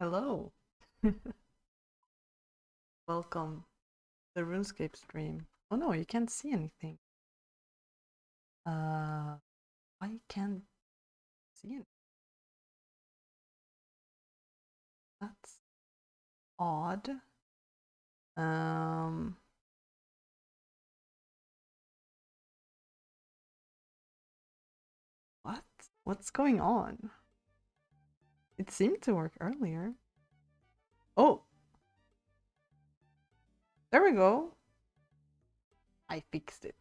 Hello. Welcome to the Runescape stream. Oh no, you can't see anything. I can't see it. That's odd. Um, what? What's going on? It seemed to work earlier. Oh, there we go. I fixed it.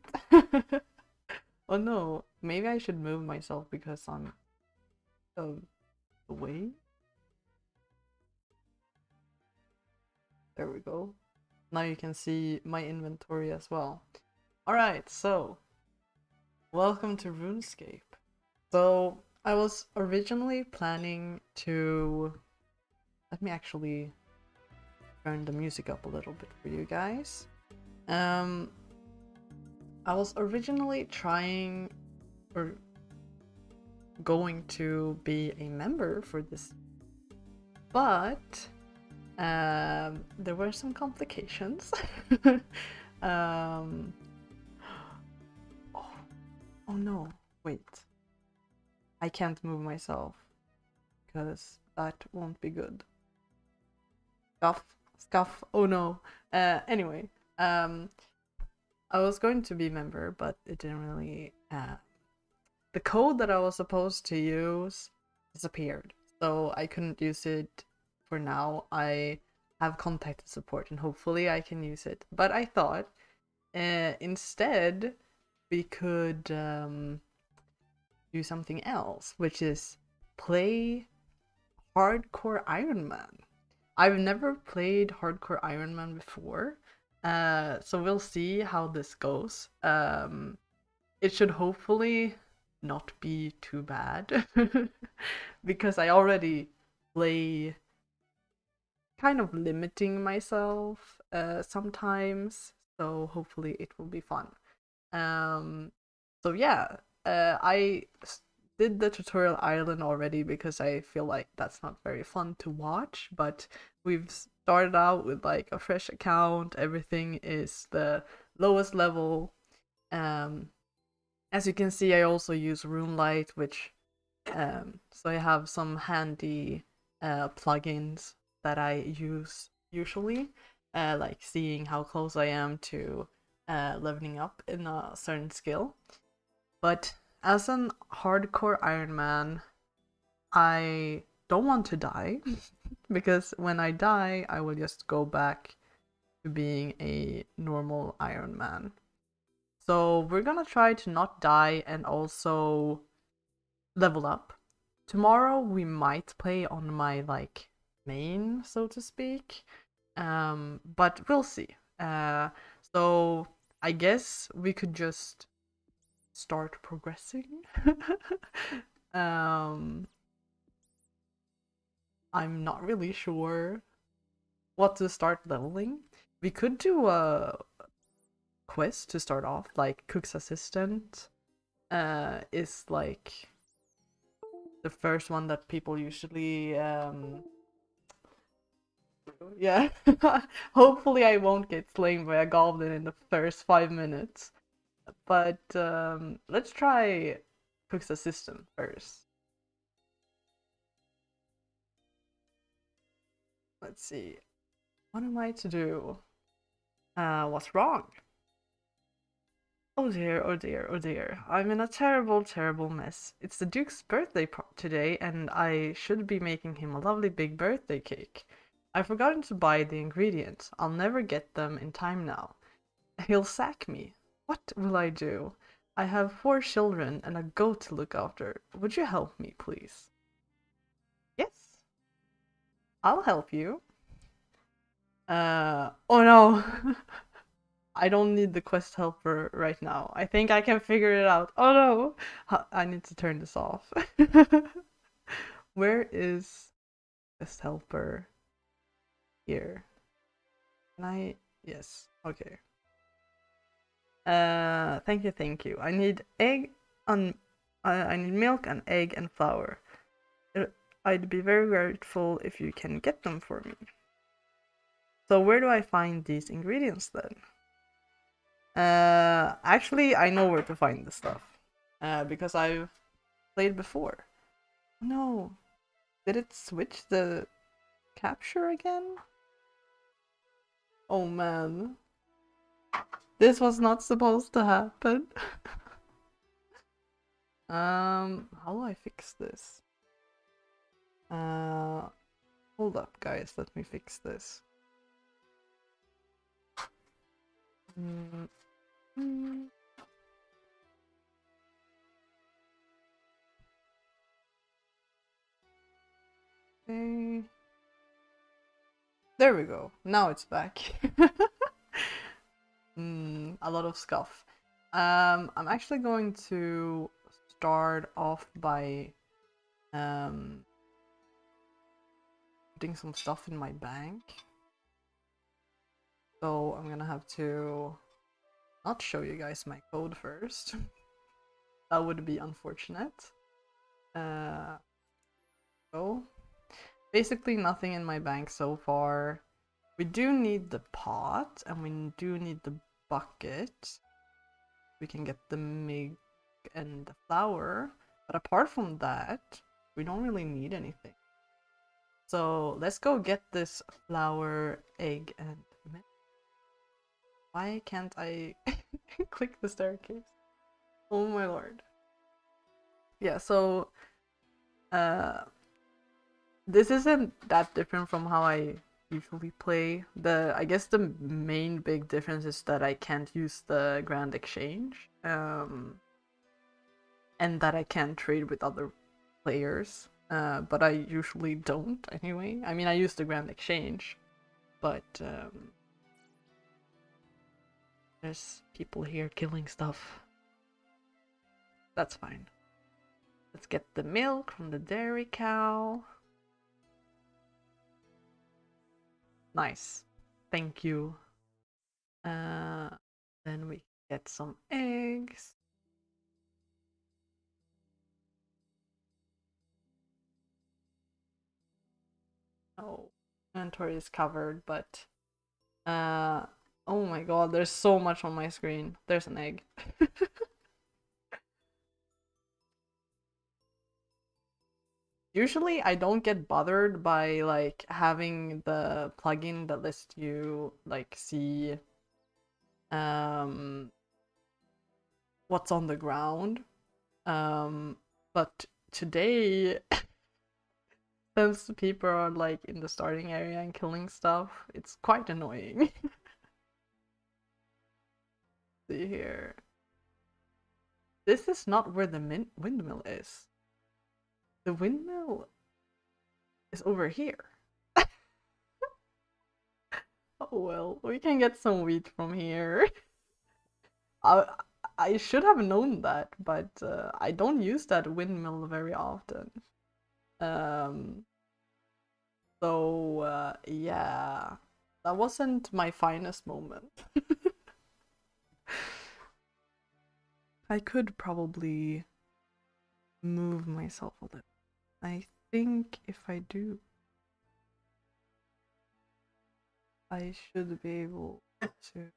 Oh no, maybe I should move myself because I'm away. There we go. Now you can see my inventory as well. Alright, so welcome to Runescape. So I was originally planning to let me actually turn the music up a little bit for you guys. I was originally trying or going to be a member for this, but there were some complications. um, oh no, wait. I can't move myself because that won't be good. Scuff. Oh no. Anyway, I was going to be member, but it didn't really. The code that I was supposed to use disappeared, so I couldn't use it for now. I have contacted support, and hopefully I can use it. But I thought, instead, we could do something else, which is play Hardcore Ironman. I've never played Hardcore Ironman before, so we'll see how this goes. It should hopefully not be too bad, because I already play kind of limiting myself sometimes, so hopefully it will be fun. Um, so yeah, I did the tutorial island already because I feel like that's not very fun to watch, but we've started out with like a fresh account. Everything is the lowest level. As you can see, I also use Runelight, which so I have some handy plugins that I use usually, like seeing how close I am to leveling up in a certain skill. But as an hardcore Ironman, I don't want to die because when I die, I will just go back to being a normal Ironman. So we're gonna try to not die and also level up. Tomorrow we might play on my like main, so to speak. But we'll see. So I guess we could just start progressing. um, I'm not really sure what to start leveling. We could do a quest to start off, like Cook's Assistant. Is like the first one that people usually yeah. Hopefully I won't get slain by a goblin in the first 5 minutes. But let's try Cook's Assistant first. Let's see. What am I to do? What's wrong? Oh dear, oh dear, oh dear. I'm in a terrible, terrible mess. It's the Duke's birthday today, and I should be making him a lovely big birthday cake. I've forgotten to buy the ingredients. I'll never get them in time now. He'll sack me. What will I do? I have 4 children and a goat to look after. Would you help me, please? Yes, I'll help you. Oh no. I don't need the quest helper right now. I think I can figure it out. Oh no! I need to turn this off. Where is quest helper? Here. Can I? Yes. Okay. Thank you, thank you. I need egg on. I need milk and egg and flour. I'd be very grateful if you can get them for me. So where do I find these ingredients then? Actually, I know where to find the stuff. Because I've played before. No. Did it switch the capture again? Oh man. This was not supposed to happen. How do I fix this? Hold up, guys. Let me fix this. Okay. There we go. Now it's back. A lot of scuff. I'm actually going to start off by putting some stuff in my bank. So I'm gonna have to not show you guys my code first. That would be unfortunate. So basically nothing in my bank so far. We do need the pot and we do need the bucket. We can get the mig and the flour, but apart from that, we don't really need anything. So let's go get this flour, egg, and milk. Why can't I click the staircase? Oh my lord. Yeah, so this isn't that different from how I usually play. I guess the main big difference is that I can't use the Grand Exchange, and that I can't trade with other players. But I usually don't anyway. I mean, I use the Grand Exchange, but there's people here killing stuff. That's fine. Let's get the milk from the dairy cow. Nice. Thank you. Then we get some eggs. Oh, inventory is covered, but oh my god, there's so much on my screen. There's an egg. Usually I don't get bothered by like having the plugin that lets you like see what's on the ground. But today since people are like in the starting area and killing stuff, it's quite annoying. See here. This is not where the windmill is. The windmill is over here. Oh well, we can get some wheat from here. I should have known that, but I don't use that windmill very often. So yeah, that wasn't my finest moment. I could probably move myself a little. I think if I do, I should be able to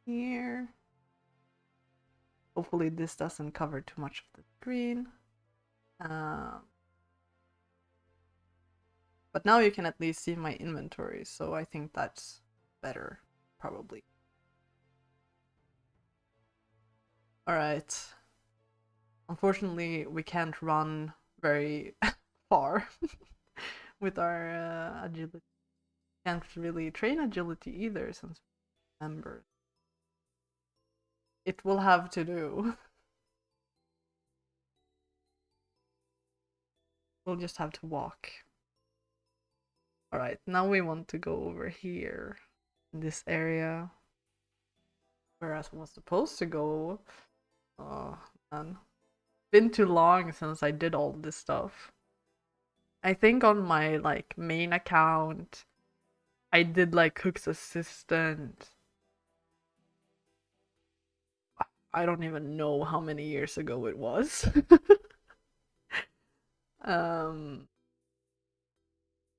here. Hopefully this doesn't cover too much of the screen. But now you can at least see my inventory, so I think that's better, probably. Alright. Unfortunately, we can't run very far with our agility. Can't really train agility either since we're members. It will have to do. We'll just have to walk. Alright, now we want to go over here. In this area. Where I was supposed to go. Oh, man. Been too long since I did all this stuff. I think on my like main account I did like Cook's Assistant. I don't even know how many years ago it was. um,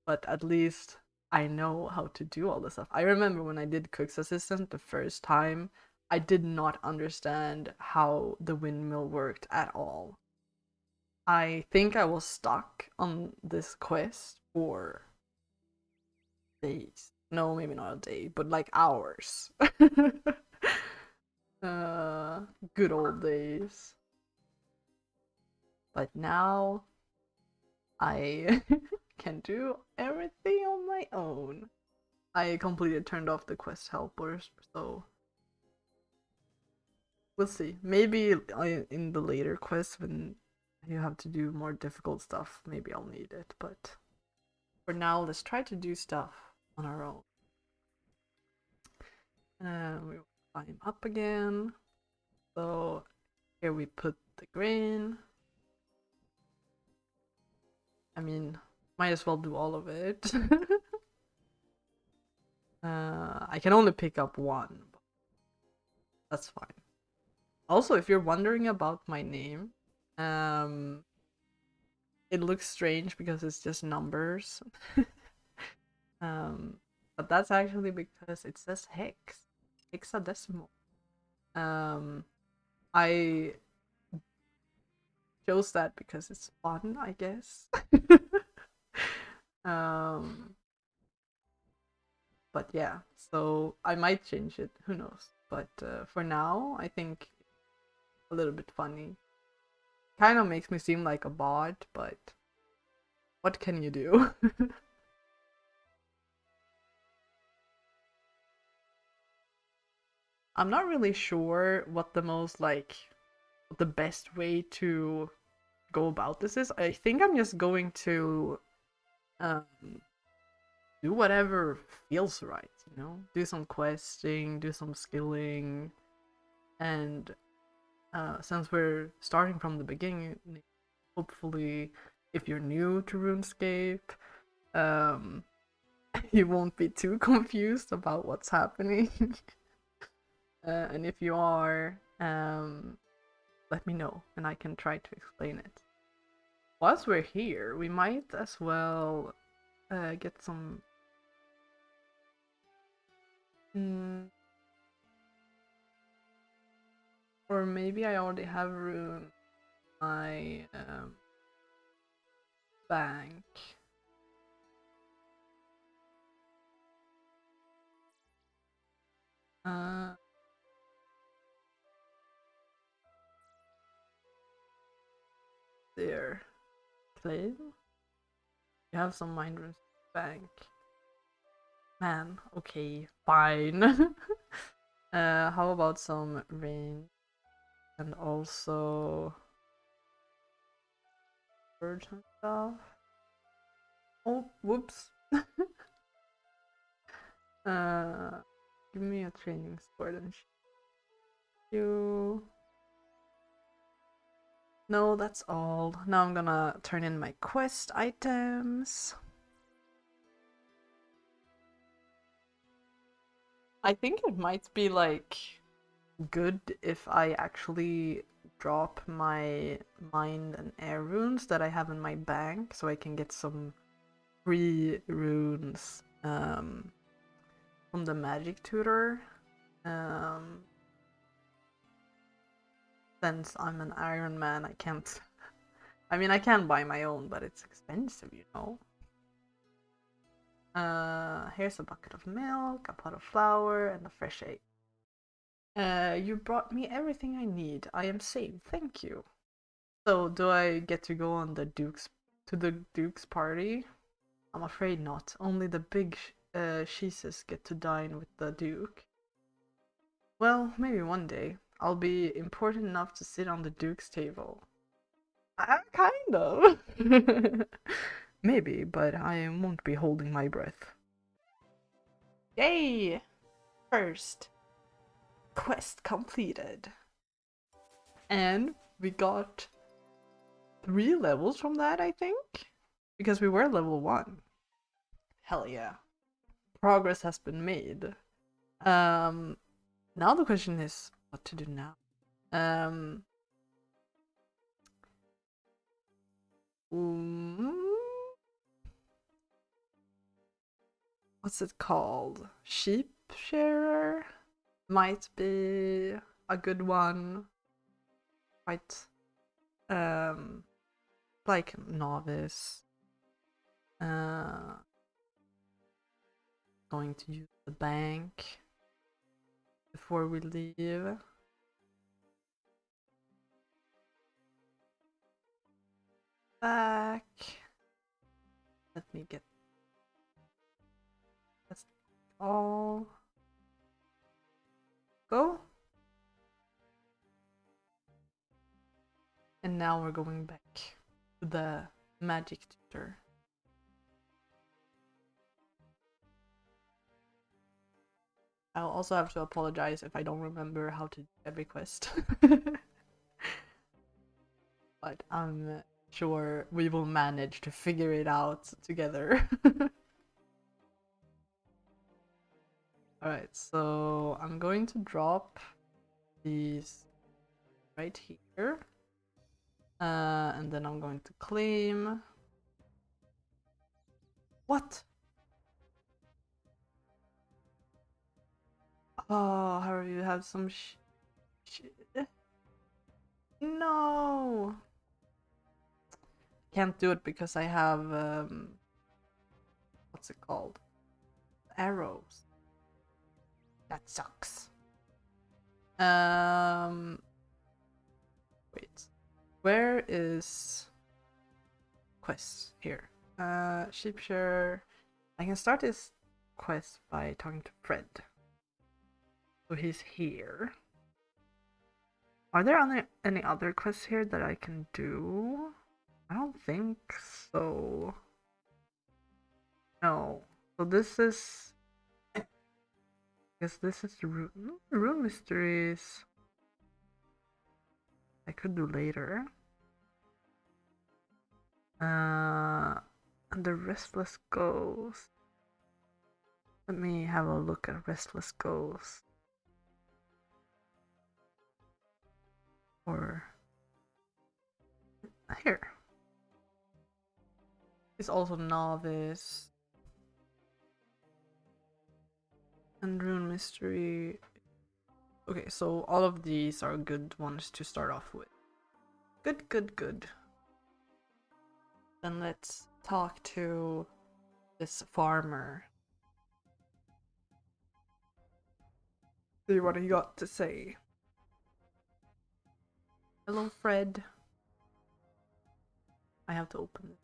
but at least I know how to do all this stuff. I remember when I did Cook's Assistant the first time, I did not understand how the windmill worked at all. I think I was stuck on this quest for days. No, maybe not a day, but like hours. uh, Good old days. But now I can do everything on my own. I completely turned off the quest helpers, so we'll see. Maybe in the later quests when you have to do more difficult stuff, maybe I'll need it. But for now, let's try to do stuff on our own. We climb up again. So here we put the grain. I mean, might as well do all of it. I can only pick up one. But that's fine. Also, if you're wondering about my name, it looks strange because it's just numbers. But that's actually because it says hex, hexadecimal. I chose that because it's fun, I guess. But yeah, so I might change it. Who knows? But for now, I think a little bit funny. Kind of makes me seem like a bot, but what can you do? I'm not really sure what the most like the best way to go about this is. I think I'm just going to um do whatever feels right, you know? Do some questing, do some skilling, and since we're starting from the beginning, hopefully if you're new to RuneScape, um you won't be too confused about what's happening. And if you are, let me know and I can try to explain it. Whilst we're here, we might as well get some. Or maybe I already have ruined my bank. There. Claim? You have some mind runes bank. Man, okay, fine. How about some rain? And also birds and stuff. Oh, whoops. Give me a training sword and you. No, that's all. Now I'm gonna turn in my quest items. I think it might be like good if I actually drop my mind and air runes that I have in my bank so I can get some free runes from the magic tutor. Since I'm an Iron Man, I can't. I mean, I can buy my own, but it's expensive, you know. Here's a bucket of milk, a pot of flour, and a fresh egg. You brought me everything I need. I am safe, thank you. So, do I get to go on the Duke's party? I'm afraid not. Only the big cheeses get to dine with the Duke. Well, maybe one day. I'll be important enough to sit on the Duke's table. Kind of. Maybe, but I won't be holding my breath. Yay! First quest completed. And we got 3 levels from that, I think? Because we were level 1. Hell yeah. Progress has been made. Now the question is what to do now. Um, what's it called? Shearer might be a good one. Quite like novice. Going to use the bank before we leave. Back. Let me get. That's all. Go. And now we're going back to the magic tutor. I'll also have to apologize if I don't remember how to do every quest. But I'm sure we will manage to figure it out together. Alright, so I'm going to drop these right here. And then I'm going to claim. What? Oh, how you have some No! Can't do it because I have, what's it called? Arrows. That sucks. Wait. Where is quest? Here. Shearer. I can start this quest by talking to Fred. So he's here. Are there any other quests here that I can do? I don't think so. No. So this is... I guess this is Rune Mysteries. I could do later. And the Restless Ghost. Let me have a look at Restless Ghost. Or... here. He's also novice. And Rune Mystery. Okay, so all of these are good ones to start off with. Good, good, good. Then let's talk to this farmer. See what he got to say. Hello, Fred. I have to open it.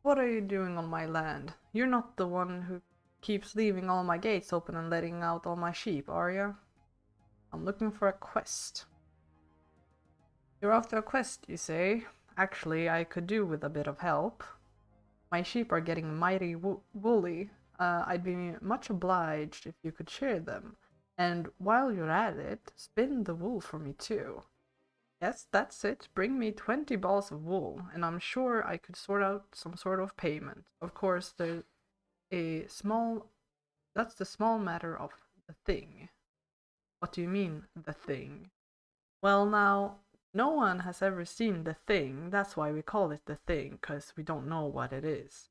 What are you doing on my land? You're not the one who keeps leaving all my gates open and letting out all my sheep, are you? I'm looking for a quest. You're after a quest, you say? Actually, I could do with a bit of help. My sheep are getting mighty woolly. I'd be much obliged if you could shear them. And while you're at it, spin the wool for me too. Yes, that's it. Bring me 20 balls of wool, and I'm sure I could sort out some sort of payment. Of course, there's a small... That's the small matter of the thing. What do you mean, the thing? Well, now, no one has ever seen the thing. That's why we call it the thing, because we don't know what it is.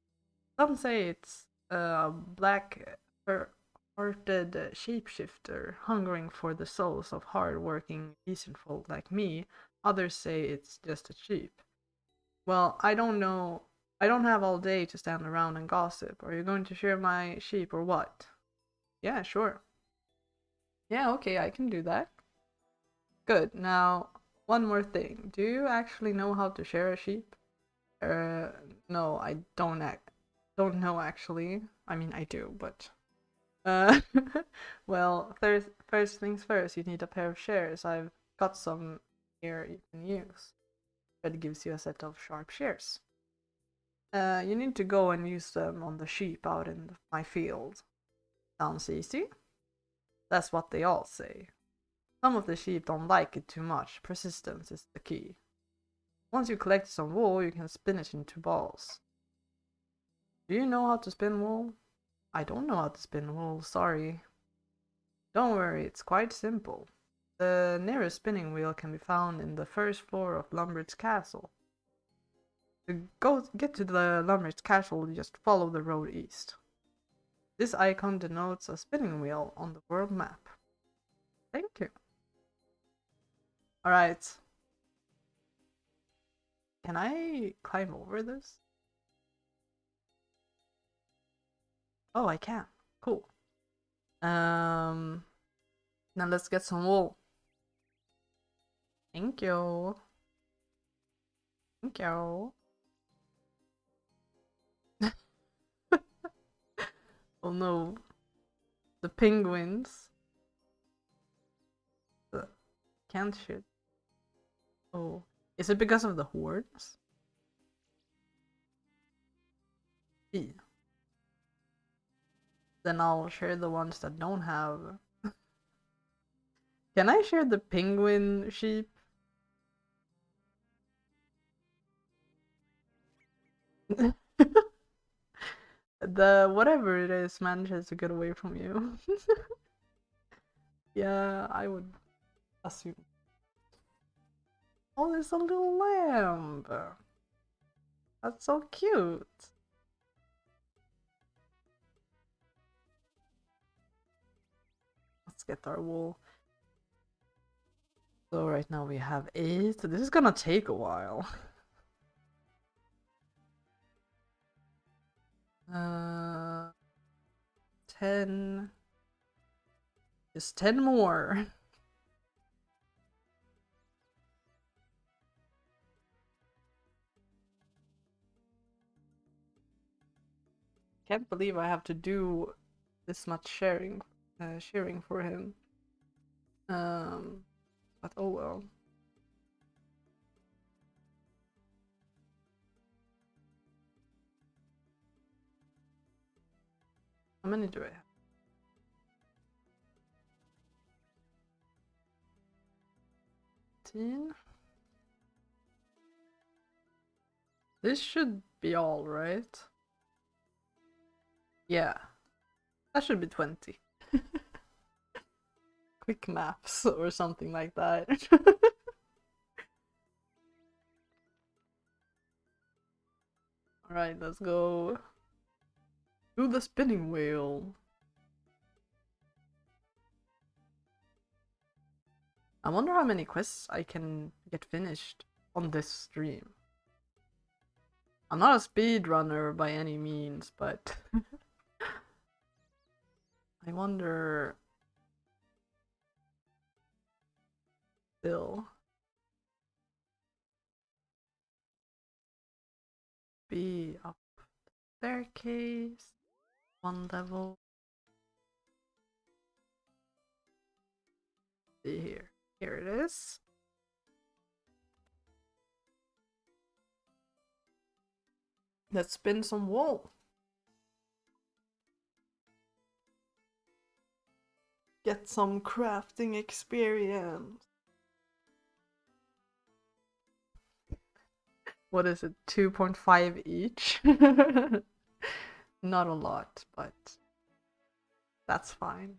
Some say it's a black-hearted shapeshifter hungering for the souls of hard-working decent folk like me. Others say it's just a sheep. Well, I don't know. I don't have all day to stand around and gossip. Are you going to shear my sheep or what? Yeah, sure. Yeah, okay, I can do that. Good. Now, one more thing. Do you actually know how to shear a sheep? No, I don't know actually. I mean, I do, but uh, well, first things first. You need a pair of shears. I've got some here you can use. It gives you a set of sharp shears. You need to go and use them on the sheep out in my field. Sounds easy? That's what they all say. Some of the sheep don't like it too much. Persistence is the key. Once you collect some wool, you can spin it into balls. Do you know how to spin wool? I don't know how to spin wool, sorry. Don't worry, it's quite simple. The nearest spinning wheel can be found in the first floor of Lumbert's castle. To get to the Lumbert's castle, just follow the road east. This icon denotes a spinning wheel on the world map. Thank you. Alright. Can I climb over this? Oh, I can. Cool. Now let's get some wool. Thank you. Thank you. Oh no. The penguins. Can't shoot. Oh. Is it because of the horns? Yeah. Then I'll share the ones that don't have. Can I share the penguin sheep? The whatever it is manages to get away from you. Yeah, I would assume. Oh, there's a little lamb. That's so cute. Let's get our wool. So right now we have 8. This is gonna take a while. 10. Just 10 more. Can't believe I have to do this much sharing for him. But oh well. How many do I have? 15? This should be all, right? Yeah. That should be 20. Quick maps or something like that. Alright, let's go to the spinning wheel. I wonder how many quests I can get finished on this stream. I'm not a speedrunner by any means, but I wonder still. Be up staircase, 1 level. See here. Here it is. Let's spin some wool. Get some crafting experience. What is it? 2.5 each? Not a lot, but that's fine.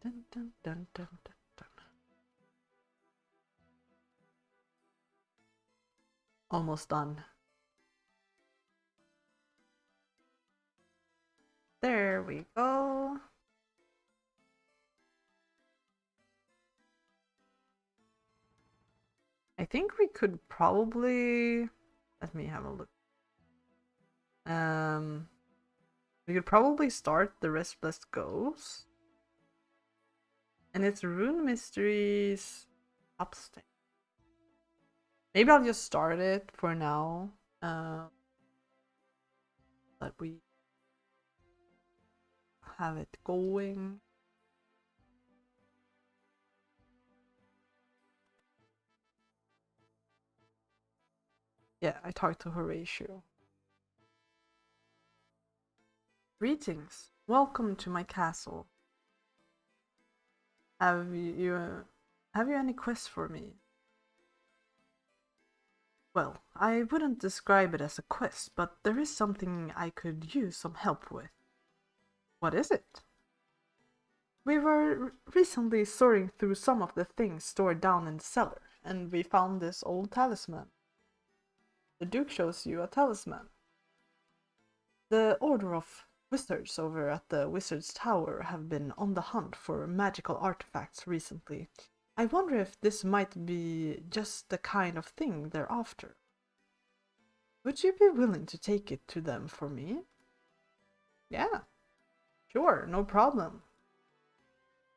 Dun, dun, dun, dun, dun, dun. Almost done. There we go. I think we could probably... Let me have a look. We could probably start the Restless Ghost. And it's Rune Mysteries upstairs. Maybe I'll just start it for now. That we have it going. Yeah, I talked to Horatio. Greetings. Welcome to my castle. Have you any quests for me? Well, I wouldn't describe it as a quest, but there is something I could use some help with. What is it? We were recently sorting through some of the things stored down in the cellar, and we found this old talisman. The Duke shows you a talisman. The Order of Wizards over at the Wizard's Tower have been on the hunt for magical artifacts recently. I wonder if this might be just the kind of thing they're after. Would you be willing to take it to them for me? Yeah, sure, no problem.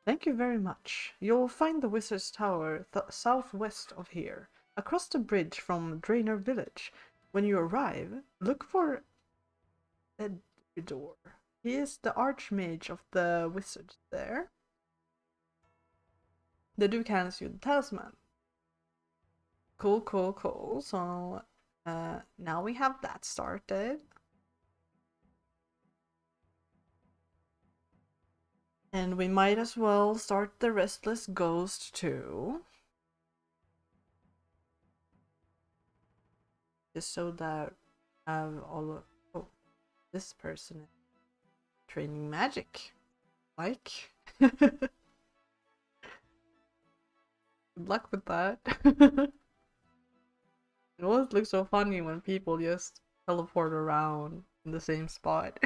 Thank you very much. You'll find the Wizard's Tower southwest of here, across the bridge from Draenor Village. When you arrive, look for Edridor. He is the Archmage of the Wizards there. The Duke hands you the talisman. Cool, cool, cool. So, now we have that started. And we might as well start the Restless Ghost too. Just so that I have all of... Oh, this person is training magic. Like. Good luck with that. It always looks so funny when people just teleport around in the same spot.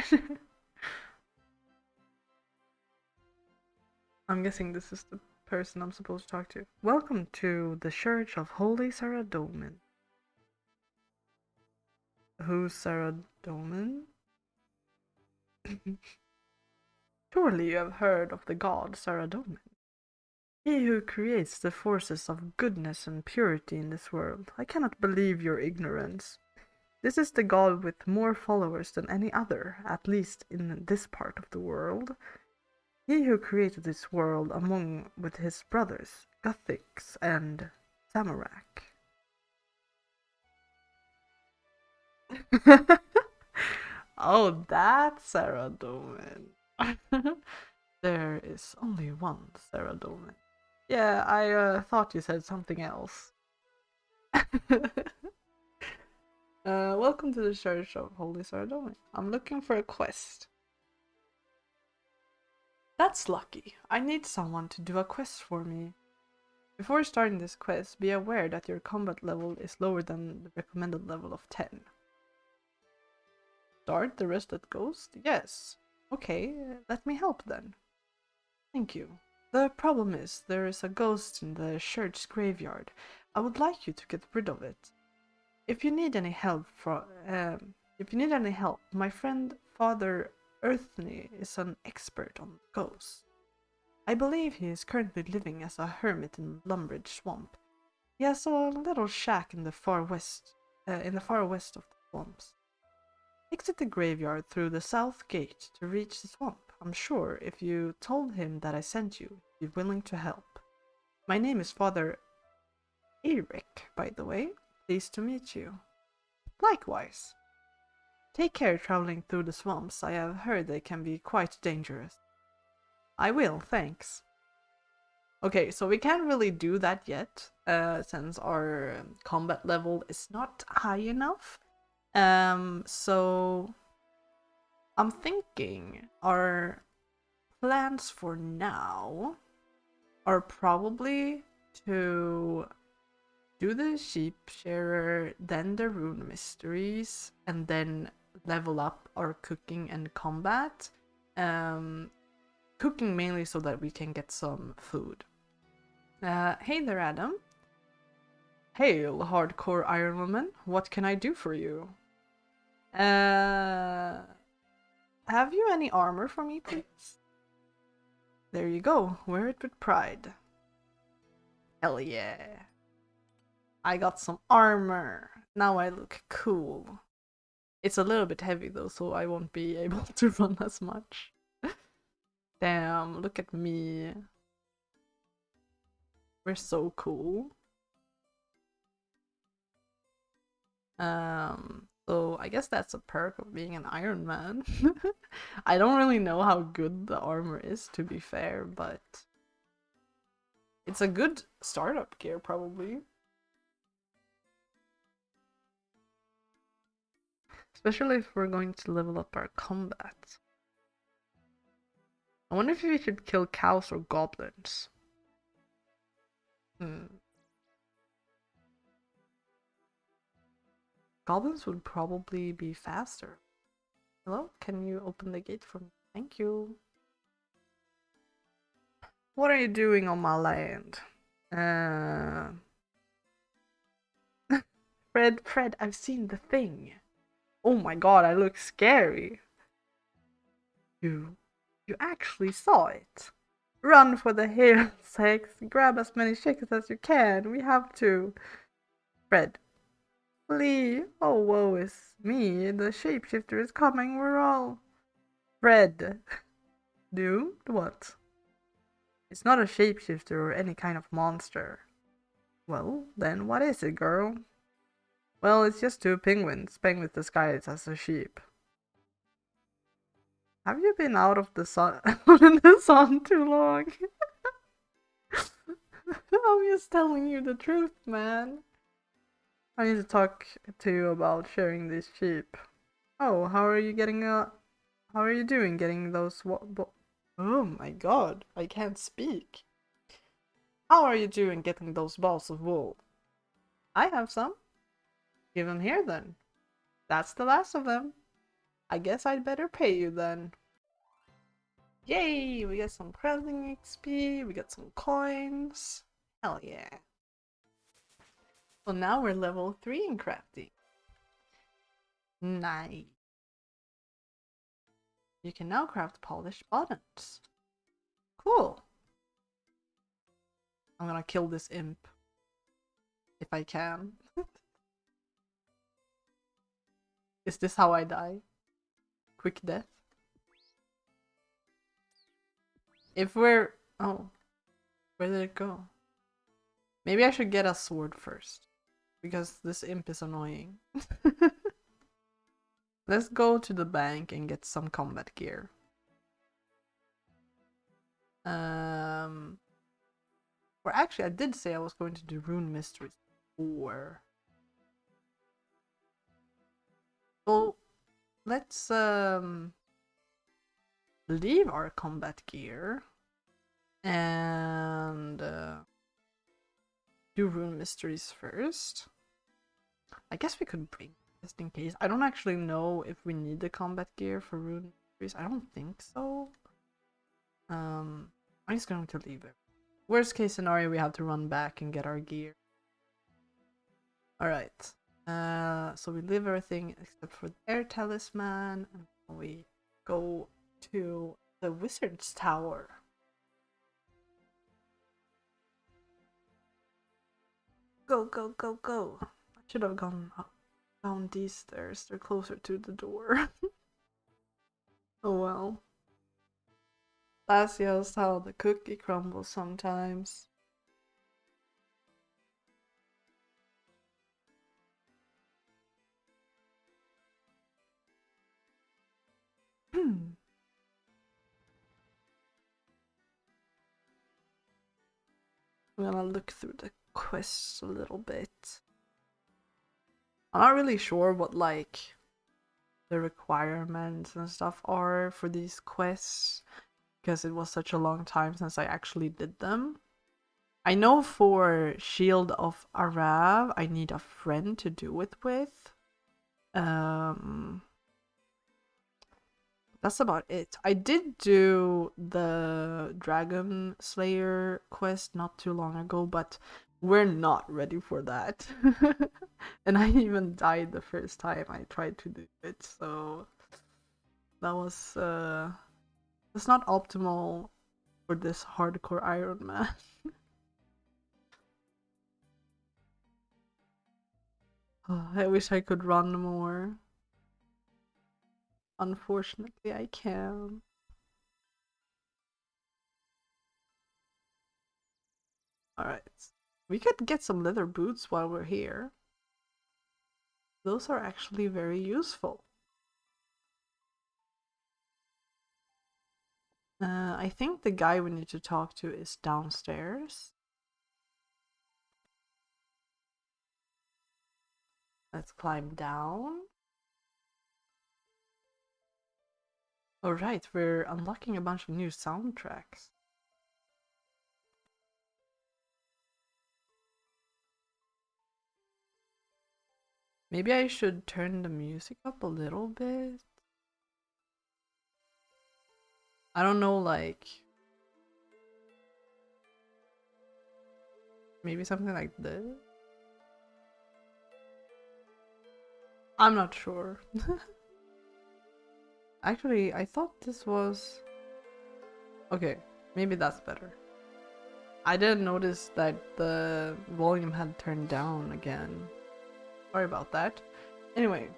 I'm guessing this is the person I'm supposed to talk to. Welcome to the Church of Holy Saradomin. Who's Saradomin? Surely you have heard of the god Saradomin. He who creates the forces of goodness and purity in this world. I cannot believe your ignorance. This is the god with more followers than any other, at least in this part of the world. He who created this world among with his brothers, Gothics and Samarak. Oh, that's Sarah Doman. There is only one Sarah Doman. Yeah, I thought you said something else. Welcome to the Church of Holy Saradomin. I'm looking for a quest. That's lucky. I need someone to do a quest for me. Before starting this quest, be aware that your combat level is lower than the recommended level of 10. Start the Restless Ghost? Yes. Okay, let me help then. Thank you. The problem is, there is a ghost in the church's graveyard. I would like you to get rid of it. If you need any help, my friend Father Earthny is an expert on ghosts. I believe he is currently living as a hermit in Lumbridge Swamp. He has a little shack in the far west of the swamps. Exit the graveyard through the south gate to reach the swamp. I'm sure if you told him that I sent you, he'd be willing to help. My name is Father Eric, by the way. Pleased to meet you. Likewise. Take care traveling through the swamps. I have heard they can be quite dangerous. I will, thanks. Okay, so we can't really do that yet, since our combat level is not high enough. So I'm thinking our plans for now are probably to do the Shearer, then the Rune Mysteries, and then level up our cooking and combat. Cooking mainly so that we can get some food. Hey there, Adam. Hail, Hardcore Ironman. What can I do for you? Have you any armor for me, please? There you go. Wear it with pride. Hell yeah. I got some armor. Now I look cool. It's a little bit heavy though, so I won't be able to run as much. Damn, look at me. We're so cool. So I guess that's a perk of being an Iron Man. I don't really know how good the armor is, to be fair, but it's a good startup gear, probably. Especially if we're going to level up our combat. I wonder if we should kill cows or goblins. Goblins would probably be faster. Hello? Can you open the gate for me? Thank you. What are you doing on my land? Fred, I've seen the thing. Oh my god, I look scary. You actually saw it. Run for the hill's sakes. Grab as many chickens as you can. We have to. Fred. Lee. Oh, woe is me. The shapeshifter is coming. We're all. Fred. Doomed? What? It's not a shapeshifter or any kind of monster. Well, then what is it, girl? Well, it's just two penguins. Penguins disguised as a sheep. Have you been out of the sun in the sun too long? I'm just telling you the truth, man. I need to talk to you about sharing these sheep. Oh, how are you doing getting those oh my god, I can't speak. How are you doing getting those balls of wool? I have some. Give them here then. That's the last of them. I guess I'd better pay you then. Yay! We got some crafting XP, we got some coins. Hell yeah. Well, now we're level 3 in crafting. Nice. You can now craft polished buttons. Cool. I'm gonna kill this imp. If I can. Is this how I die? Quick death? If we're... Oh. Where did it go? Maybe I should get a sword first. Because this imp is annoying. Let's go to the bank and get some combat gear. Or actually, I did say I was going to do Rune Mysteries before. So, let's leave our combat gear and do Rune Mysteries first. I guess we could bring just in case. I don't actually know if we need the combat gear for Rune Mysteries. I don't think so. I'm just going to leave it. Worst case scenario, we have to run back and get our gear. Alright. So we leave everything except for the air talisman, and we go to the wizard's tower. Go, go, go, go. I should have gone up, down these stairs. They're closer to the door. Oh well. That's just how the cookie crumbles sometimes. I'm gonna look through the quests a little bit. I'm not really sure what like the requirements and stuff are for these quests because it was such a long time since I actually did them. I know for Shield of Arav I need a friend to do it with. That's about it. I did do the Dragon Slayer quest not too long ago, but we're not ready for that. And I even died the first time I tried to do it, so that was it's not optimal for this hardcore Ironman. I wish I could run more. Unfortunately, I can. Alright. We could get some leather boots while we're here. Those are actually very useful. I think the guy we need to talk to is downstairs. Let's climb down. Alright, we're unlocking a bunch of new soundtracks. Maybe I should turn the music up a little bit. I don't know, like... maybe something like this? I'm not sure. Actually, I thought this was... okay, maybe that's better. I didn't notice that the volume had turned down again. Sorry about that. Anyway,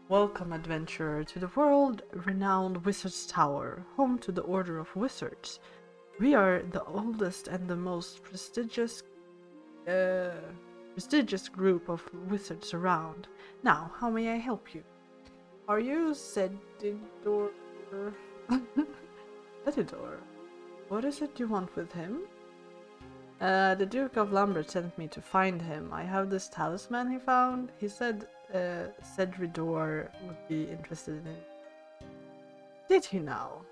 welcome adventurer to the world-renowned Wizard's Tower, home to the Order of Wizards. We are the oldest and the most prestigious group of wizards around. Now, how may I help you? Are you Sedidor? Sedidor? What is it you want with him? The Duke of Lambert sent me to find him. I have this talisman he found. He said Cedridor would be interested in it. Did he now?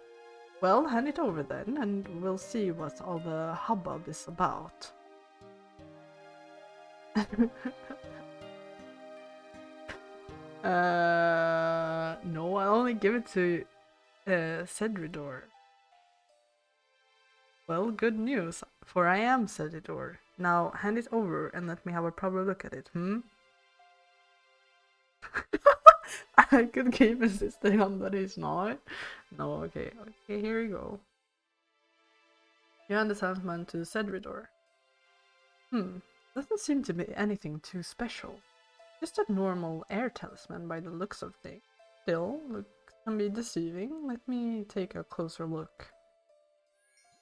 Well, hand it over then, and we'll see what all the hubbub is about. No, I'll only give it to Cedridor. Well, good news, for I am Cedridor. Now hand it over and let me have a proper look at it, I could keep insisting on that he's not. No, okay, here we go. You hand the talisman to Cedridor. Doesn't seem to be anything too special. Just a normal air talisman by the looks of things. Still, looks can be deceiving. Let me take a closer look.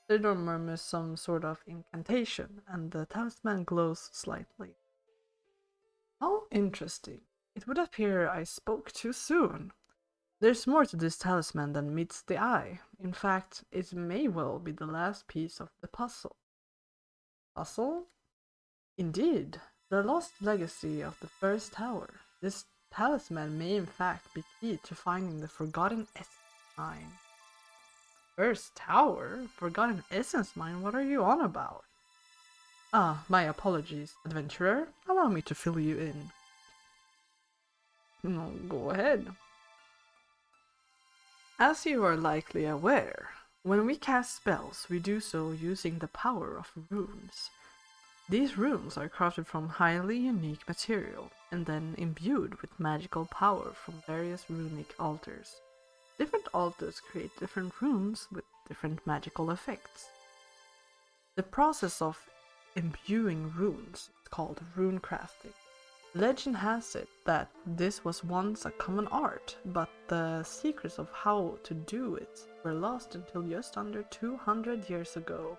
Cedridor murmurs some sort of incantation, and the talisman glows slightly. How interesting. It would appear I spoke too soon. There's more to this talisman than meets the eye. In fact, it may well be the last piece of the puzzle. Puzzle? Indeed, the lost legacy of the first tower. This talisman may in fact be key to finding the forgotten essence mine. First tower? Forgotten essence mine? What are you on about? Ah, my apologies, adventurer. Allow me to fill you in. No, go ahead. As you are likely aware, when we cast spells, we do so using the power of runes. These runes are crafted from highly unique material and then imbued with magical power from various runic altars. Different altars create different runes with different magical effects. The process of imbuing runes is called rune crafting. Legend has it that this was once a common art, but the secrets of how to do it were lost until just under 200 years ago.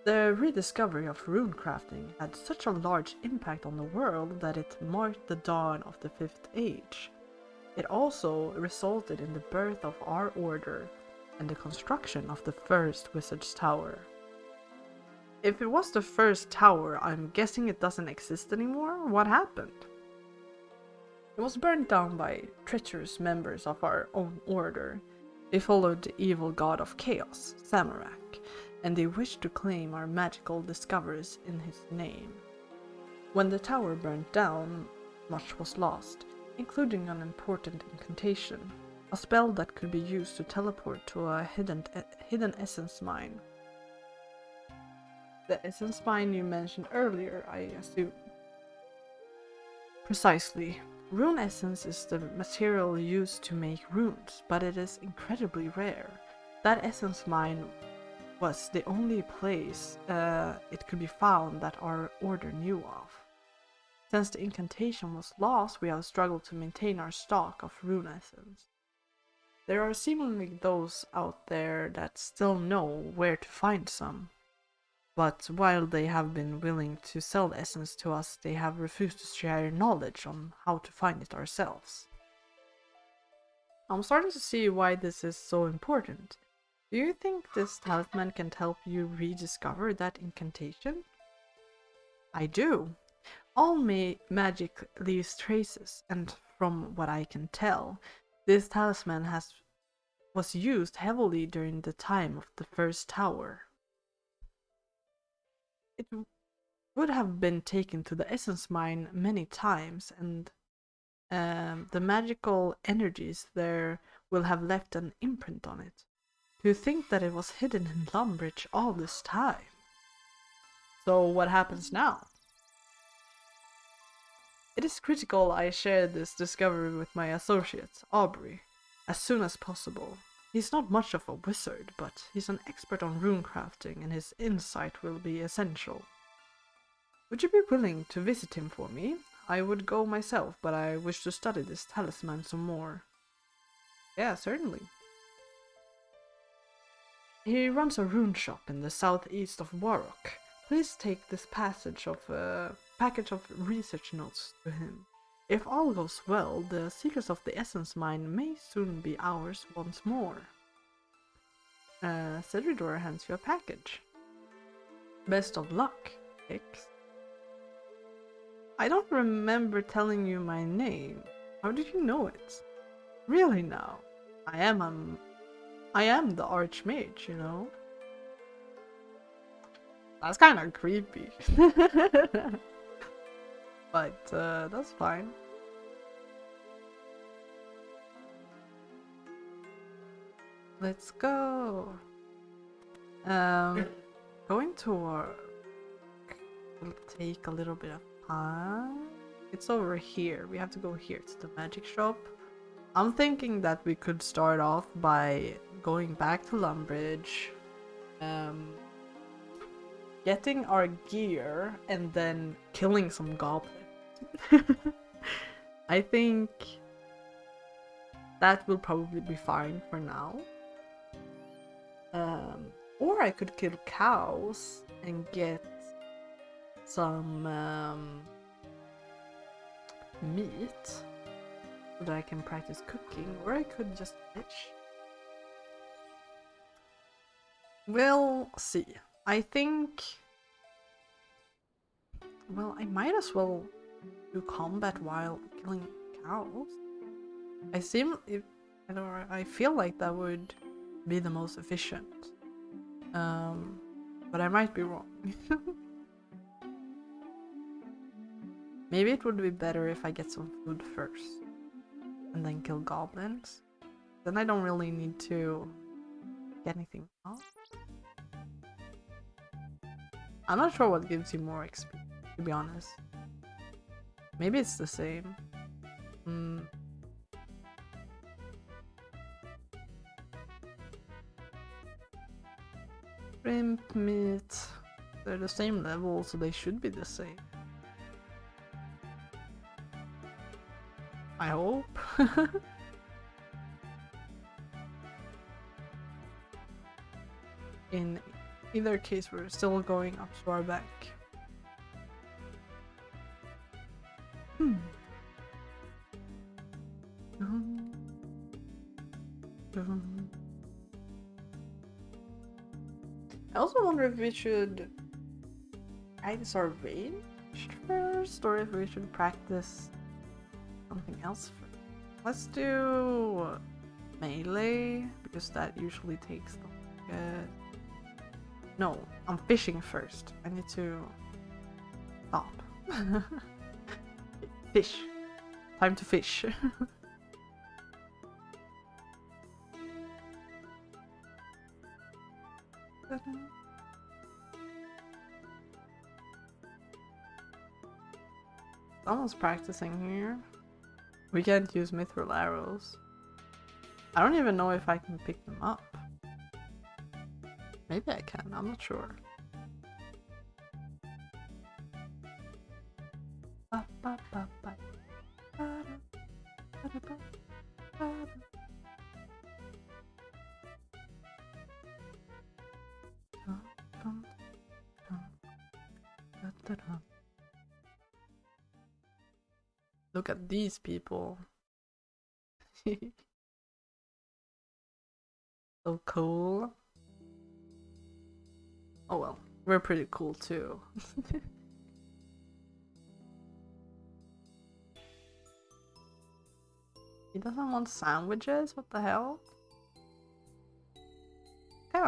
The rediscovery of rune crafting had such a large impact on the world that it marked the dawn of the Fifth Age. It also resulted in the birth of our order and the construction of the first Wizard's Tower. If it was the first tower, I'm guessing it doesn't exist anymore? What happened? It was burned down by treacherous members of our own order. They followed the evil god of chaos, Samarak, and they wished to claim our magical discoveries in his name. When the tower burned down, much was lost, including an important incantation, a spell that could be used to teleport to a hidden essence mine. The essence mine you mentioned earlier, I assume. Precisely. Rune essence is the material used to make runes, but it is incredibly rare. That essence mine was the only place it could be found that our order knew of. Since the incantation was lost, we have struggled to maintain our stock of rune essence. There are seemingly those out there that still know where to find some. But while they have been willing to sell the essence to us, they have refused to share knowledge on how to find it ourselves. I'm starting to see why this is so important. Do you think this talisman can help you rediscover that incantation? I do. All magic leaves traces, and from what I can tell, this talisman has was used heavily during the time of the first tower. It would have been taken to the essence mine many times, and the magical energies there will have left an imprint on it. To think that it was hidden in Lumbridge all this time. So what happens now? It is critical I share this discovery with my associate, Aubrey, as soon as possible. He's not much of a wizard, but he's an expert on rune crafting, and his insight will be essential. Would you be willing to visit him for me? I would go myself, but I wish to study this talisman some more. Yeah, certainly. He runs a rune shop in the southeast of Warrock. Please take this package of research notes to him. If all goes well, the secrets of the Essence Mine may soon be ours once more. Cedridor hands you a package. Best of luck, X. I don't remember telling you my name. How did you know it? Really now? I am the Archmage, you know? That's kind of creepy. But that's fine. Let's go. Going to work will take a little bit of time. It's over here. We have to go here to the magic shop. I'm thinking that we could start off by going back to Lumbridge, getting our gear, and then killing some goblins. I think that will probably be fine for now. Or I could kill cows and get some meat so that I can practice cooking, or I could just fish. We'll see. I think, well, I might as well do combat while killing cows. I feel like that would be the most efficient. But I might be wrong. Maybe it would be better if I get some food first and then kill goblins. Then I don't really need to get anything else. I'm not sure what gives you more XP, to be honest. Maybe it's the same. Shrimp meat. They're the same level, so they should be the same. I hope. In either case, we're still going up to our back. I also wonder if we should practice our range first, or if we should practice something else first. Let's do melee, because that usually takes the longest. No, I'm fishing first. I need to stop. Fish. Time to fish. Someone's practicing here. We can't use mithril arrows. I don't even know if I can pick them up. Maybe I can, I'm not sure. Look at these people. So cool. Oh well, we're pretty cool too. He doesn't want sandwiches? What the hell?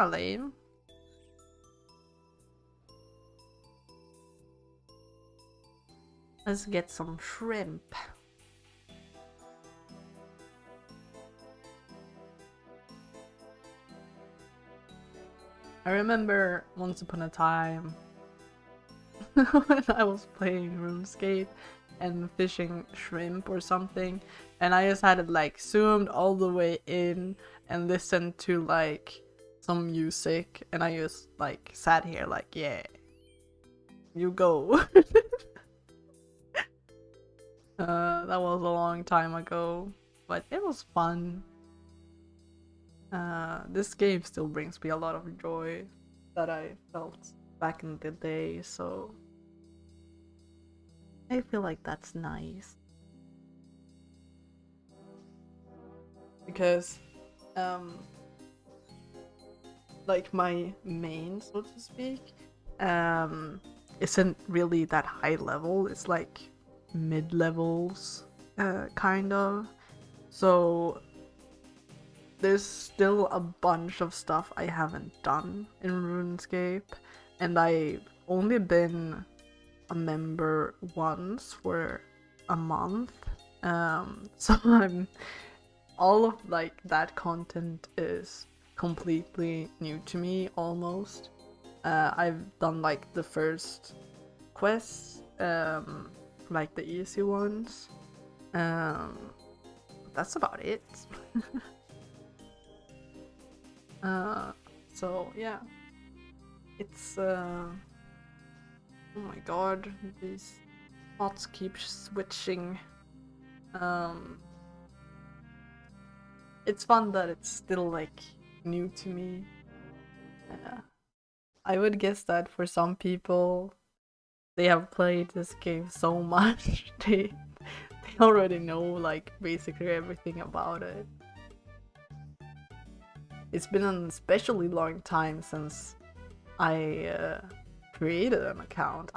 kinda lame. Let's get some shrimp. I remember once upon a time when I was playing RuneScape and fishing shrimp or something, and I just had it like zoomed all the way in and listened to like some music, and I just like sat here like, yeah, you go. That was a long time ago, but it was fun. This game still brings me a lot of joy that I felt back in the day, so I feel like that's nice. Because, like my main, so to speak, isn't really that high level. It's like mid-levels, kind of. So there's still a bunch of stuff I haven't done in RuneScape, and I've only been a member once for a month. So I'm all of like that content is completely new to me almost. I've done like the first quests, like the easy ones. That's about it. So yeah, it's oh my god, these spots keep switching. It's fun that it's still like new to me. I would guess that for some people, they have played this game so much they already know like basically everything about it. It's been an especially long time since I created an account.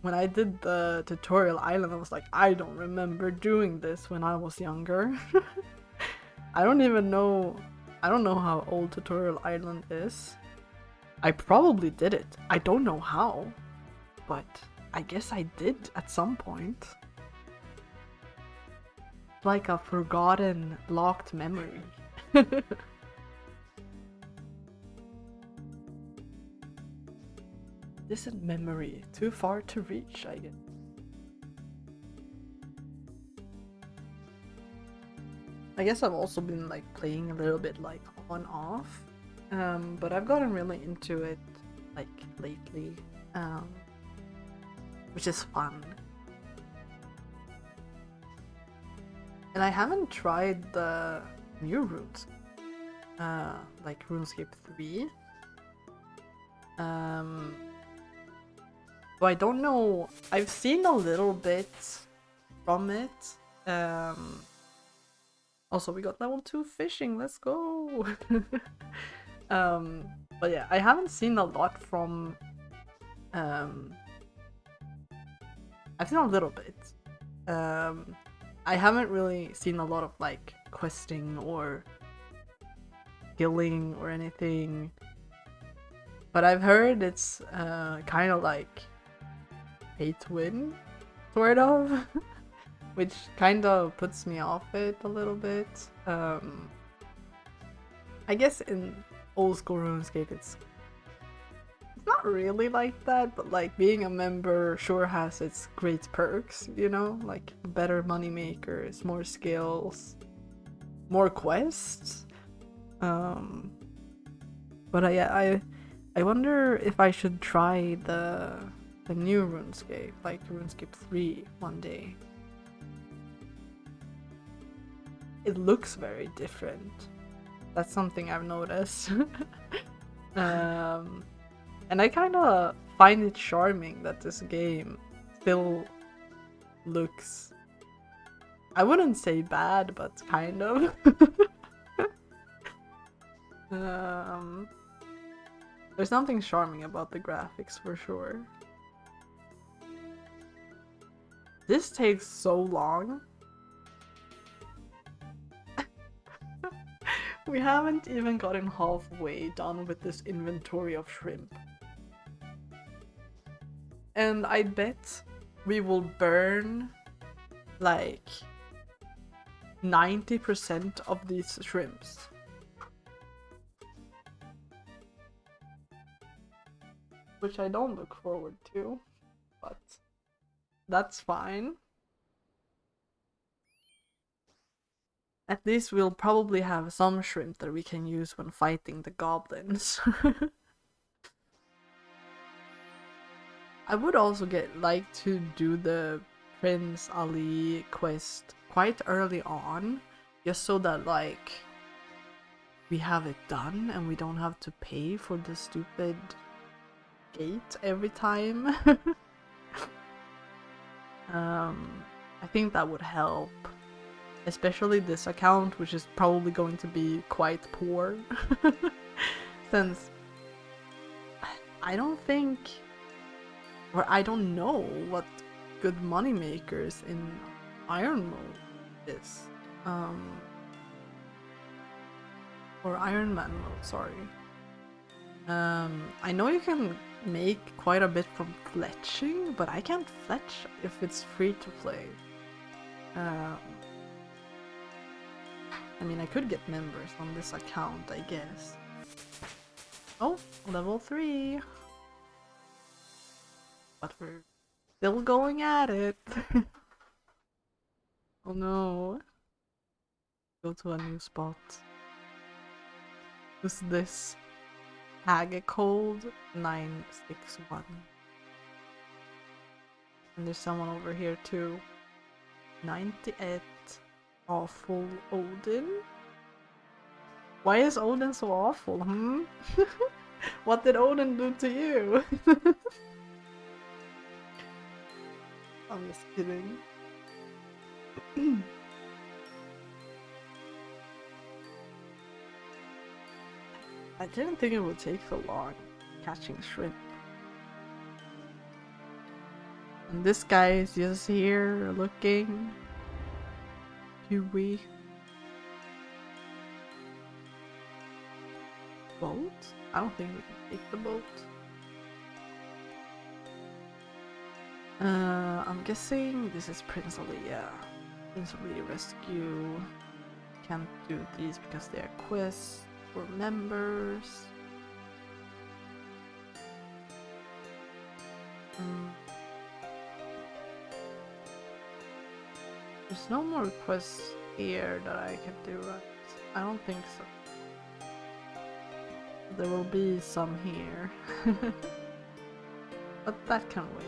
When I did the tutorial island, I was like, I don't remember doing this when I was younger. I don't know how old tutorial island is. I probably did it. I don't know how, but I guess I did at some point. Like a forgotten, locked memory. Distant memory, too far to reach, I guess. I guess I've also been like playing a little bit like on off, but I've gotten really into it like lately, which is fun. And I haven't tried the new runes, like Runescape 3. So I don't know. I've seen a little bit from it. Also, we got level 2 fishing. Let's go. But yeah, I haven't seen a lot from. I've seen a little bit. I haven't really seen a lot of like questing or killing or anything. But I've heard it's kind of like pay to win, sort of, which kind of puts me off it a little bit. I guess in old school RuneScape, it's not really like that, but like being a member sure has its great perks, you know, like better money makers, more skills, more quests. But I wonder if I should try the new RuneScape, like RuneScape 3 one day. It looks very different. That's something I've noticed. And I kind of find it charming that this game still looks, I wouldn't say bad, but kind of. There's something charming about the graphics for sure. This takes so long. We haven't even gotten halfway done with this inventory of shrimp. And I bet we will burn like 90% of these shrimps. Which I don't look forward to, but that's fine. At least we'll probably have some shrimp that we can use when fighting the goblins. I would also like to do the Prince Ali quest quite early on, just so that like we have it done and we don't have to pay for the stupid gate every time. I think that would help. Especially this account, which is probably going to be quite poor. Since I don't think, or I don't know what good money makers in Iron mode is. Or Iron Man mode, sorry. I know you can make quite a bit from fletching, but I can't fletch if it's free to play. I mean, I could get members on this account, I guess. Oh, level 3! But we're still going at it! Oh no. Go to a new spot. Who's this? Haggacode 961. And there's someone over here too. 98. Awful Odin? Why is Odin so awful, hmm? What did Odin do to you? I'm just kidding. I didn't think it would take so long catching shrimp. And this guy is just here looking. Huey. Boat? I don't think we can take the boat. I'm guessing this is Prince Ali, yeah. Prince Ali rescue. Can't do these because they are quests for members. There's no more quests here that I can do, right? I don't think so. There will be some here. But that can wait.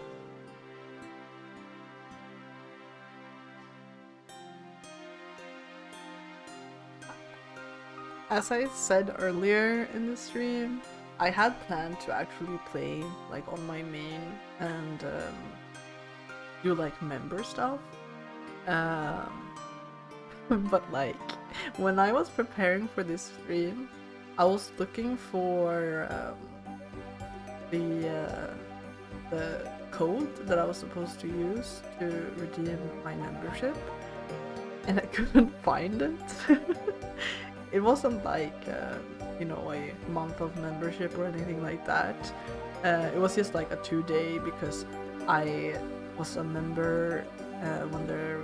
As I said earlier in the stream, I had planned to actually play like on my main and do like member stuff. But like when I was preparing for this stream, I was looking for the code that I was supposed to use to redeem my membership, and I couldn't find it. It wasn't like you know, a month of membership or anything like that. It was just like a 2-day because I was a member when their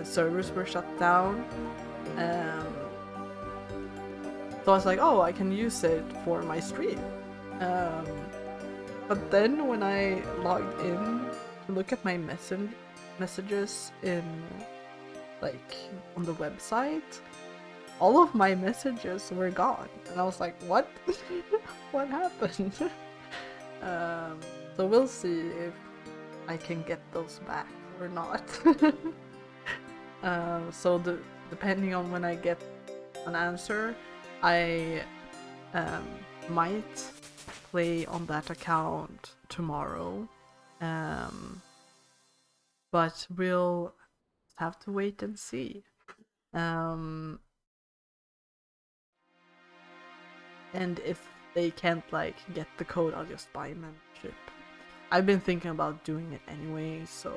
servers were shut down. So I was like, oh, I can use it for my stream. But then when I logged in to look at my messages in like on the website, all of my messages were gone, and I was like, what? What happened? So we'll see if I can get those back or not. So depending on when I get an answer, I might play on that account tomorrow. But we'll have to wait and see. And if they can't like get the code, I'll just buy membership. I've been thinking about doing it anyway, so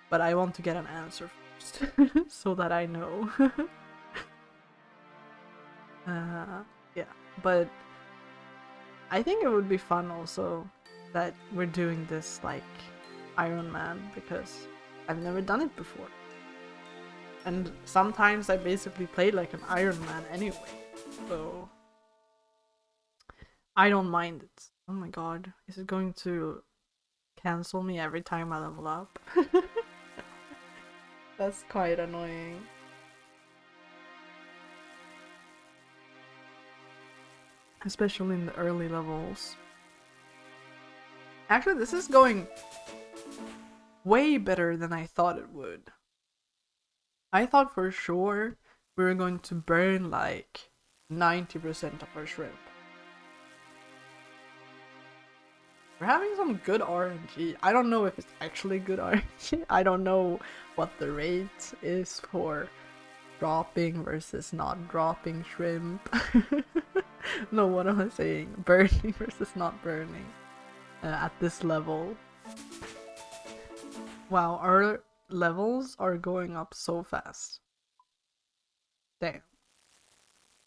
but I want to get an answer first, so that I know. Yeah, but I think it would be fun also that we're doing this like Ironman, because I've never done it before. And sometimes I basically play like an Ironman anyway, so I don't mind it. Oh my god, is it going to cancel me every time I level up? That's quite annoying. Especially in the early levels. Actually, this is going way better than I thought it would. I thought for sure we were going to burn like 90% of our shrimp. We're having some good RNG. I don't know if it's actually good RNG. I don't know what the rate is for dropping versus not dropping shrimp. No, what am I saying? Burning versus not burning at this level. Wow, our levels are going up so fast. Damn.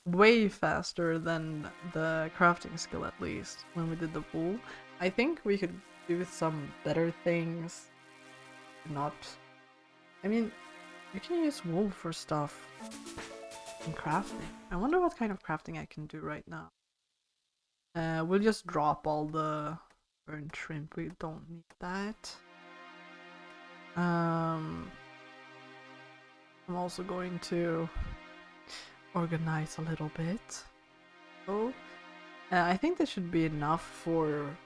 Way faster than the crafting skill, at least, when we did the wool. I think we could do some better things. Not... I mean, you can use wool for stuff in crafting. I wonder what kind of crafting I can do right now. We'll just drop all the burnt shrimp. We don't need that. I'm also going to organize a little bit. So, I think this should be enough for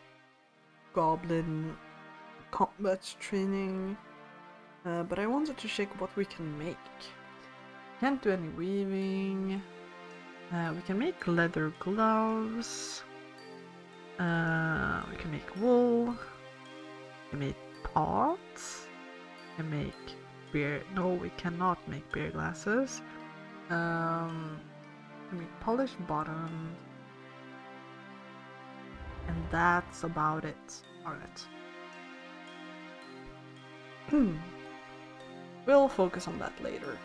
goblin combat training. But I wanted to check what we can make. Can't do any weaving. We can make leather gloves. We can make wool. We can make pots. We can make beer. No, we cannot make beer glasses. We can make polished bottoms. And that's about it. Alright. We'll focus on that later.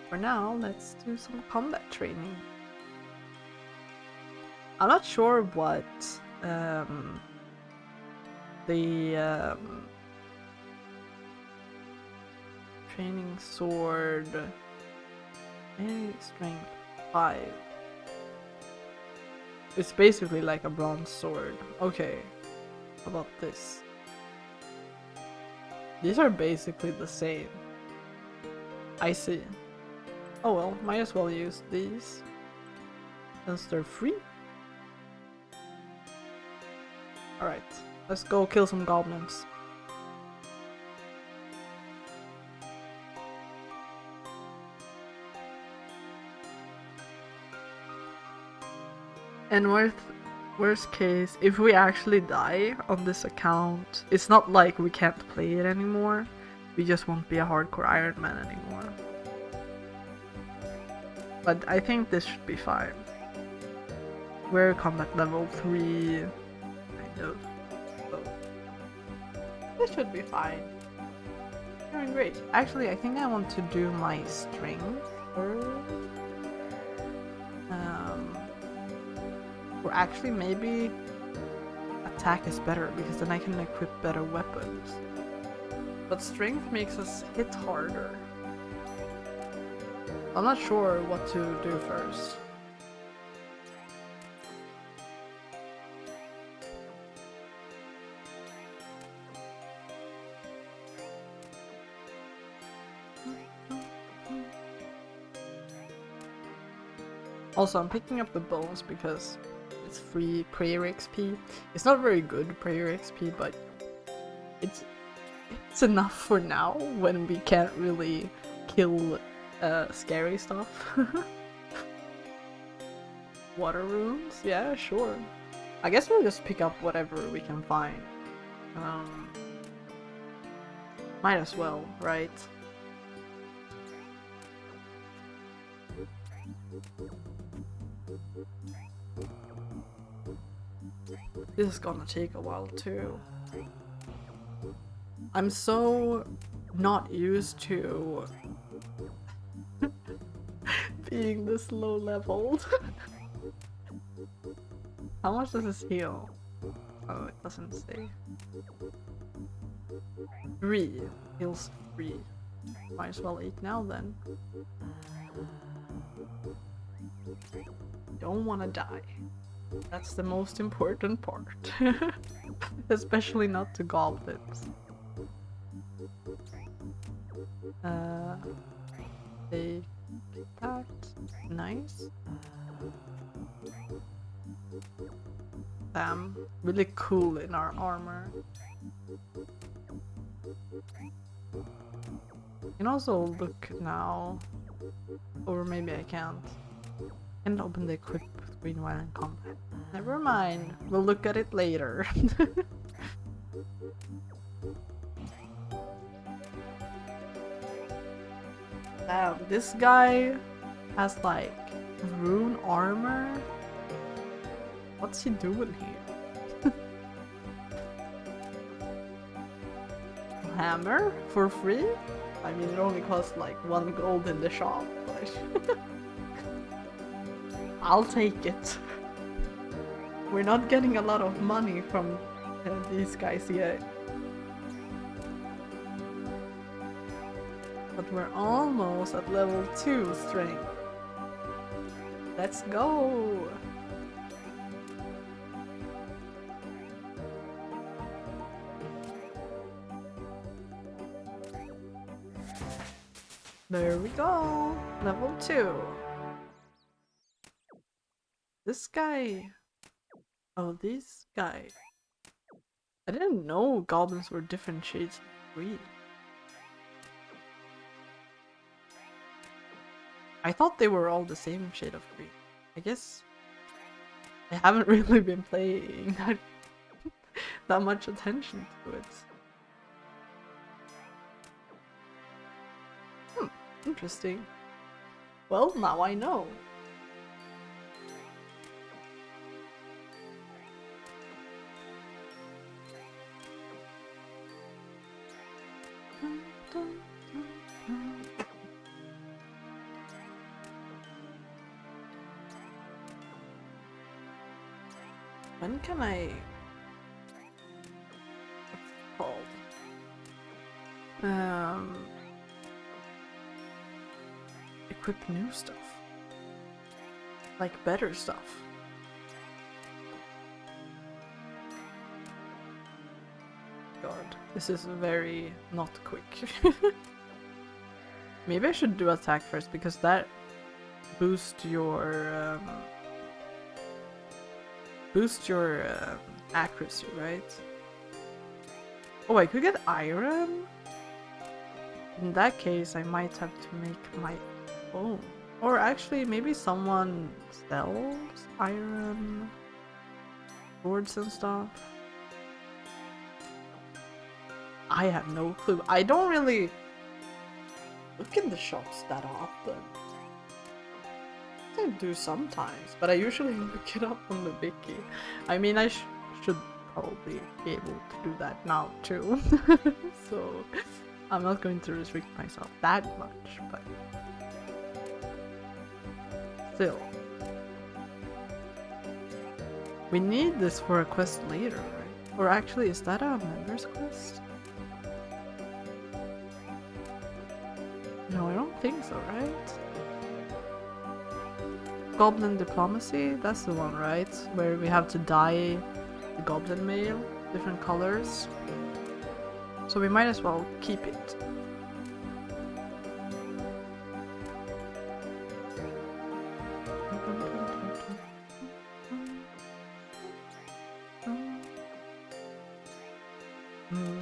For now, let's do some combat training. I'm not sure what the training sword, maybe strength 5. It's basically like a bronze sword. Okay, how about this? These are basically the same. I see. Oh well, might as well use these, since they're free. Alright, let's go kill some goblins. And worst case, if we actually die on this account, it's not like we can't play it anymore. We just won't be a Hardcore Ironman anymore. But I think this should be fine. We're combat level 3, kind of. So this should be fine. Doing great. Actually, I think I want to do my strength first. Or actually, maybe attack is better, because then I can equip better weapons. But strength makes us hit harder. I'm not sure what to do first. Also, I'm picking up the bones because it's free prayer XP. It's not very good prayer XP, but it's enough for now when we can't really kill scary stuff. Water runes? Yeah, sure. I guess we'll just pick up whatever we can find. Might as well, right? This is gonna take a while too. I'm so not used to being this low leveled. How much does this heal? Oh, it doesn't say. 3. Heals 3. Might as well eat now then. Don't wanna die. That's the most important part. Especially not to goblins. Take that. Nice. Damn. Really cool in our armor. I can also look now. Or maybe I can't. I can open the equip screen while in combat. Never mind. We'll look at it later. Damn, this guy has like rune armor. What's he doing here? Hammer for free? I mean, it only costs like 1 gold in the shop, but I'll take it. We're not getting a lot of money from these guys yet. But we're almost at level 2 strength. Let's go! There we go! Level 2. This guy... Oh, this guy... I didn't know goblins were different shades of green. I thought they were all the same shade of green. I guess I haven't really been playing that much attention to it. Interesting. Well, now I know. When can I... What's it called? Equip new stuff. Like better stuff. God, this is very not quick. Maybe I should do attack first because that boosts your accuracy, right? Oh, I could get iron? In that case, I might have to make my own. Or actually, maybe someone sells iron swords and stuff. I have no clue. I don't really look in the shops that often. I do sometimes, but I usually look it up on the wiki. I mean, I should probably be able to do that now too. So I'm not going to restrict myself that much, but still. We need this for a quest later, right? Or actually, is that a members quest? No, I don't think so, right? Goblin diplomacy, that's the one, right? Where we have to dye the goblin mail, different colors. So we might as well keep it.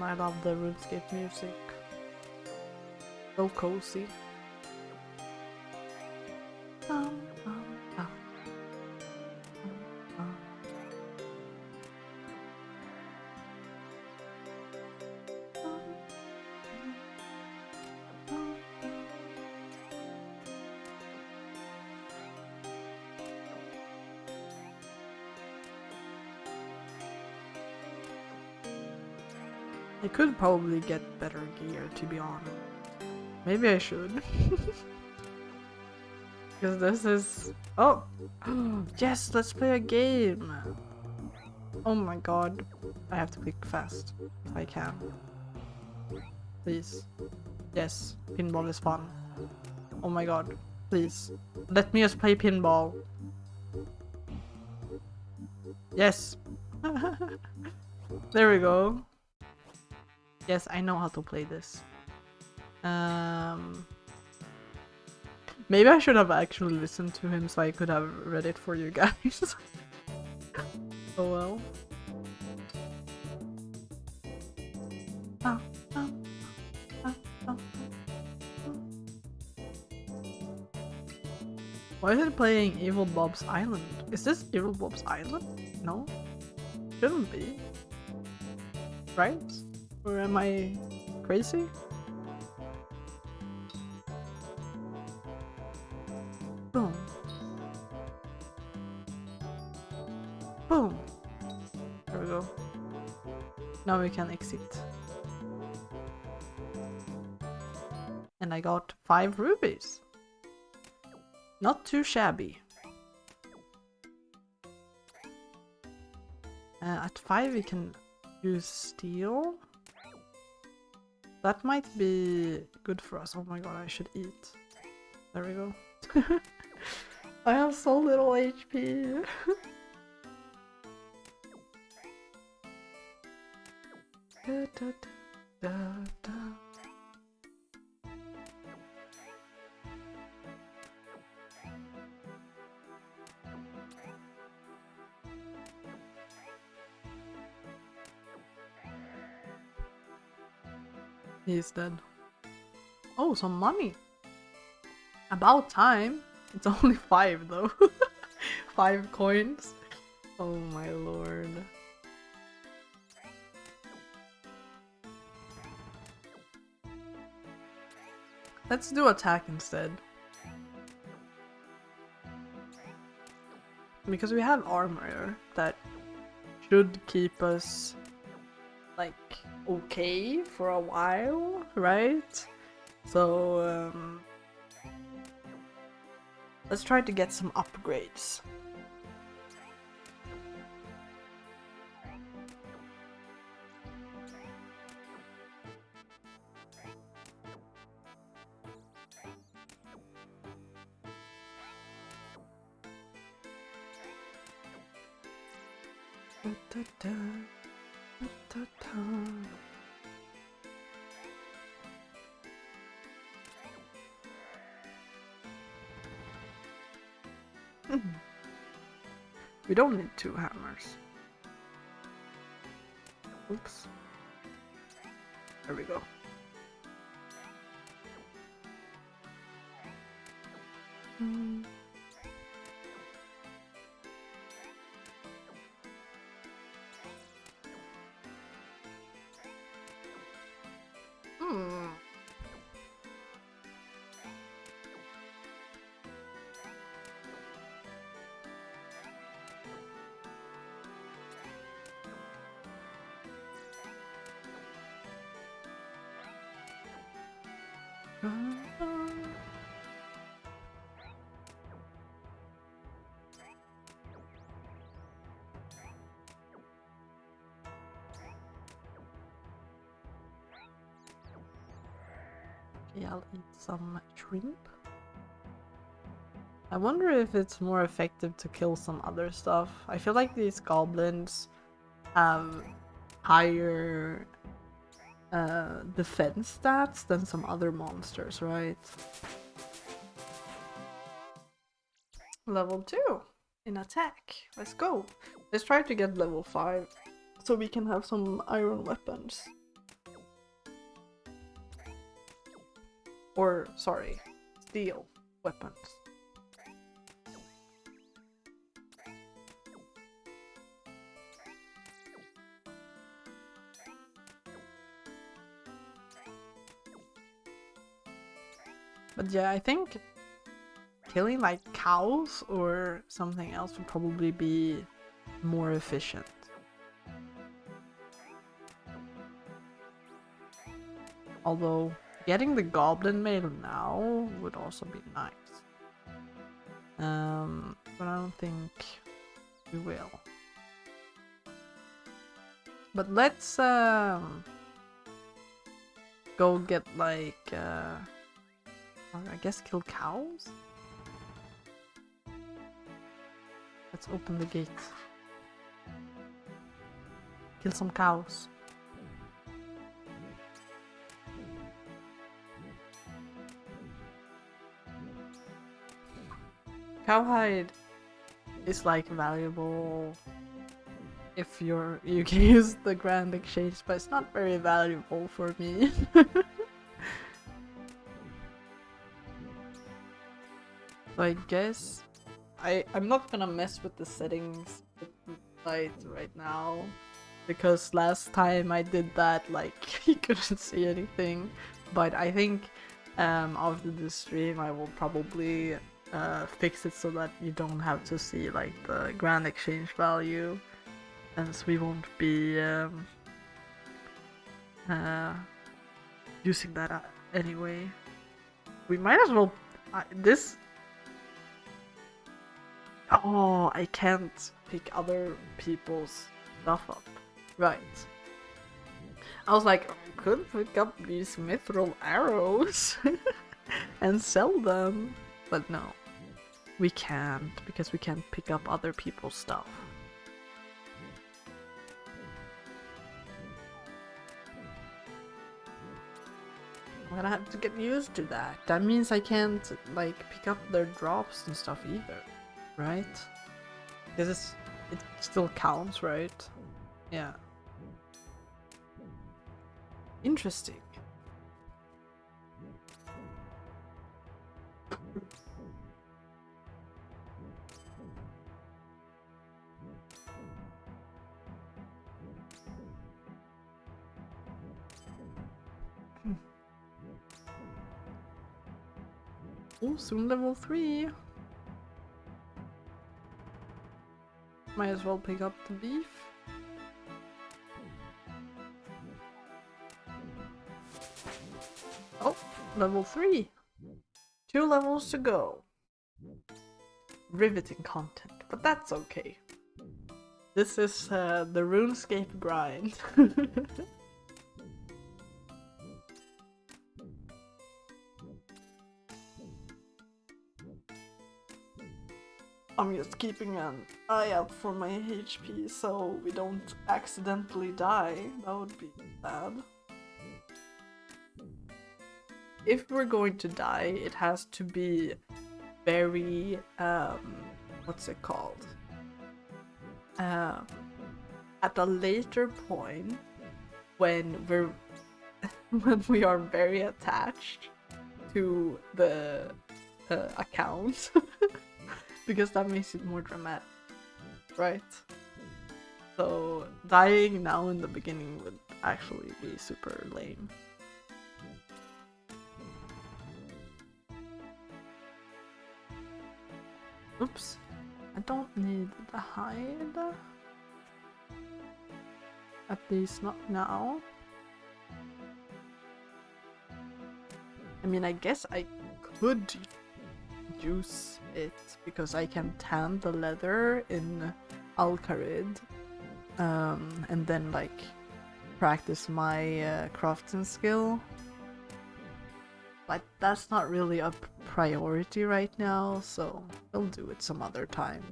I love the Runescape music. So cozy. I could probably get better gear, to be honest. Maybe I should. Because this is... Oh! Yes, let's play a game! Oh my god. I have to click fast, if I can. Please. Yes, pinball is fun. Oh my god. Please. Let me just play pinball. Yes! There we go. Yes, I know how to play this. Maybe I should have actually listened to him so I could have read it for you guys. Oh well. Why is it playing Evil Bob's Island? Is this Evil Bob's Island? No? Shouldn't be. Right? Or am I crazy? Boom. Boom. There we go. Now we can exit. And I got 5 rubies. Not too shabby. At 5 we can use steel. That might be good for us. Oh my god, I should eat. There we go. I have so little HP. Da, da, da, da. He's dead. Oh, some money. About time. It's only 5 though. 5 coins. Oh my lord. Let's do attack instead. Because we have armor that should keep us like okay for a while, right? So let's try to get some upgrades. We don't need 2 hammers. Oops. There we go. Okay, I'll eat some shrimp. I wonder if it's more effective to kill some other stuff. I feel like these goblins have higher defense stats than some other monsters, right? Level 2 in attack. Let's go. Let's try to get level 5 so we can have some iron weapons. Or, sorry, steel weapons. But yeah, I think killing like cows or something else would probably be more efficient. Although getting the goblin mail now would also be nice. But I don't think we will. But let's go get like I guess kill cows? Let's open the gate. Kill some cows. Cowhide is like valuable if you can use the grand exchange, but it's not very valuable for me. So I guess I'm not gonna mess with the settings right now, because last time I did that, like, you couldn't see anything. But I think after this stream I will probably fix it so that you don't have to see like the grand exchange value, since we won't be using that anyway. We might as well this. Oh, I can't pick other people's stuff up. Right. I was like, I could pick up these mithril arrows and sell them. But no, we can't, because we can't pick up other people's stuff. I'm gonna have to get used to that. That means I can't, like, pick up their drops and stuff either. Right? Because it still counts, right? Yeah. Interesting. Oh, soon level 3. Might as well pick up the beef. Oh, level 3. 2 levels to go. Riveting content, but that's okay. This is the Runescape grind. I'm just keeping an eye out for my HP so we don't accidentally die. That would be bad. If we're going to die, it has to be very, what's it called? At a later point when we are very attached to the account. Because that makes it more dramatic, right? So dying now in the beginning would actually be super lame. Oops, I don't need the hide. At least not now. I mean, I guess I could use it because I can tan the leather in Al-Kharid, and then like practice my crafting skill, but that's not really a priority right now, so we'll do it some other time.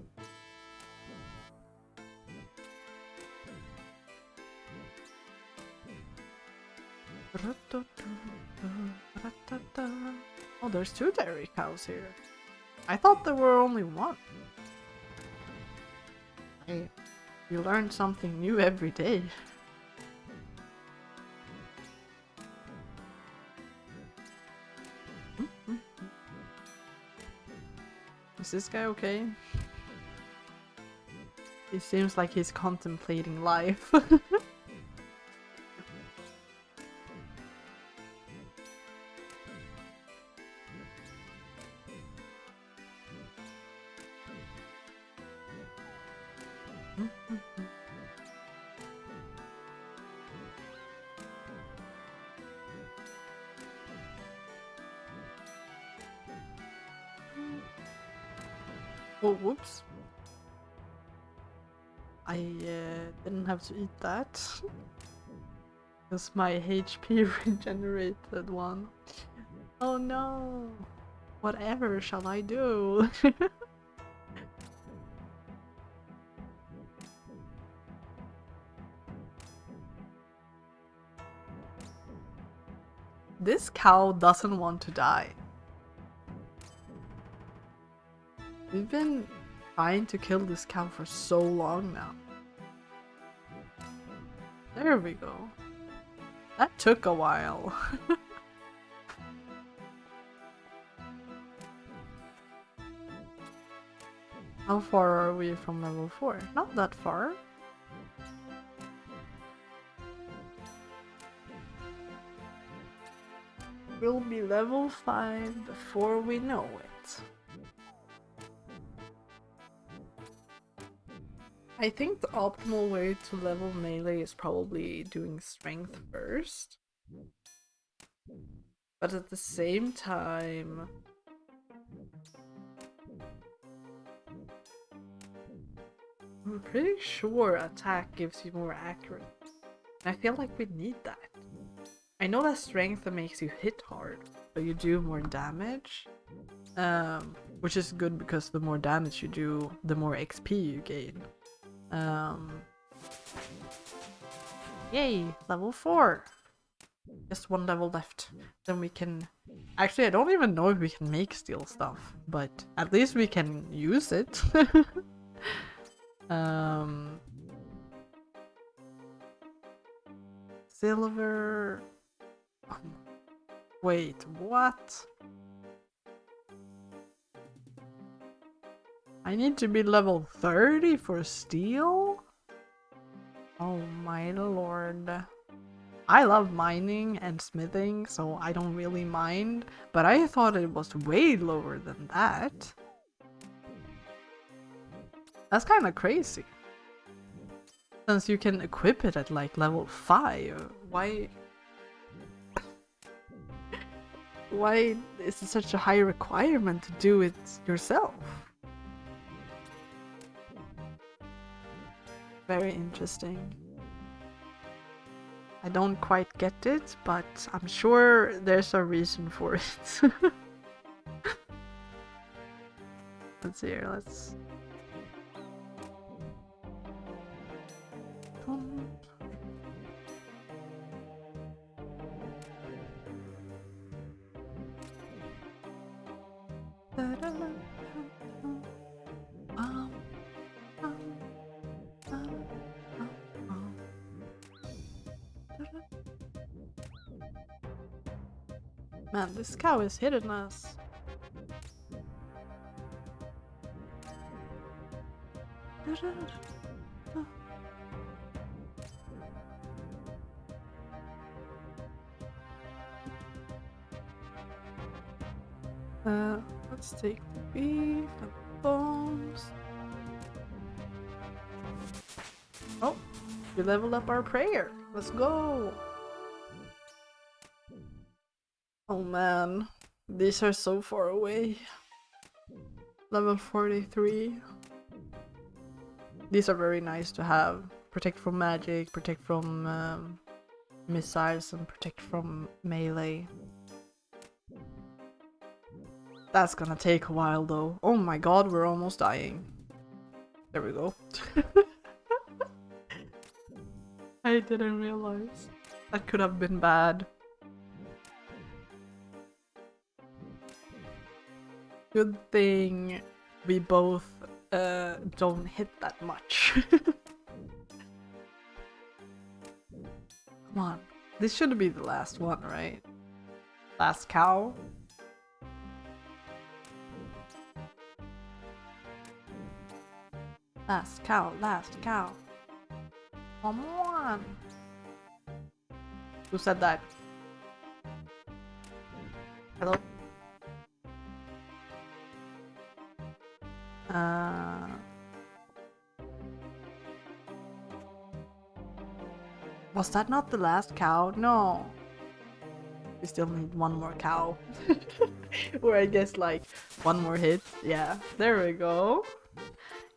Oh, there's 2 dairy cows here. I thought there were only 1. Hey, you learn something new every day. Is this guy okay? He seems like he's contemplating life. Oh, whoops. I didn't have to eat that. Because my HP regenerated one. Oh no! Whatever shall I do? This cow doesn't want to die. We've been trying to kill this cow for so long now. There we go. That took a while. How far are we from level 4? Not that far. We'll be level 5 before we know it. I think the optimal way to level melee is probably doing strength first. But at the same time... I'm pretty sure attack gives you more accuracy. And I feel like we need that. I know that strength makes you hit hard, so you do more damage. Which is good because the more damage you do, the more XP you gain. Yay! Level 4! Just one level left. Then we can... Actually, I don't even know if we can make steel stuff, but at least we can use it. Silver... Wait, what? I need to be level 30 for steel? Oh my lord. I love mining and smithing, so I don't really mind, but I thought it was way lower than that. That's kind of crazy. Since you can equip it at like level 5, why is it such a high requirement to do it yourself? Very interesting. I don't quite get it, but I'm sure there's a reason for it. Let's see here, let's... Man, this cow is hitting us. Let's take the beef and the bones. Oh, we leveled up our prayer. Let's go. Oh man, these are so far away. Level 43. These are very nice to have. Protect from magic, protect from missiles, and protect from melee. That's gonna take a while though. Oh my god, we're almost dying. There we go. I didn't realize. That could have been bad. Good thing we both don't hit that much. Come on. This should be the last one, right? Last cow? Last cow, last cow. Come on. Who said that? Hello? Was that not the last cow? No. We still need one more cow. Or I guess like one more hit. Yeah, there we go.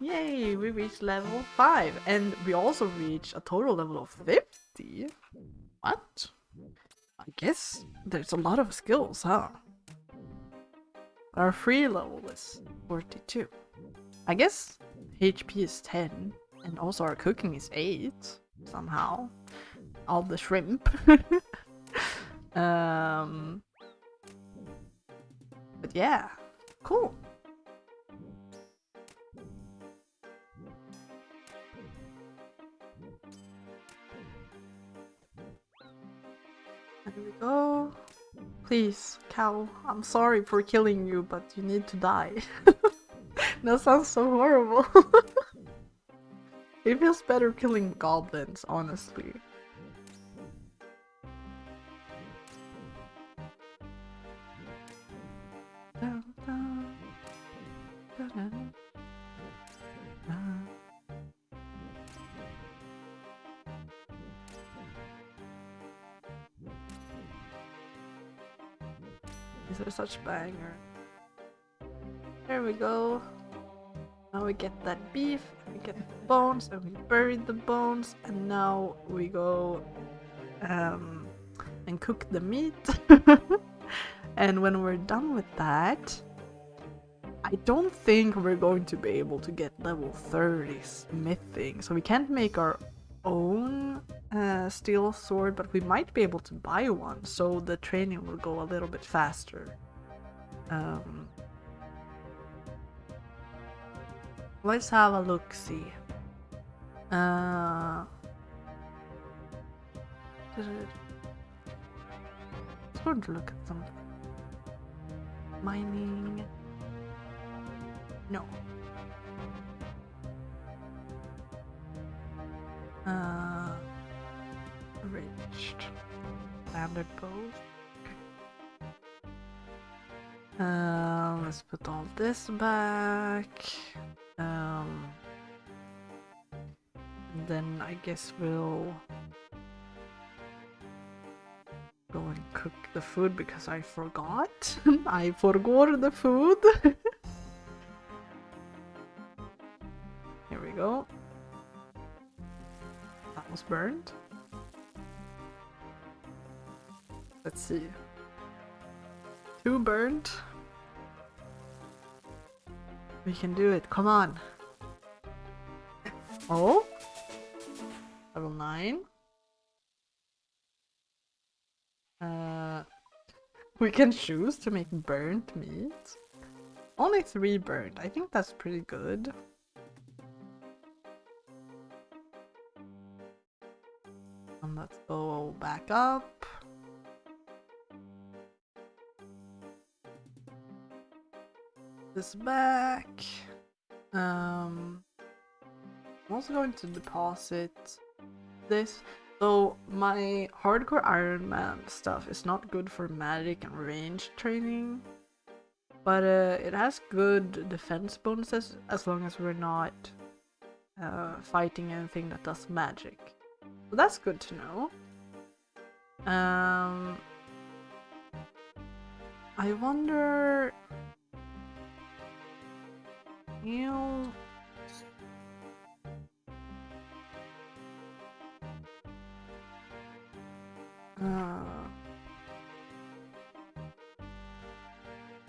Yay, we reached level 5. And we also reached a total level of 50. What? I guess there's a lot of skills, huh? Our free level is 42. I guess HP is 10. And also our cooking is 8. Somehow. All the shrimp. But yeah, cool. There we go. Please, cow, I'm sorry for killing you, but you need to die. That sounds so horrible. It feels better killing goblins, honestly. These are such banger. There we go. Now we get that beef, and we get the bones, and we bury the bones, and now we go and cook the meat. And when we're done with that, I don't think we're going to be able to get level 30 smithing, so we can't make our own steel sword, but we might be able to buy one, so the training will go a little bit faster. Let's have a look-see. Let's go to look at something. Mining. No. Reached. Standard pose. Let's put all this back. And then I guess we'll go and cook the food because I forgot. I forgot the food. Here we go. That was burned. Let's see. 2 burned. We can do it. Come on. Oh. Level 9. We can choose to make burnt meat. Only 3 burnt. I think that's pretty good. And let's go back up. This back. I'm also going to deposit this. So my Hardcore Ironman stuff is not good for magic and range training, but it has good defense bonuses as long as we're not fighting anything that does magic. So that's good to know. I wonder.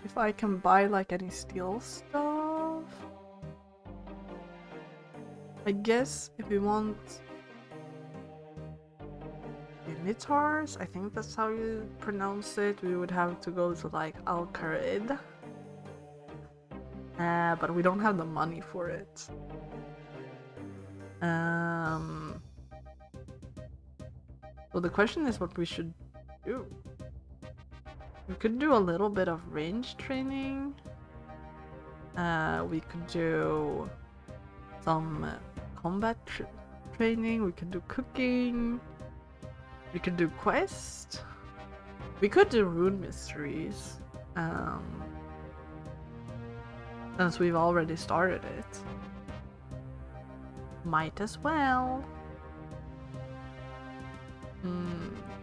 If I can buy like any steel stuff. I guess if we want unitars, I think that's how you pronounce it, we would have to go to like Al-Qarid. But we don't have the money for it. So the question is what we should do. We could do a little bit of range training. We could do some combat training. We could do cooking. We could do quest. We could do Rune Mysteries. Since we've already started it. Might as well.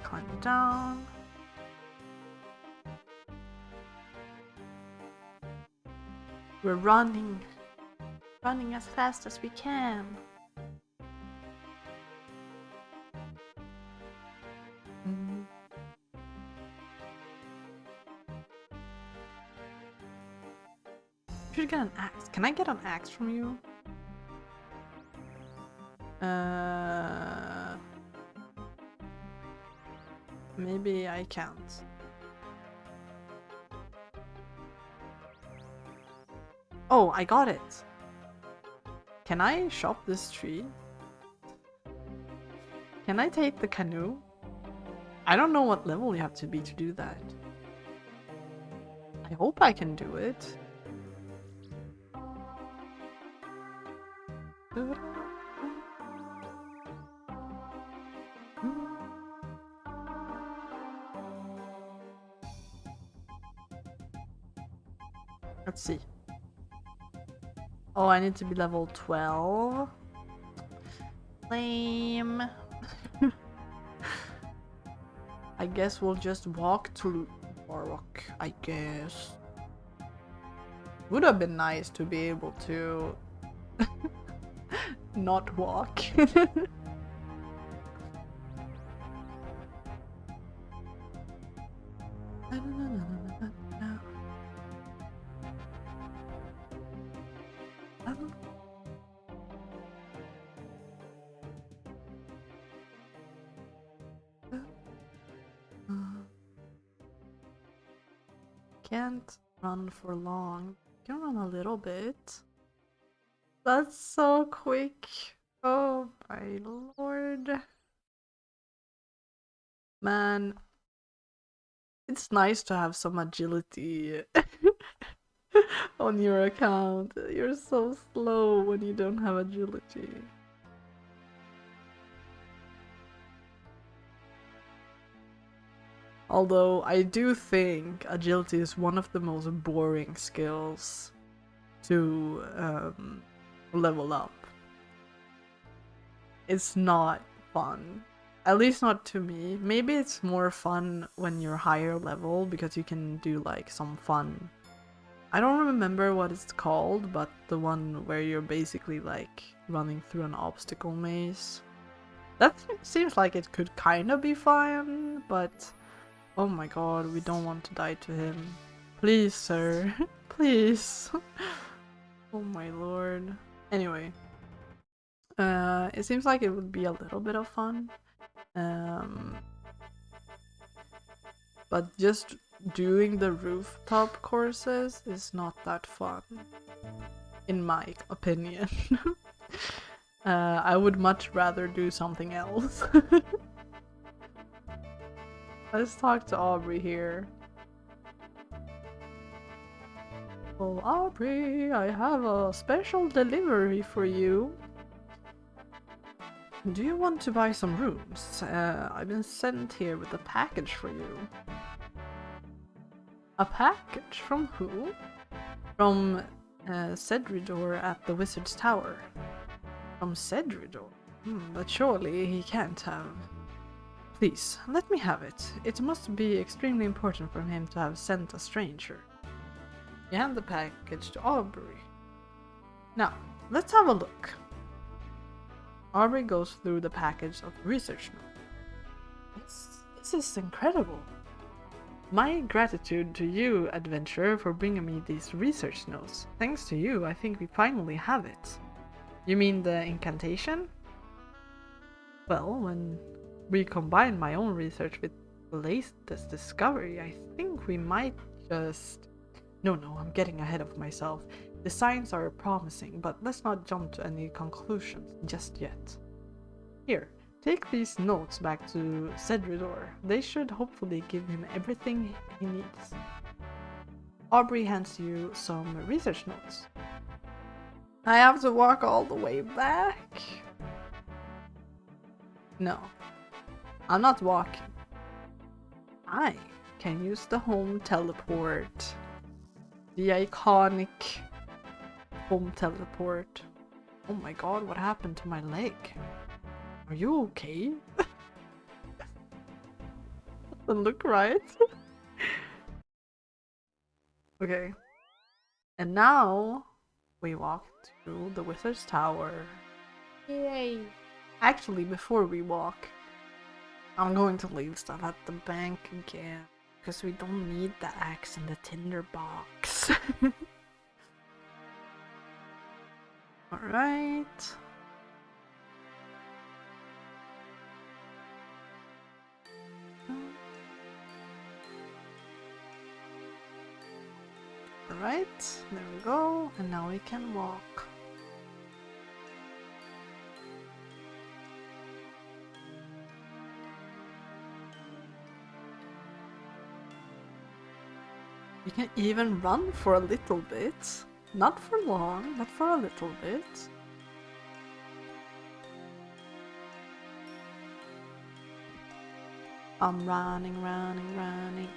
Climb down. We're running as fast as we can. Should get an axe. Can I get an axe from you? Maybe I can't. Oh, I got it. Can I shop this tree? Can I take the canoe? I don't know what level you have to be to do that. I hope I can do it. Let's see. Oh, I need to be level 12. Lame. I guess we'll just walk to Warrock, I guess. Would have been nice to be able to not walk. Can't run for long. Can run a little bit. That's so quick. Oh my lord. Man, it's nice to have some agility on your account. You're so slow when you don't have agility. Although I do think agility is one of the most boring skills to level up. It's not fun. At least not to me. Maybe it's more fun when you're higher level because you can do like some fun. I don't remember what it's called, but the one where you're basically like running through an obstacle maze. That seems like it could kind of be fun, but oh my god, we don't want to die to him. Please, sir. Please. Oh my lord. Anyway. It seems like it would be a little bit of fun. But just doing the rooftop courses is not that fun. In my opinion. I would much rather do something else. Let's talk to Aubrey here. Oh, Aubrey, I have a special delivery for you. Do you want to buy some rooms? I've been sent here with a package for you. A package? From who? From Cedridor at the Wizard's Tower. From Cedridor? But surely he can't have... Please, let me have it. It must be extremely important for him to have sent a stranger. You hand the package to Aubrey. Now, let's have a look. Aubrey goes through the package of research notes. This is incredible. My gratitude to you, adventurer, for bringing me these research notes. Thanks to you, I think we finally have it. You mean the incantation? Well, when we combine my own research with the latest discovery, I think we might just... No, I'm getting ahead of myself. The signs are promising, but let's not jump to any conclusions just yet. Here, take these notes back to Cedridor. They should hopefully give him everything he needs. Aubrey hands you some research notes. I have to walk all the way back? No, I'm not walking. I can use the home teleport. The iconic home teleport. Oh my god, what happened to my leg? Are you okay? Doesn't look right. Okay. And now we walk to the Wizard's Tower. Yay! Actually, before we walk, I'm going to leave stuff at the bank again. Because we don't need the axe and the tinder box. Alright. Alright, there we go. And now we can walk. You can even run for a little bit. Not for long, but for a little bit. I'm running, running, running.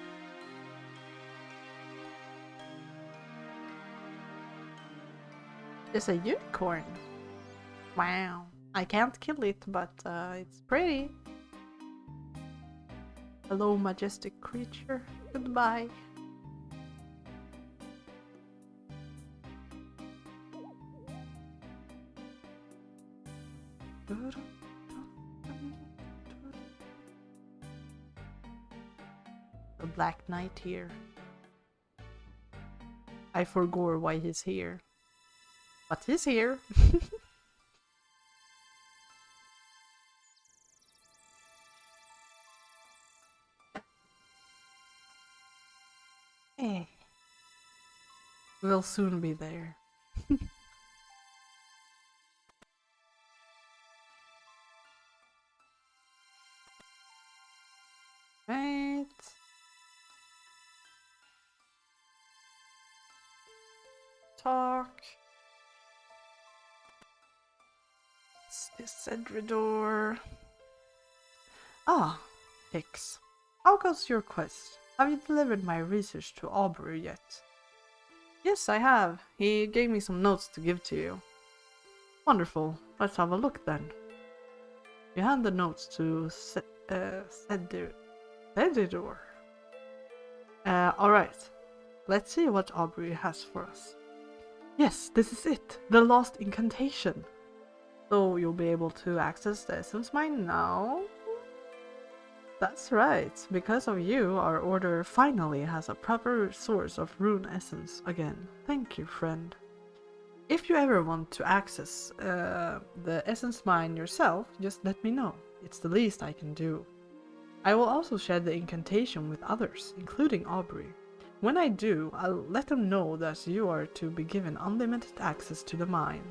It's a unicorn. Wow. I can't kill it, but it's pretty. Hello, majestic creature. Goodbye. The Black Knight here. I forgot why he's here. But he's here. We'll soon be there. Right. Talk. It's this Edredor. Ah, Hicks. How goes your quest? Have you delivered my research to Aubrey yet? Yes, I have. He gave me some notes to give to you. Wonderful. Let's have a look then. You hand the notes to Edredor. Alright. Let's see what Aubrey has for us. Yes, this is it. The last incantation. So you'll be able to access the essence mine now? That's right. Because of you, our order finally has a proper source of rune essence again. Thank you, friend. If you ever want to access the essence mine yourself, just let me know. It's the least I can do. I will also share the incantation with others, including Aubrey. When I do, I'll let them know that you are to be given unlimited access to the mine.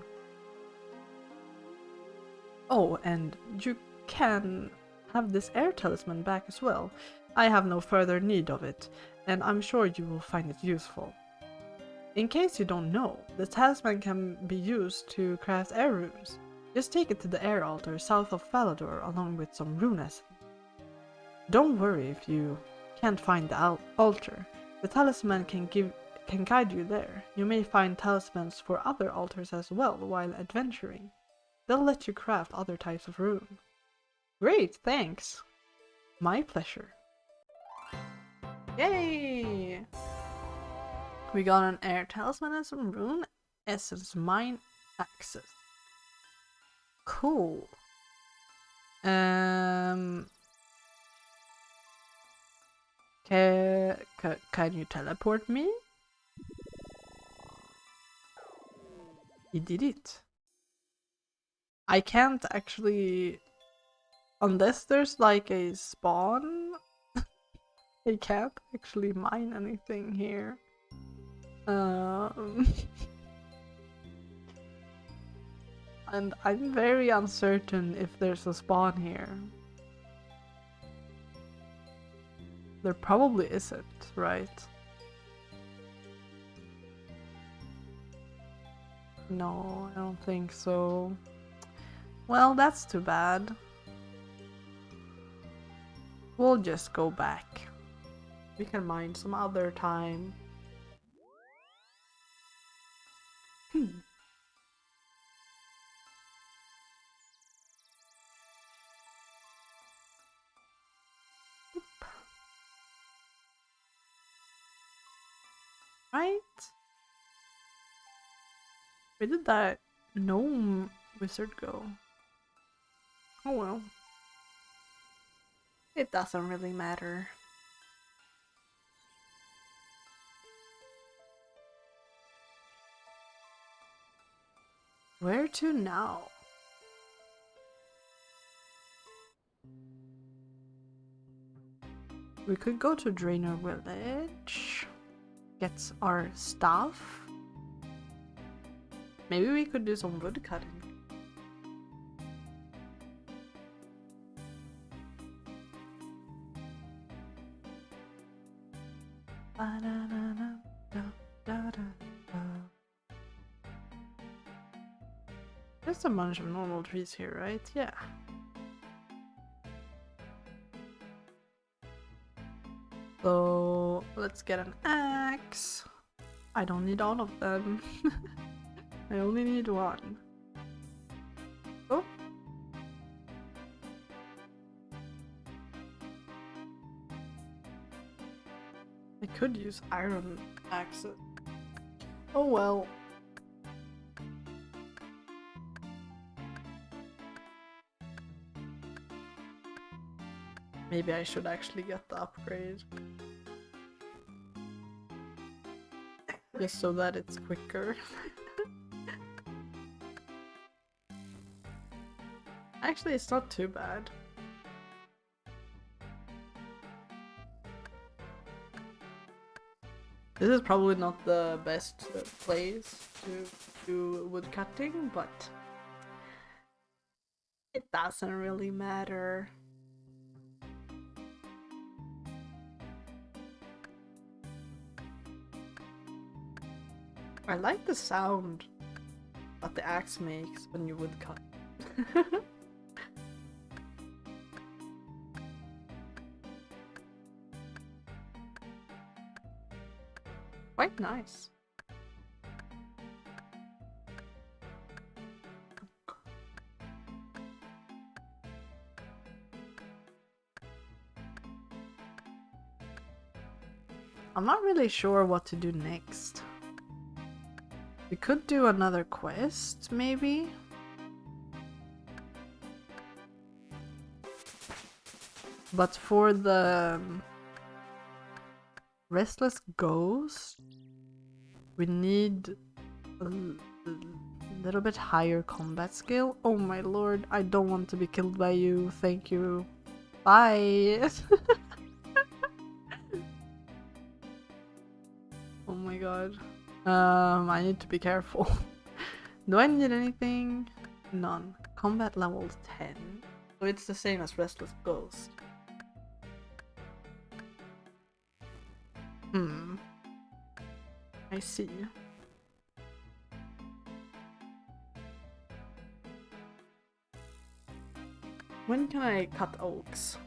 Oh, and you can have this air talisman back as well. I have no further need of it, and I'm sure you will find it useful. In case you don't know, the talisman can be used to craft air runes. Just take it to the air altar south of Falador along with some rune essence. Don't worry if you can't find the altar. The talisman can guide you there. You may find talismans for other altars as well while adventuring. They'll let you craft other types of rune. Great, thanks! My pleasure. Yay! We got an air talisman and some rune essence mine access. Cool. Can you teleport me? He did it. I can't actually, unless there's like a spawn, I can't actually mine anything here. And I'm very uncertain if there's a spawn here. There probably isn't, right? No, I don't think so. Well, that's too bad. We'll just go back. We can mine some other time. Right? Where did that gnome wizard go? Oh well. It doesn't really matter. Where to now? We could go to Drainer Village. Get our stuff. Maybe we could do some wood cutting. There's a bunch of normal trees here, right? Yeah. So let's get an axe. I don't need all of them. I only need one. Oh. I could use iron axes. Oh well. Maybe I should actually get the upgrade. Just so that it's quicker. Actually, it's not too bad. This is probably not the best place to do woodcutting, but it doesn't really matter. I like the sound that the axe makes when you woodcut. Quite nice. I'm not really sure what to do next. We could do another quest, maybe? But for the Restless Ghost, we need a little bit higher combat skill. Oh my lord, I don't want to be killed by you. Thank you. Bye! Oh my god. I need to be careful. Do I need anything? None. Combat level 10. So it's the same as Restless Ghost. I see. When can I cut oaks?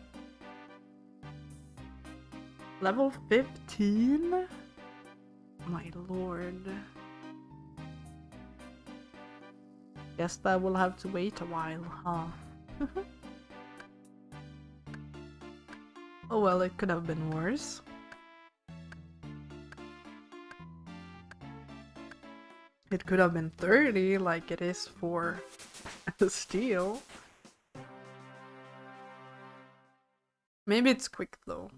Level 15? My lord. Guess that will have to wait a while, huh? Oh well, it could have been worse. It could have been 30 like it is for steel. Maybe it's quick though.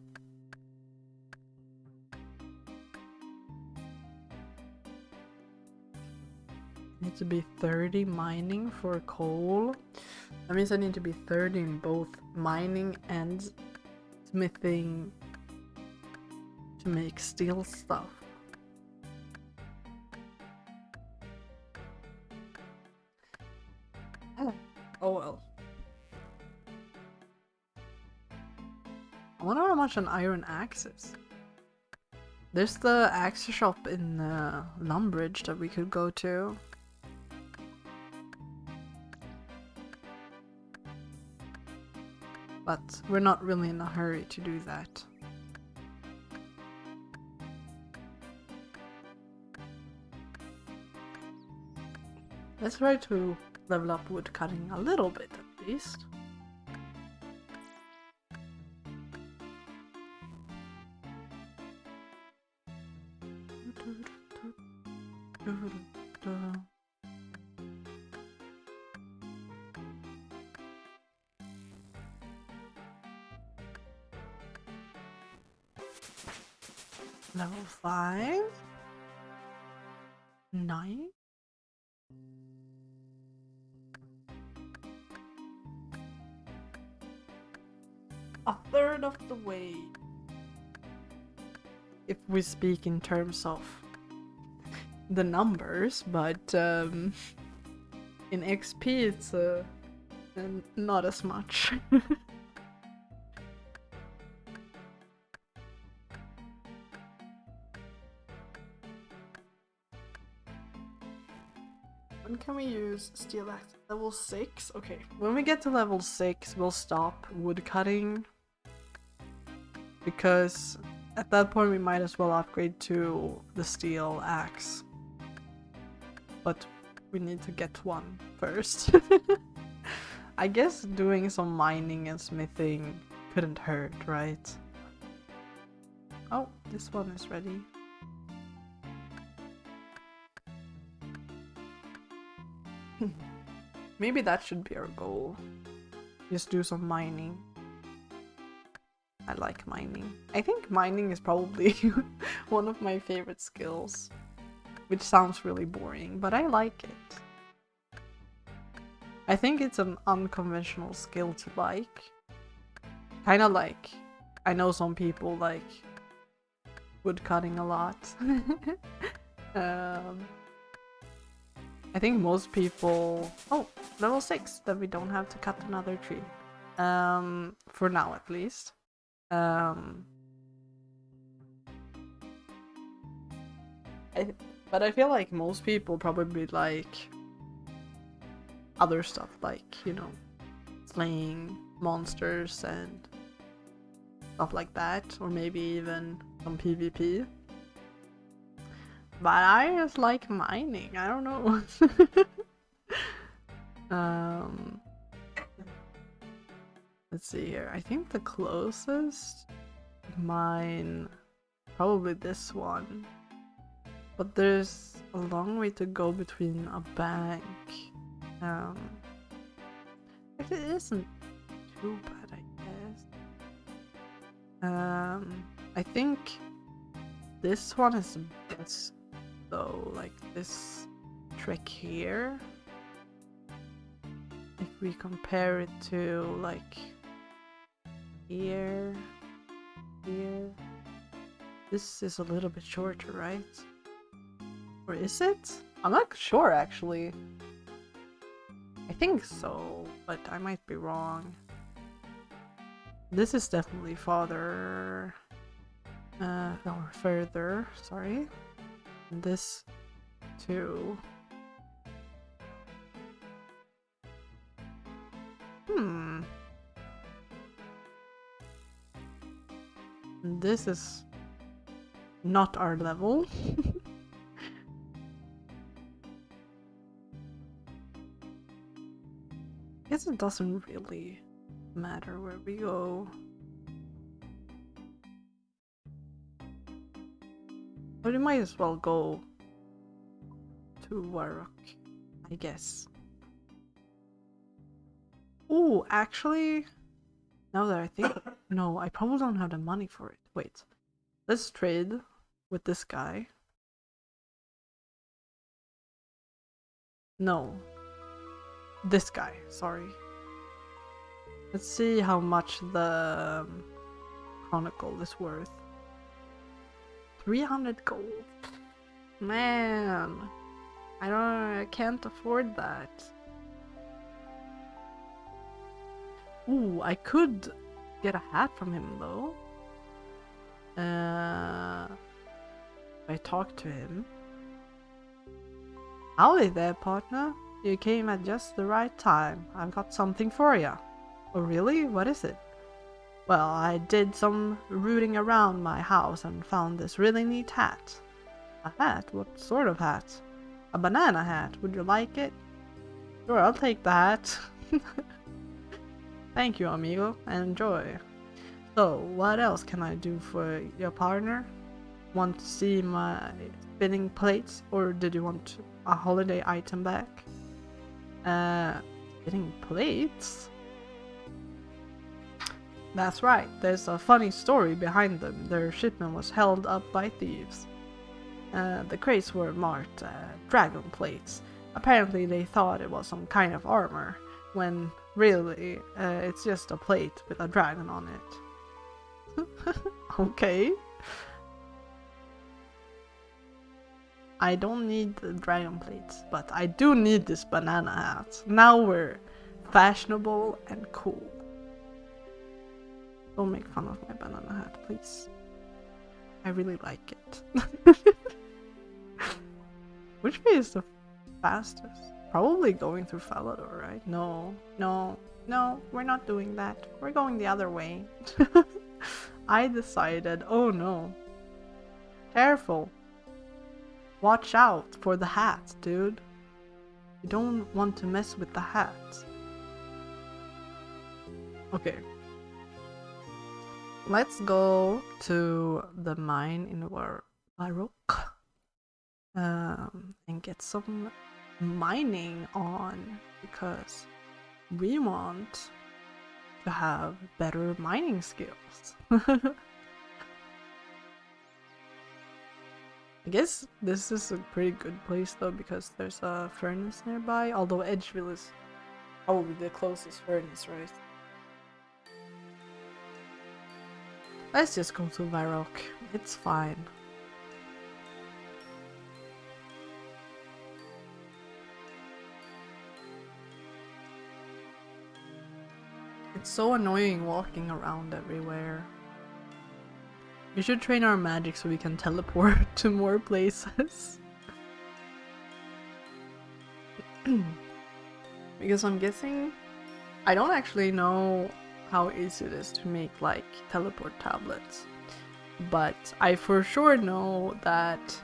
Need to be 30 mining for coal. That means I need to be 30 in both mining and smithing to make steel stuff. Oh well. I wonder how much an iron axe is. There's the axe shop in Lumbridge that we could go to. But we're not really in a hurry to do that. Let's try to level up wood cutting a little bit at least. Level 5. 9. A third of the way. If we speak in terms of the numbers, but in XP it's not as much. When can we use steel axe? Level 6? Okay, when we get to level 6 we'll stop wood cutting, because at that point we might as well upgrade to the steel axe. But we need to get one first. I guess doing some mining and smithing couldn't hurt, right? Oh, this one is ready. Maybe that should be our goal. Just do some mining. I like mining. I think mining is probably one of my favorite skills. Which sounds really boring, but I like it. I think it's an unconventional skill to like. Kinda like, I know some people like wood cutting a lot. I think most people... Oh, level 6, then we don't have to cut another tree. For now at least. But I feel like most people probably like other stuff, like, you know, slaying monsters and stuff like that, or maybe even some PvP. But I just like mining, I don't know. Let's see here. I think the closest mine, probably this one. But there's a long way to go between a bank. It isn't too bad, I guess. I think this one is the best though, like this trick here. If we compare it to like here, this is a little bit shorter, right? Or is it? I'm not sure actually. I think so, but I might be wrong. This is definitely farther, or further, sorry. And this too. This is not our level. Guess it doesn't really matter where we go. But we might as well go to Warrock, I guess. Ooh, actually, now that I think, no, I probably don't have the money for it. Wait, let's trade with this guy. No, this guy, sorry. Let's see how much the Chronicle is worth. 300 gold. Man, I can't afford that. Ooh, I could get a hat from him though. If I talk to him. Howdy there, partner. You came at just the right time. I've got something for you. Oh really? What is it? Well, I did some rooting around my house and found this really neat hat. A hat? What sort of hat? A banana hat. Would you like it? Sure, I'll take the hat. Thank you, amigo, and enjoy. So, what else can I do for your partner? Want to see my spinning plates, or did you want a holiday item back? Spinning plates? That's right, there's a funny story behind them. Their shipment was held up by thieves. The crates were marked dragon plates. Apparently they thought it was some kind of armor, when really it's just a plate with a dragon on it. Okay. I don't need the dragon plates, but I do need this banana hat. Now we're fashionable and cool. Don't make fun of my banana hat, please. I really like it. Which way is the fastest? Probably going through Falador, right? No, we're not doing that. We're going the other way. I decided, oh no. Careful. Watch out for the hat, dude. You don't want to mess with the hat. Okay. Let's go to the mine in Varrock. And get some mining on, because we want to have better mining skills. I guess this is a pretty good place though, because there's a furnace nearby, although Edgeville is probably the closest furnace, right? Let's just go to Varrock, it's fine. It's so annoying walking around everywhere. We should train our magic so we can teleport to more places. Because I'm guessing... I don't actually know how easy it is to make like teleport tablets. But I for sure know that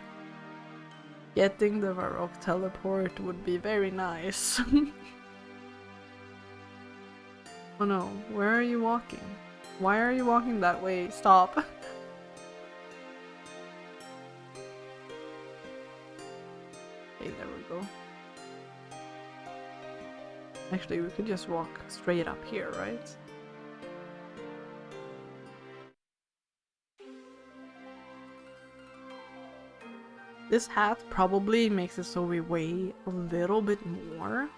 getting the Varrock teleport would be very nice. Oh no, where are you walking? Why are you walking that way? Stop. Okay, there we go. Actually, we could just walk straight up here, right? This hat probably makes it so we weigh a little bit more,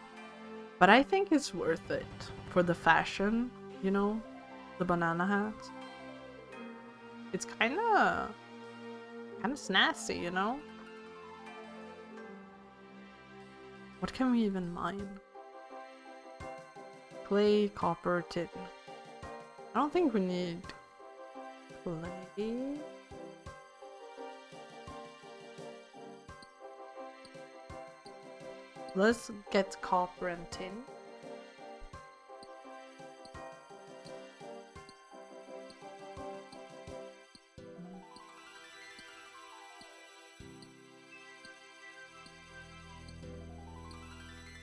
but I think it's worth it for the fashion, you know, the banana hat. It's kinda snazzy, you know? What can we even mine? Clay, copper, tin. I don't think we need clay. Let's get copper and tin.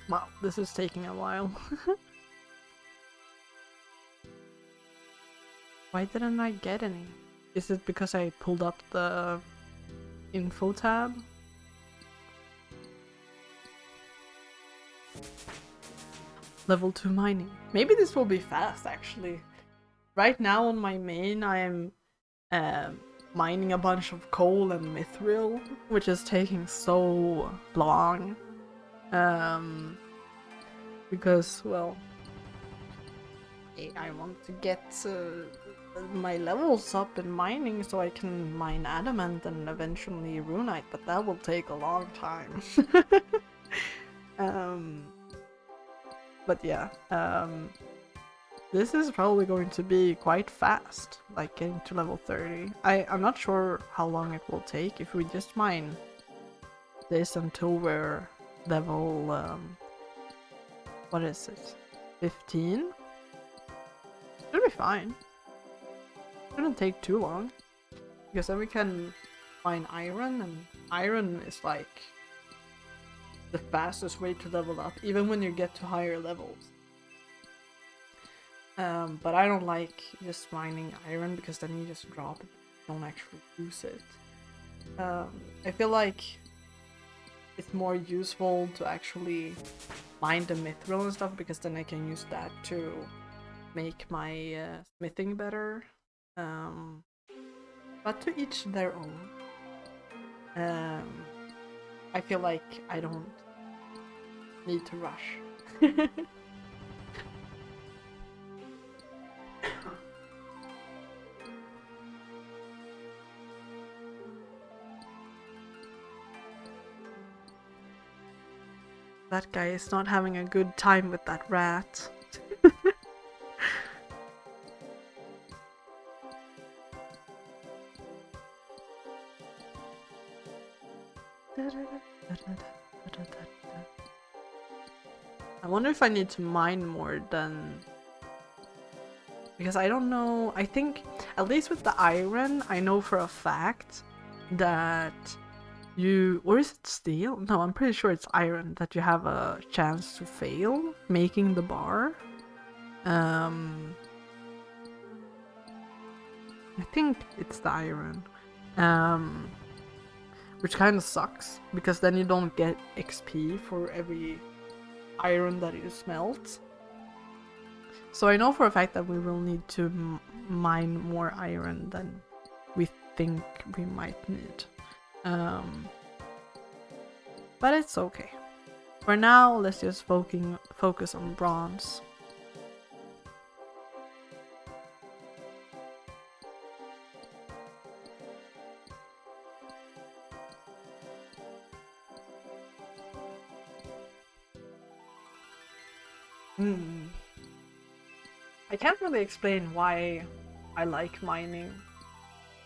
Wow, this is taking a while. Why didn't I get any? Is it because I pulled up the info tab? Level 2 mining. Maybe this will be fast actually. Right now on my main I am mining a bunch of coal and mithril, which is taking so long. Because, well, I want to get my levels up in mining so I can mine adamant and eventually runite, but that will take a long time. But yeah, this is probably going to be quite fast, like getting to level 30. I'm not sure how long it will take if we just mine this until we're level, what is it, 15? Should be fine. Shouldn't take too long, because then we can mine iron, and iron is like the fastest way to level up, even when you get to higher levels. But I don't like just mining iron, because then you just drop it, don't actually use it. I feel like it's more useful to actually mine the mithril and stuff, because then I can use that to make my smithing better. But to each their own. I feel like I don't need to rush. That guy is not having a good time with that rat. I wonder if I need to mine more than... Because I don't know, I think, at least with the iron, I know for a fact that you... Or is it steel? No, I'm pretty sure it's iron, that you have a chance to fail making the bar. I think it's the iron. Which kind of sucks, because then you don't get XP for every iron that you smelt. So I know for a fact that we will need to mine more iron than we think we might need. But it's okay. For now, let's just focus on bronze. I can't really explain why I like mining.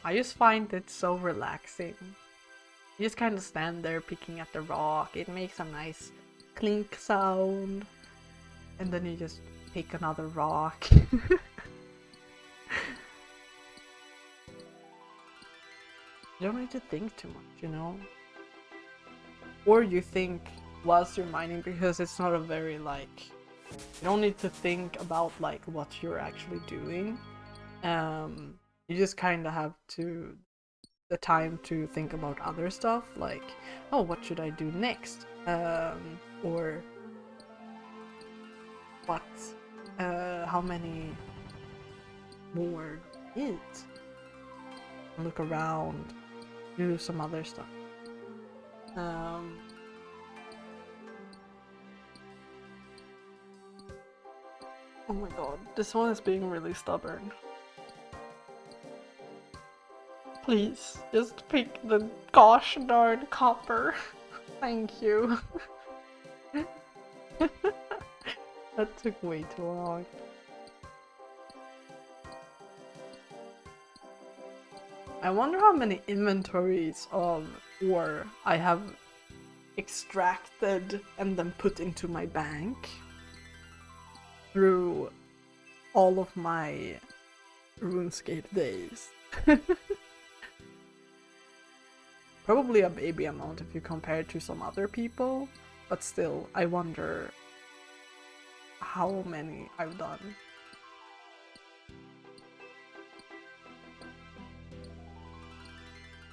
I just find it so relaxing. You just kind of stand there picking at the rock. It makes a nice clink sound. And then you just pick another rock. You don't need to think too much, you know? Or you think whilst you're mining, because it's not a very like... You don't need to think about like what you're actually doing. You just kind of have the time to think about other stuff, like, oh, what should I do next? Or what? How many more eat? Look around, do some other stuff. Oh my god, this one is being really stubborn. Please, just pick the gosh darn copper. Thank you. That took way too long. I wonder how many inventories of ore I have extracted and then put into my bank through all of my Runescape days. Probably a baby amount if you compare it to some other people, but still, I wonder how many I've done.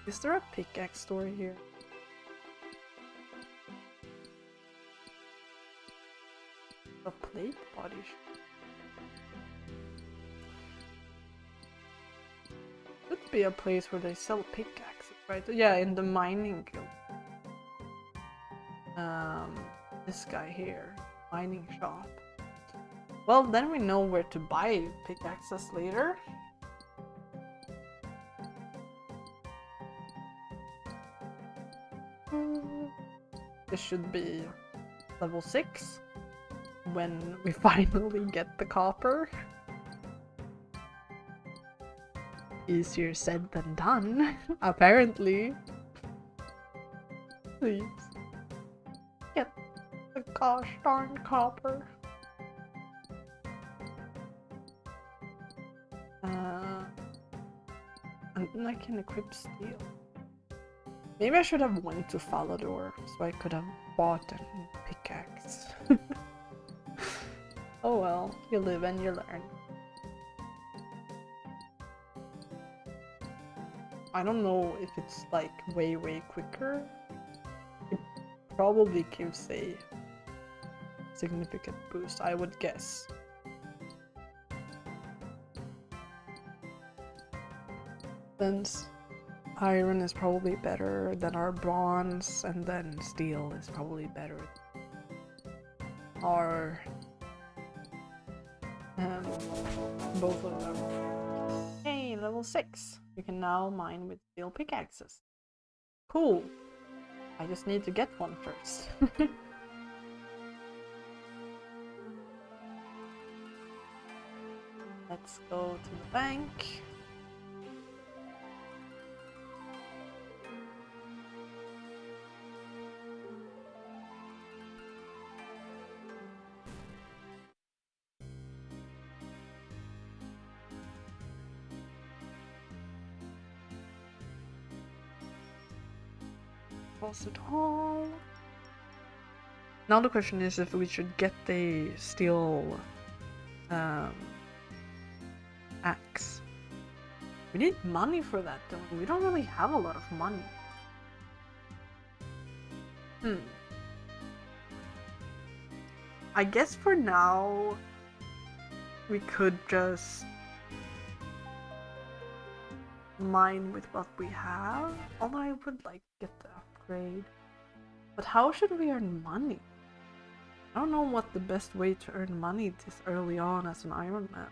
Is there a pickaxe store here? A plate body shop. Could be a place where they sell pickaxes, right? Yeah, in the mining guild. This guy here, mining shop. Well, then we know where to buy pickaxes later. This should be level 6 when we finally get the copper. Easier said than done, apparently. Please. Get the gosh darn copper. And I can equip steel. Maybe I should have went to Falador so I could have bought a pickaxe. Oh well, you live and you learn. I don't know if it's like way quicker. It probably gives a significant boost, I would guess. Since iron is probably better than our bronze, and then steel is probably better than our both of them. Hey, level 6. You can now mine with steel pickaxes. Cool. I just need to get one first. Let's go to the bank. It all. Now the question is if we should get the steel axe. We need money for that though. We don't really have a lot of money. I guess for now we could just mine with what we have. Although I would like to get the upgrade. But how should we earn money? I don't know what the best way to earn money this early on as an Ironman.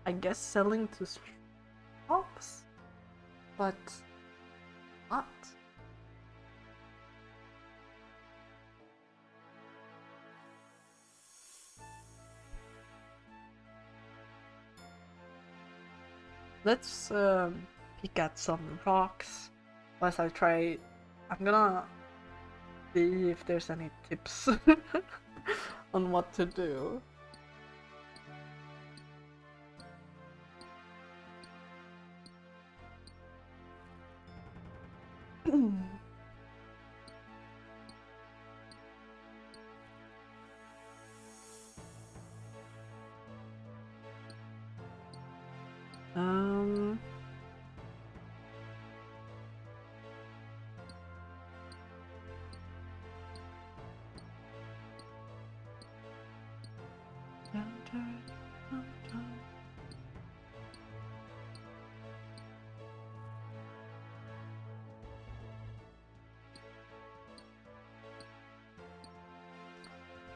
I guess selling to shops? But what? Let's pick at some rocks whilst I try. I'm gonna see if there's any tips on what to do.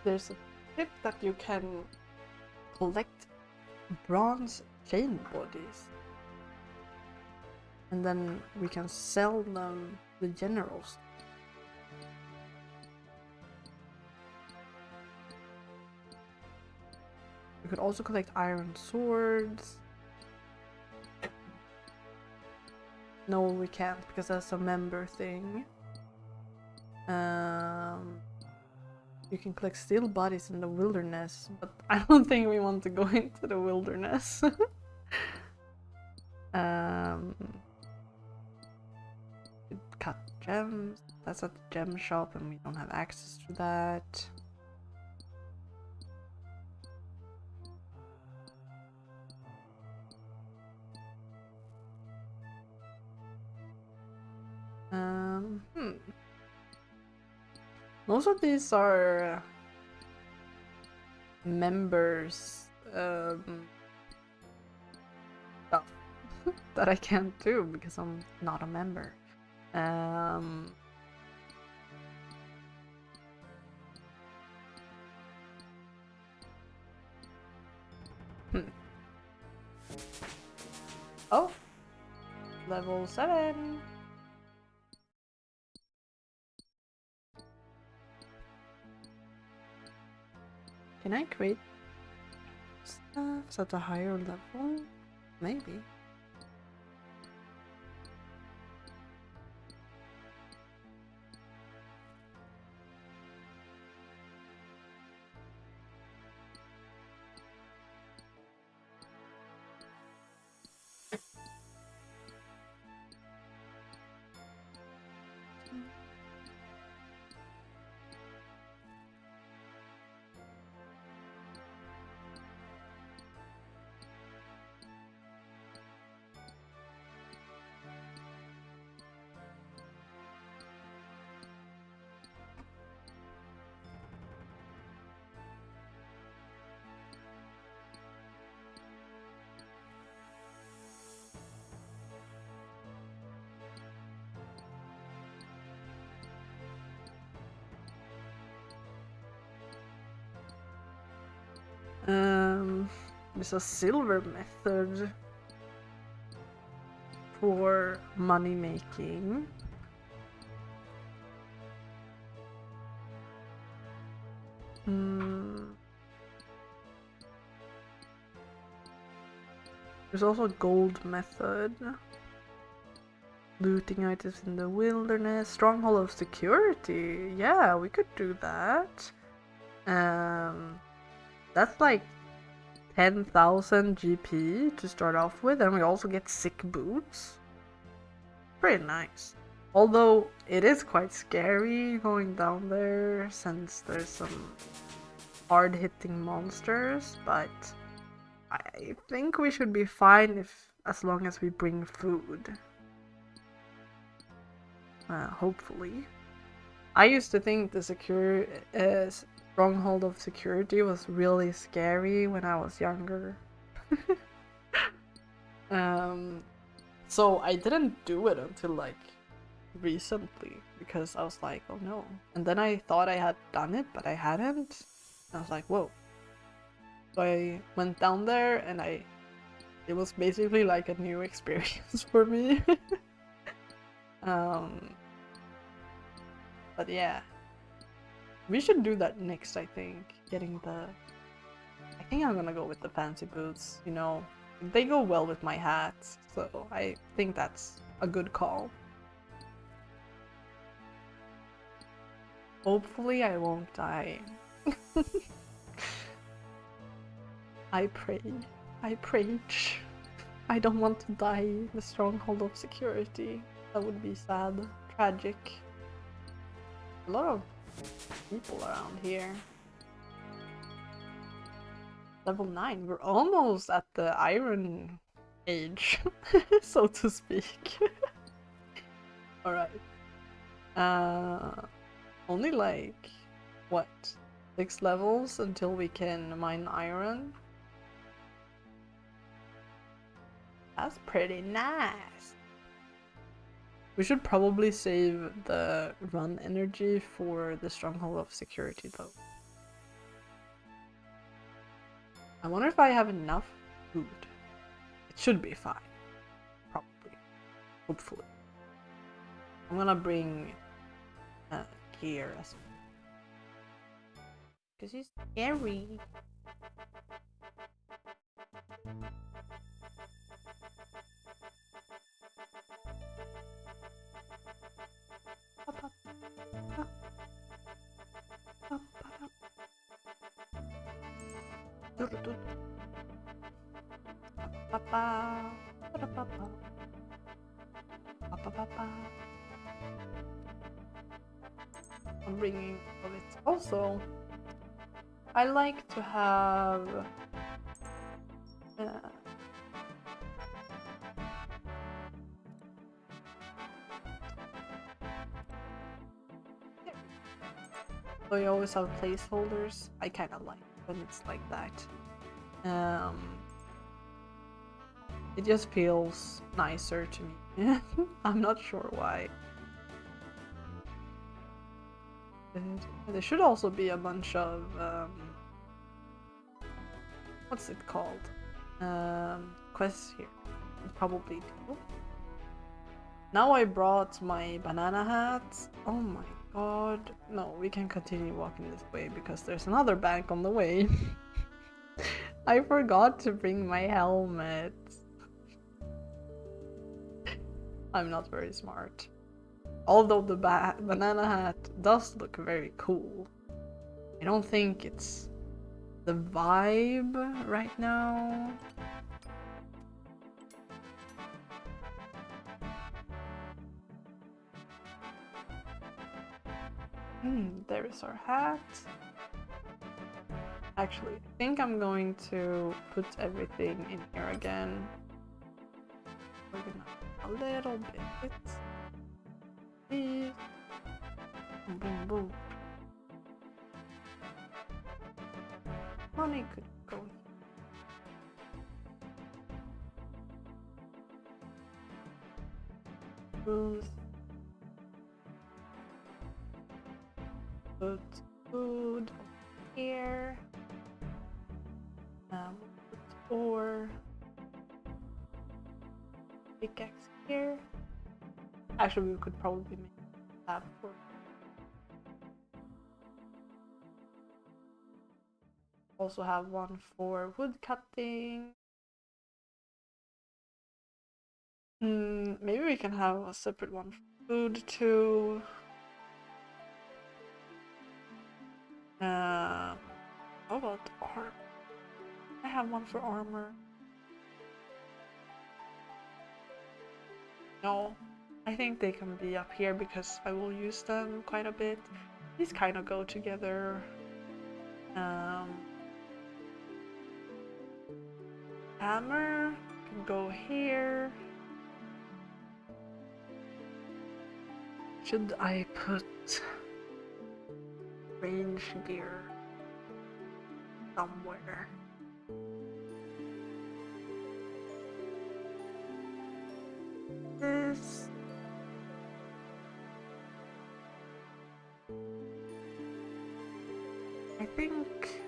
There's a tip that you can collect bronze chain bodies, and then we can sell them to the generals. We could also collect iron swords. No, we can't because that's a member thing. You can collect steel bodies in the wilderness, but I don't think we want to go into the wilderness. Cut gems. That's at the gem shop and we don't have access to that. Most of these are members stuff that I can't do because I'm not a member. Oh, level 7. Can I create stuff at a higher level? Maybe. There's a silver method for money making. There's also a gold method. Looting items in the wilderness. Stronghold of Security. Yeah, we could do that. That's like 10,000 GP to start off with, and we also get sick boots. Pretty nice. Although it is quite scary going down there since there's some hard-hitting monsters, but I think we should be fine as long as we bring food. Hopefully. I used to think the Stronghold of Security was really scary when I was younger. So I didn't do it until like recently because I was like, oh no. And then I thought I had done it, but I hadn't. And I was like, whoa. So I went down there and it was basically like a new experience for me. But yeah, we should do that next. I think I think I'm gonna go with the fancy boots. You know, they go well with my hat, so I think that's a good call. Hopefully, I won't die. I pray. I preach. I don't want to die in the Stronghold of Security. That would be sad. Tragic. A lot of people around here. Level 9. We're almost at the Iron Age, so to speak. Alright. Only like, what? 6 levels until we can mine iron? That's pretty nice. We should probably save the run energy for the Stronghold of Security though. I wonder if I have enough food. It should be fine. Probably. Hopefully. I'm gonna bring gear as well. Because he's scary. I'm bringing of it. Also, I like to have so you always have placeholders. I kind of like when it's like that. It just feels nicer to me. I'm not sure why. There should also be a bunch of what's it called? Quests here. Probably do. Now I brought my banana hat. Oh my god. No, we can continue walking this way because there's another bank on the way. I forgot to bring my helmet. I'm not very smart. Although the banana hat does look very cool. I don't think it's the vibe right now. There is our hat. Actually, I think I'm going to put everything in here again. Organize a little bit. Please. Boom, boom. Money could go here. Booze. Put food here. 4 pickaxe here. Actually, we could probably make that for. Also have one for wood cutting. Maybe we can have a separate one for food too. How about armor? I have one for armor. No, I think they can be up here because I will use them quite a bit. These kind of go together. Hammer can go here. Should I put range gear somewhere? This. I think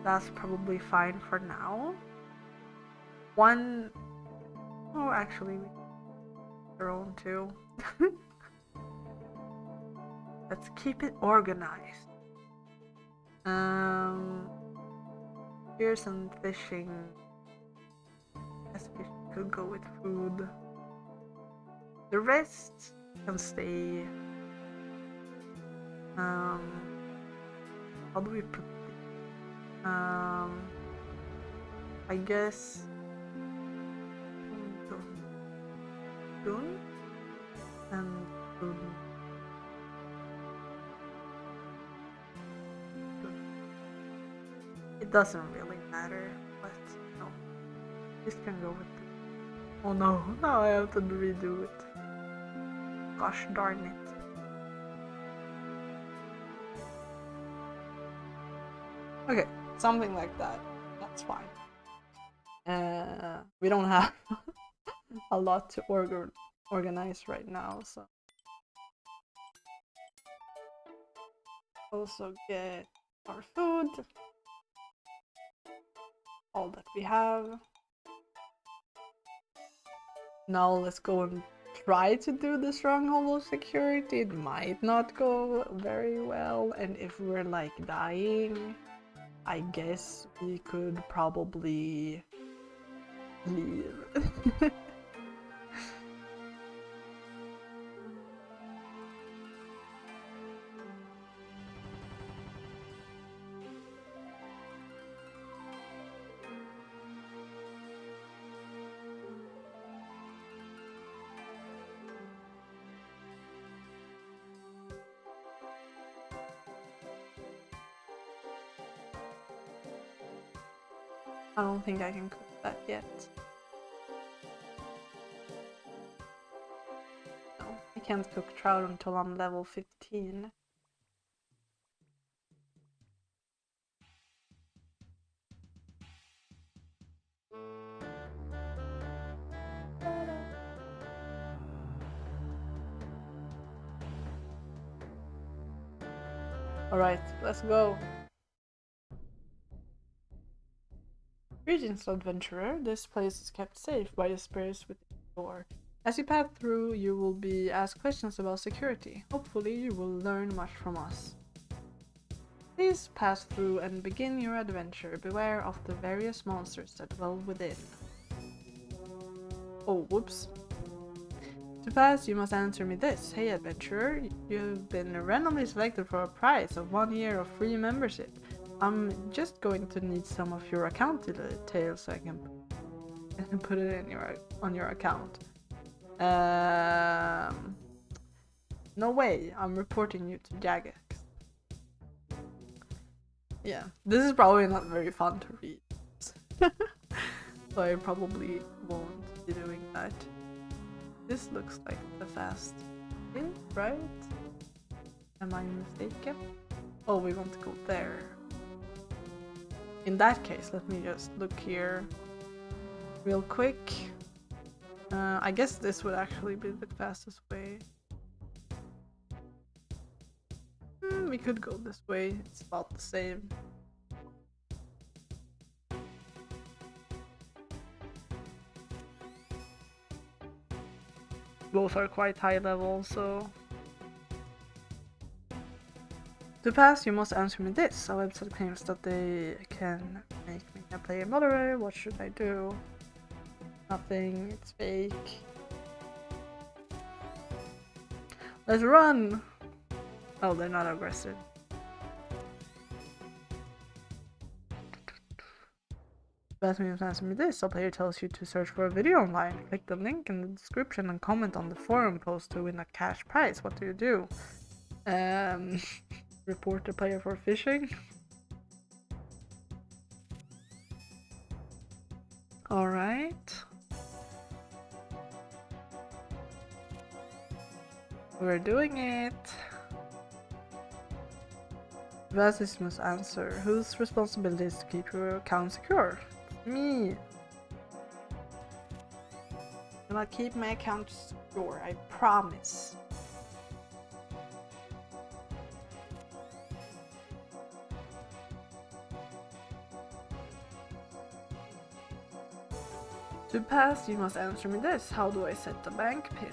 that's probably fine for now. Oh, actually, their own too. Let's keep it organized. Here's some fishing. Guess fishing could go with food. The rest can stay. How do we put it? I guess Dun and Dun. It doesn't really matter, but no. This can go with it. Oh no, now I have to redo it. Gosh darn it. Okay, something like that. That's fine. We don't have a lot to organize right now, so. Also get our food. All that we have. Now let's go and try to do the Stronghold of Security. It might not go very well, and if we're like dying, I guess we could probably leave. I don't think I can cook that yet. No, I can't cook trout until I'm level 15. Alright, let's go. Greetings, adventurer. This place is kept safe by the spirits within the door. As you pass through, you will be asked questions about security. Hopefully, you will learn much from us. Please pass through and begin your adventure. Beware of the various monsters that dwell within. Oh, whoops. To pass, you must answer me this. Hey, adventurer, you've been randomly selected for a prize of 1 year of free membership. I'm just going to need some of your account details so I can put it in on your account. No way, I'm reporting you to Jagex. Yeah, this is probably not very fun to read. So I probably won't be doing that. This looks like the fast way, right? Am I mistaken? Oh, we want to go there. In that case, let me just look here real quick. I guess this would actually be the fastest way. We could go this way, it's about the same. Both are quite high level, so... To pass, you must answer me this. A website claims that they can make me a player moderator. What should I do? Nothing, it's fake. Let's run! Oh, they're not aggressive. Best means answer me this. A player tells you to search for a video online. Click the link in the description and comment on the forum post to win a cash prize. What do? Report the player for phishing. Alright. We're doing it. Vassis must answer. Whose responsibility is to keep your account secure? Me. I'm gonna keep my account secure, I promise. To pass, you must answer me this. How do I set the bank pin?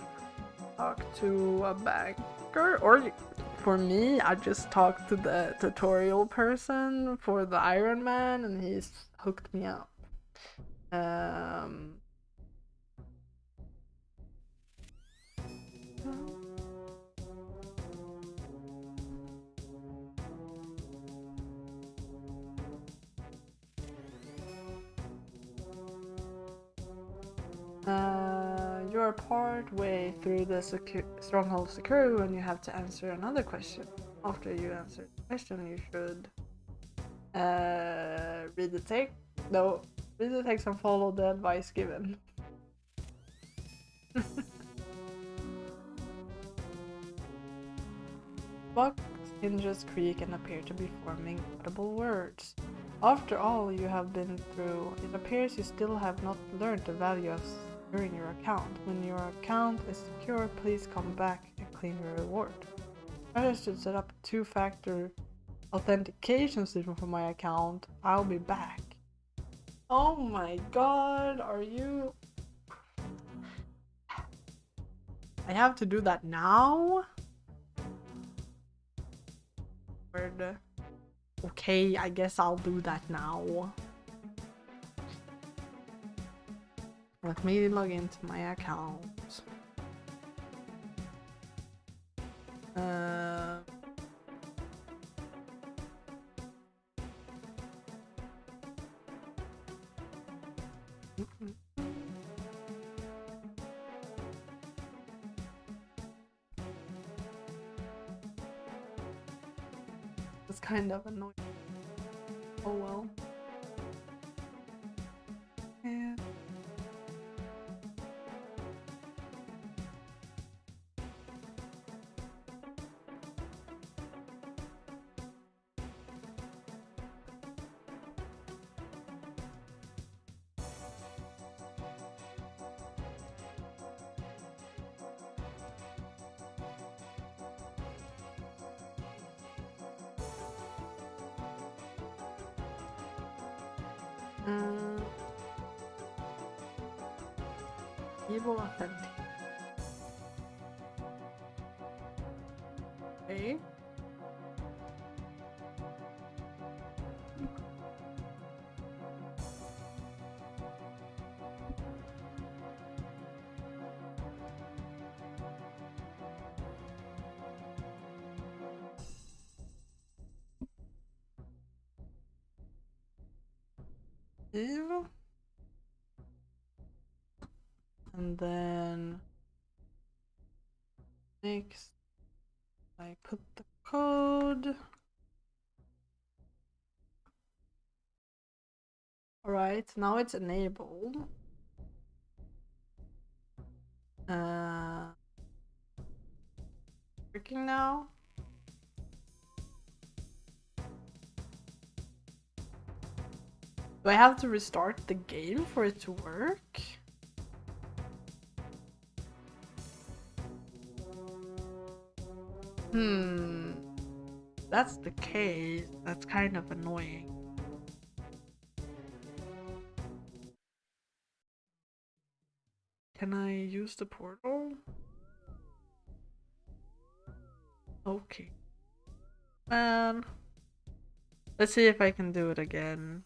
Talk to a banker, or for me, I just talked to the tutorial person for the Ironman and he's hooked me up. You're part way through the Stronghold of Security when you have to answer another question. After you answer the question, you should read the text. No, read the text and follow the advice given. Box hinges creak and appear to be forming audible words. After all you have been through, it appears you still have not learned the value of securing your account. When your account is secure, please come back and claim your reward. I should set up a 2-factor authentication system for my account. I'll be back. Oh my god, are you... I have to do that now? Okay, I guess I'll do that now. Let me log into my account. It's kind of annoying. Oh well. Yeah. Evil authentic. Okay. Evil. And then next I put the code. Alright, now it's enabled. Working now. Do I have to restart the game for it to work? That's the case. That's kind of annoying. Can I use the portal? Okay. Man. Let's see if I can do it again.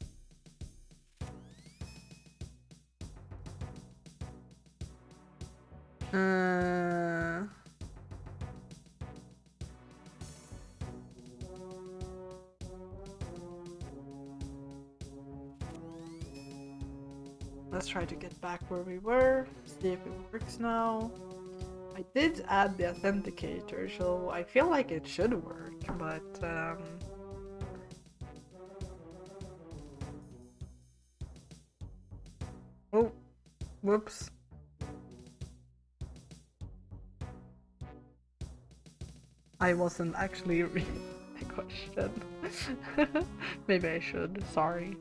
Let's try to get back where we were, see if it works now. I did add the authenticator, so I feel like it should work, but oh, whoops. I wasn't actually reading the question. Maybe I should, sorry.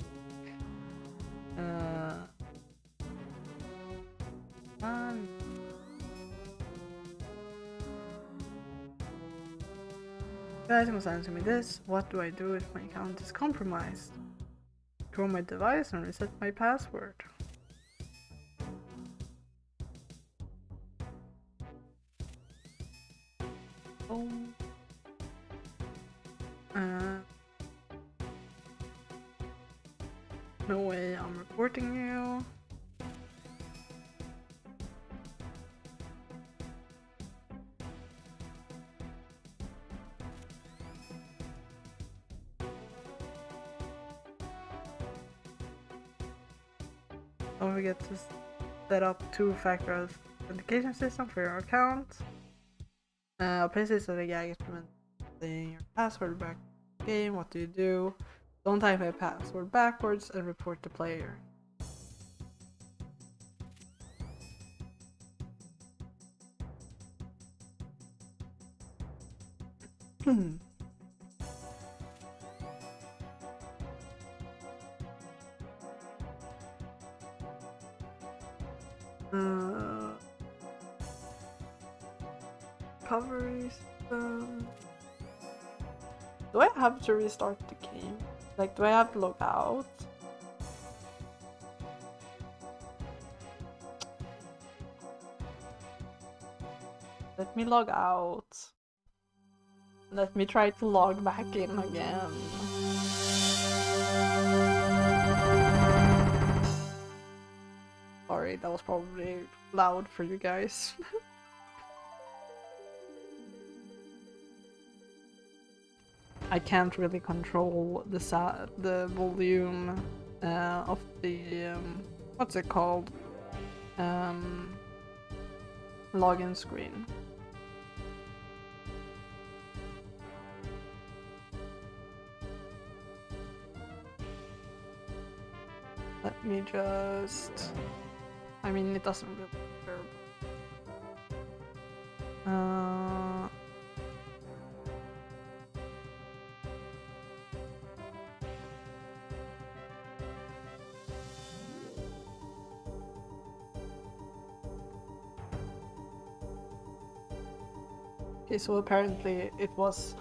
Guys must answer me this. What do I do if my account is compromised? Throw my device and reset my password. Oh. No way, I'm reporting you. Don't forget to set up two-factor authentication system for your account. Place this at a gag implementing your password back to the game. What do you do? Don't type a password backwards and report the player. Recovery system. Do I have to restart the game? Like, do I have to log out? Let me log out. Let me try to log back in again. Sorry, that was probably loud for you guys. I can't really control the volume of the what's it called? Login screen. Let me just. I mean, it doesn't really matter. Okay, so apparently it was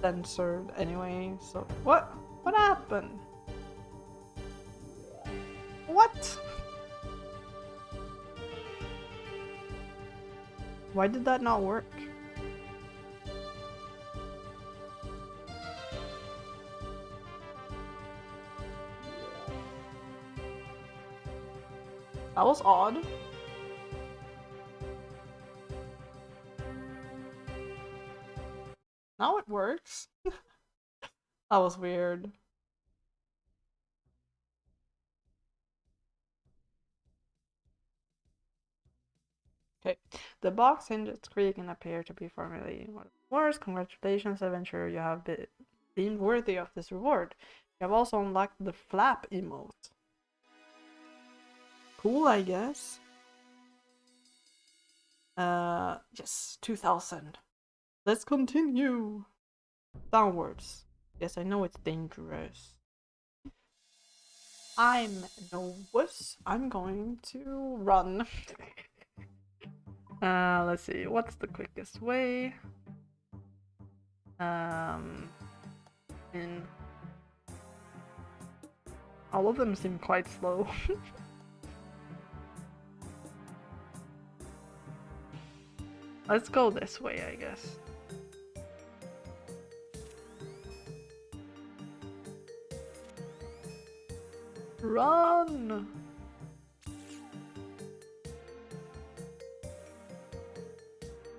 censored anyway, so what happened? What? Why did that not work? That was odd. Now it works. That was weird. Okay, the box hinge creaking appear to be formally one of the worst. Congratulations, adventurer, you have been deemed worthy of this reward. You have also unlocked the flap emote. Cool, I guess. Yes, 2000. Let's continue. Downwards. Yes, I know it's dangerous. I'm no wuss. I'm going to run. Let's see. What's the quickest way? In all of them seem quite slow. Let's go this way, I guess. Run!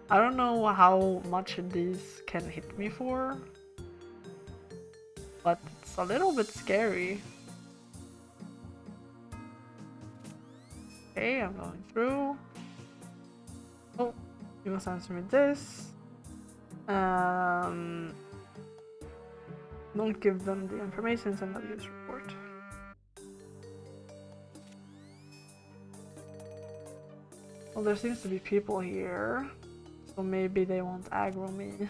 I don't know how much these can hit me for, but it's a little bit scary. Okay, I'm going through. Oh, you must answer me this. Don't give them the information, send a use report. Well, there seems to be people here, so maybe they won't aggro me.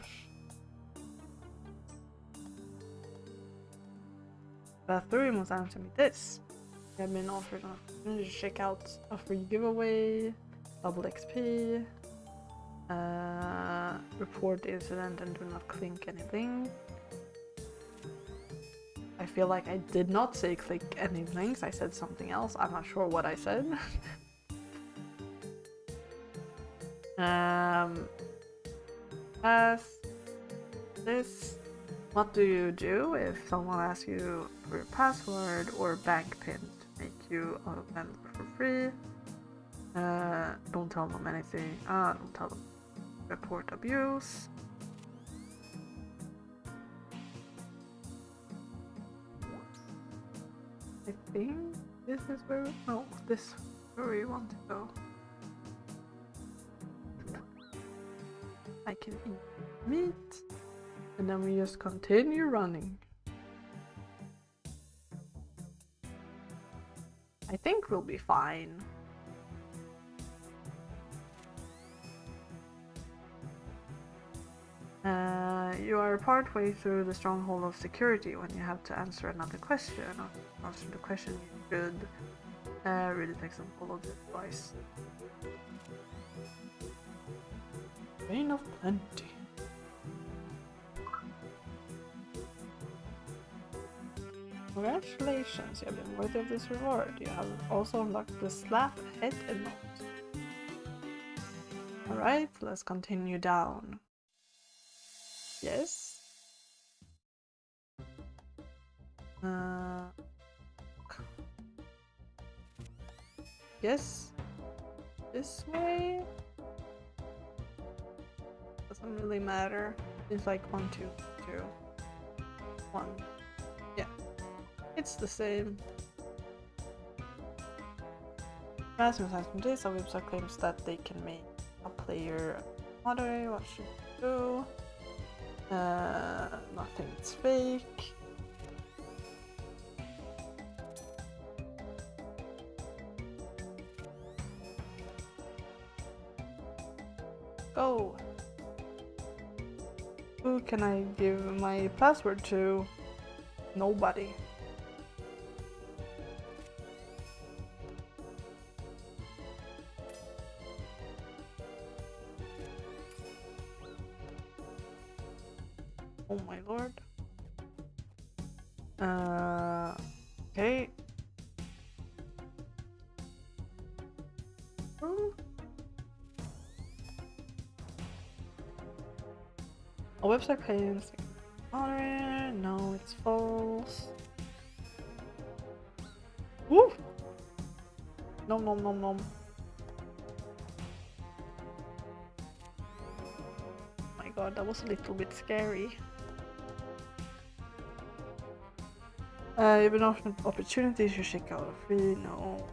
Path 3 must answer me this. You have been offered an opportunity to check out a free giveaway, double XP, report the incident and do not click anything. I feel like I did not say click any links, I said something else. I'm not sure what I said. Pass this. What do you do if someone asks you for your password or bank pin to make you a member for free? Don't tell them anything. Don't tell them. Report abuse. I think this is where. No, this is where we want to go. I can eat meat, and then we just continue running. I think we'll be fine. You are partway through the Stronghold of Security when you have to answer another question. After the question, you should read the text and follow the advice. Rain of Plenty. Congratulations, you have been worthy of this reward. You have also unlocked the slap head emote. Alright, let's continue down. Yes. Yes. This way? Doesn't really matter. It's like 1, 2, 2, 1. Yeah. It's the same. Rasmus has from this, a website claims that they can make a player moderate. What should we do? Nothing's fake. Go! Who can I give my password to? Nobody. Oh my lord. Okay. A website claims moderate. No, it's false. Woo! Nom nom nom nom. Oh my god, that was a little bit scary. You've been offered opportunities to check out a free, no.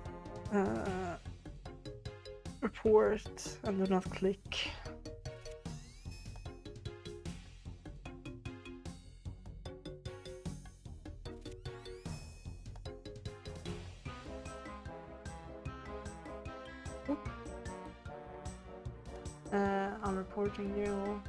Report and do not click. I'm reporting you.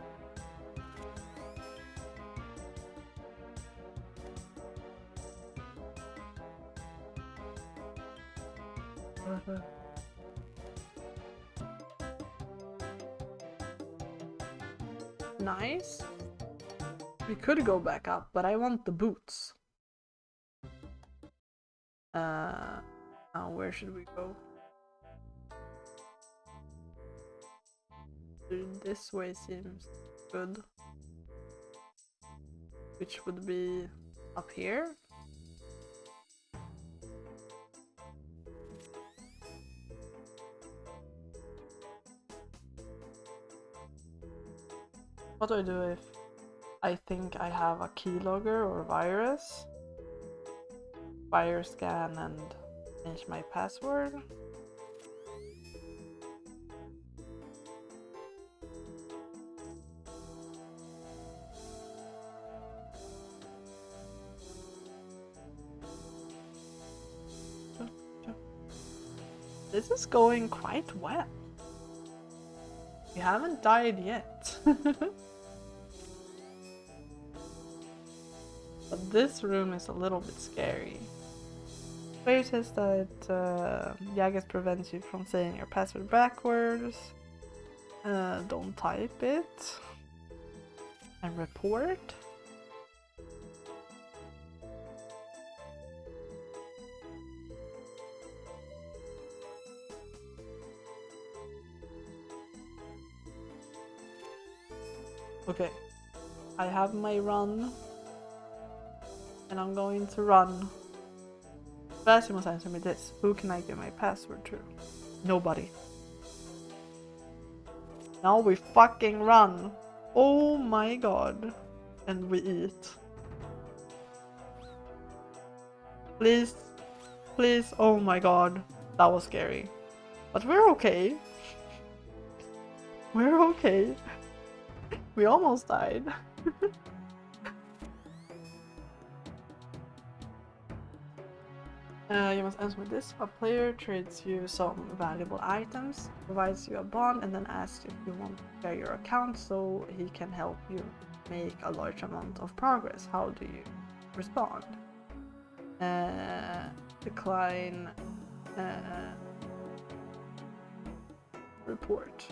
Nice. We could go back up, but I want the boots. Now where should we go? This way seems good. Which would be up here. What do I do if I think I have a keylogger or virus? Fire scan and change my password. This is going quite well. You haven't died yet. But this room is a little bit scary. Player says that Jagex prevents you from saying your password backwards. Don't type it. And report. Okay, I have my run. And I'm going to run. First you must answer me this. Who can I give my password to? Nobody. Now we fucking run. Oh my god. And we eat. Please. Please. Oh my god. That was scary. But we're okay. We're okay. We almost died. You must answer with this. A player trades you some valuable items, provides you a bond, and then asks if you want to share your account so he can help you make a large amount of progress. How do you respond? Decline. Report.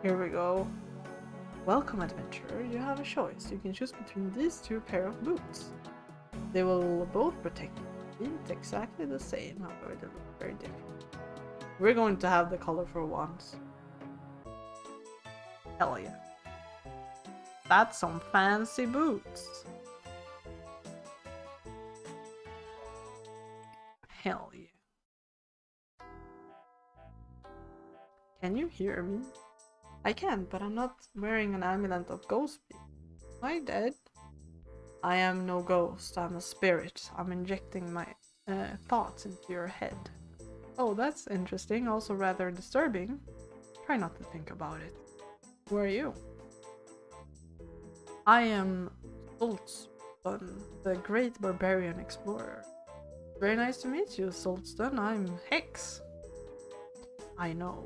Here we go. Welcome, adventurer. You have a choice. You can choose between these two pair of boots. They will both protect your feet exactly the same, however they look very different. We're going to have the color for once. Hell yeah. That's some fancy boots. Hell yeah. Can you hear me? I can, but I'm not wearing an amulet of ghost speed. Am I dead? I am no ghost, I'm a spirit. I'm injecting my thoughts into your head. Oh, that's interesting, also rather disturbing. Try not to think about it. Who are you? I am Solston, the great barbarian explorer. Very nice to meet you, Solston. I'm Hex. I know.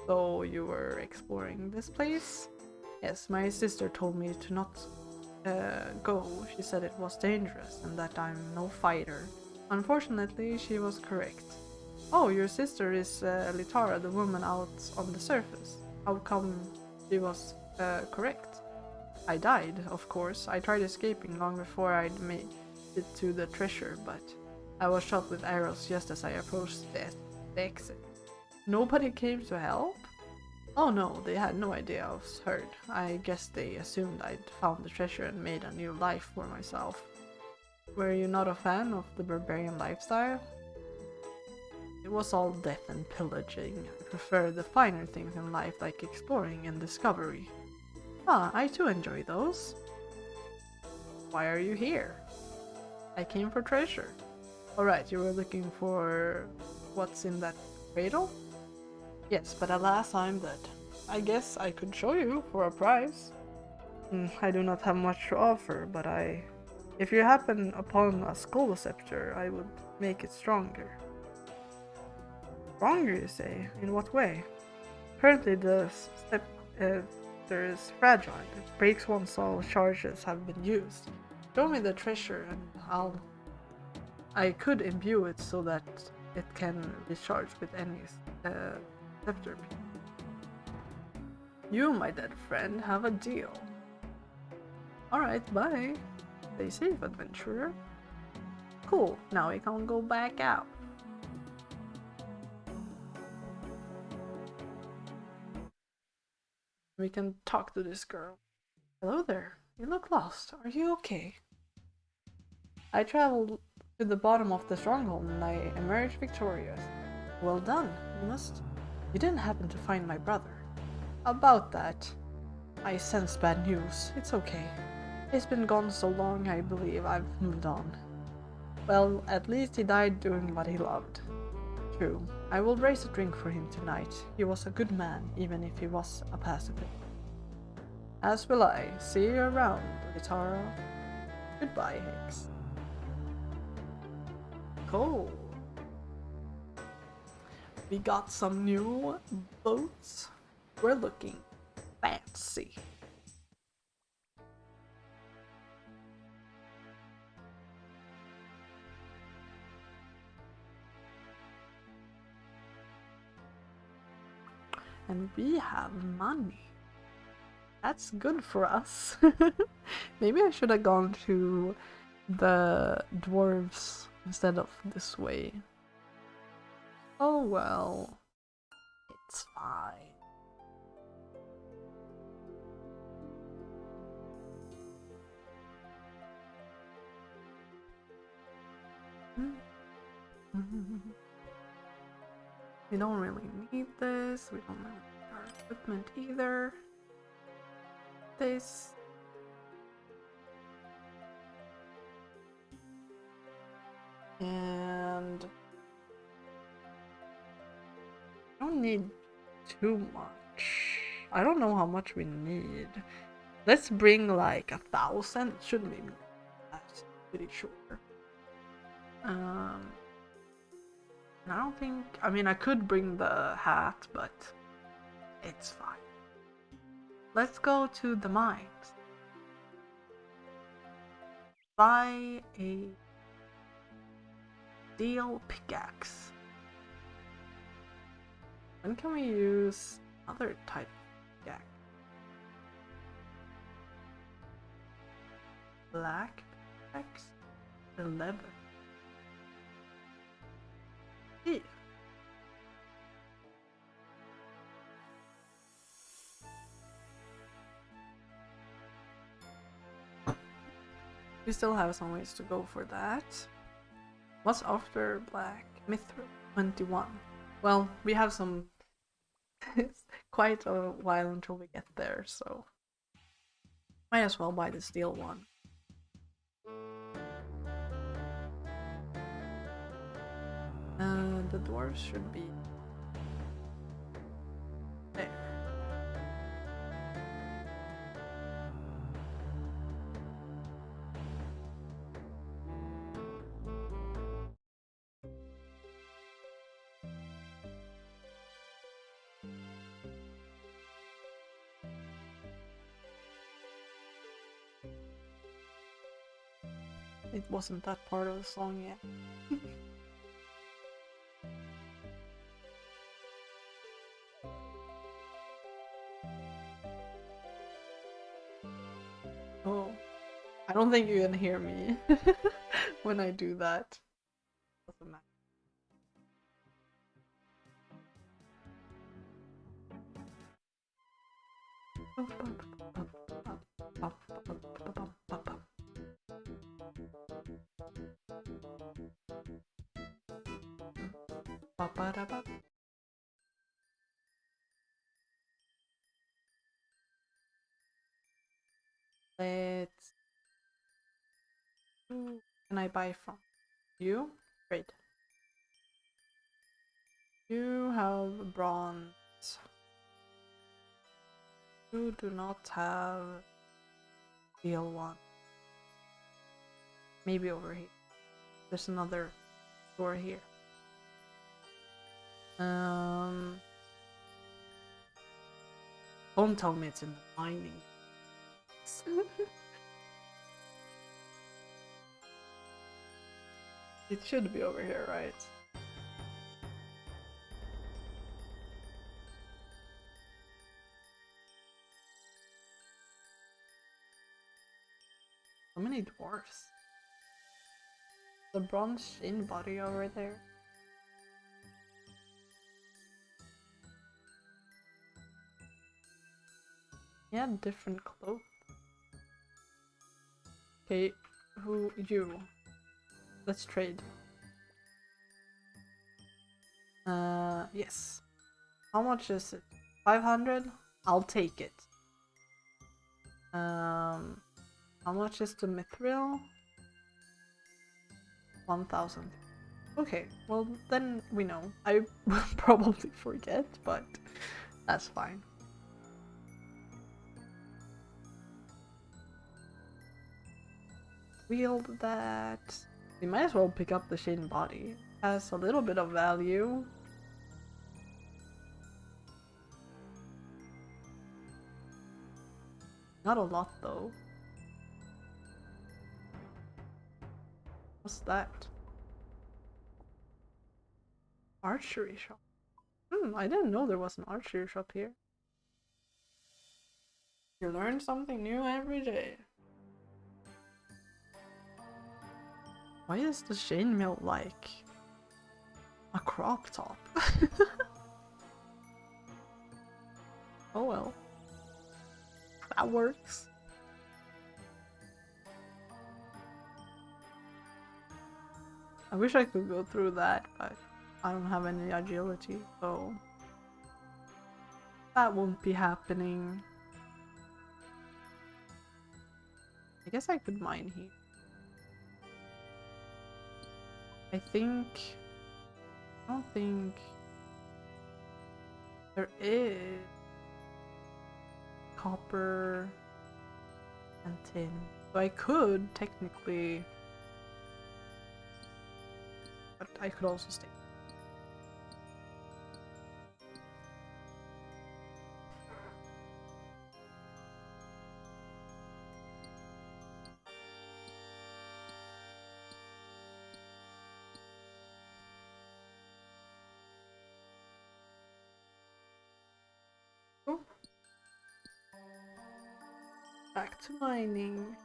So you were exploring this place? Yes, my sister told me to not go. She said it was dangerous and that I'm no fighter. Unfortunately, she was correct. Oh, your sister is Litara, the woman out on the surface. How come she was correct? I died, of course. I tried escaping long before I'd made it to the treasure, but I was shot with arrows just as I approached the exit. Nobody came to help? Oh no, they had no idea I was hurt. I guess they assumed I'd found the treasure and made a new life for myself. Were you not a fan of the barbarian lifestyle? It was all death and pillaging. I prefer the finer things in life like exploring and discovery. Ah, I too enjoy those. Why are you here? I came for treasure. Alright, you were looking for what's in that cradle? Yes, but alas, I'm dead. I guess I could show you for a price. I do not have much to offer, but if you happen upon a skull scepter, I would make it stronger. Stronger, you say? In what way? Currently, the scepter is fragile. It breaks once all charges have been used. Show me the treasure and I could imbue it so that it can be charged with any scepter. You, my dead friend, have a deal. Alright, bye. Stay safe, adventurer. Cool, now we can go back out. We can talk to this girl. Hello there, you look lost. Are you okay? I traveled to the bottom of the stronghold and I emerged victorious. Well done. You didn't happen to find my brother. About that, I sense bad news. It's okay. He's been gone so long, I believe I've moved on. Well, at least he died doing what he loved. True. I will raise a drink for him tonight. He was a good man, even if he was a pacifist. As will I. See you around, Litara. Goodbye, Hicks. Cool. We got some new boats. We're looking fancy. And we have money. That's good for us. Maybe I should have gone to the dwarves instead of this way. Oh well. It's fine. We don't really need this. We don't really need our equipment either. This. And I don't need too much. I don't know how much we need. Let's bring like 1,000. It shouldn't be that. Pretty sure. I don't think. I mean, I could bring the hat, but it's fine. Let's go to the mines. Buy a steel pickaxe. When can we use other type of pickaxe? Black pickaxe? 11. Yeah. We still have some ways to go for that. What's after Black Mithril? 21. Well, we have some quite a while until we get there, so might as well buy the steel one. The dwarves should be there. It wasn't that part of the song yet. Oh, I don't think you can hear me when I do that. Doesn't matter. Let's. Who can I buy from? You? Great. You have bronze. You do not have steel one. Maybe over here. There's another door here. Don't tell me it's in the mining. It should be over here, right? So many dwarfs. The bronze in body over there. Yeah, different clothes. Okay, who you? Let's trade. Yes. How much is it? 500? I'll take it. How much is the mithril? 1000. Okay, well then we know. I will probably forget, but that's fine. Wield that. We might as well pick up the Shin body. Has a little bit of value. Not a lot though. What's that? Archery shop. I didn't know there was an archery shop here. You learn something new every day. Why is the chainmail like a crop top? Oh well. That works. I wish I could go through that, but I don't have any agility, so that won't be happening. I guess I could mine here. I don't think there is copper and tin. So I could technically, but I could also stay. Oh. Back to mining.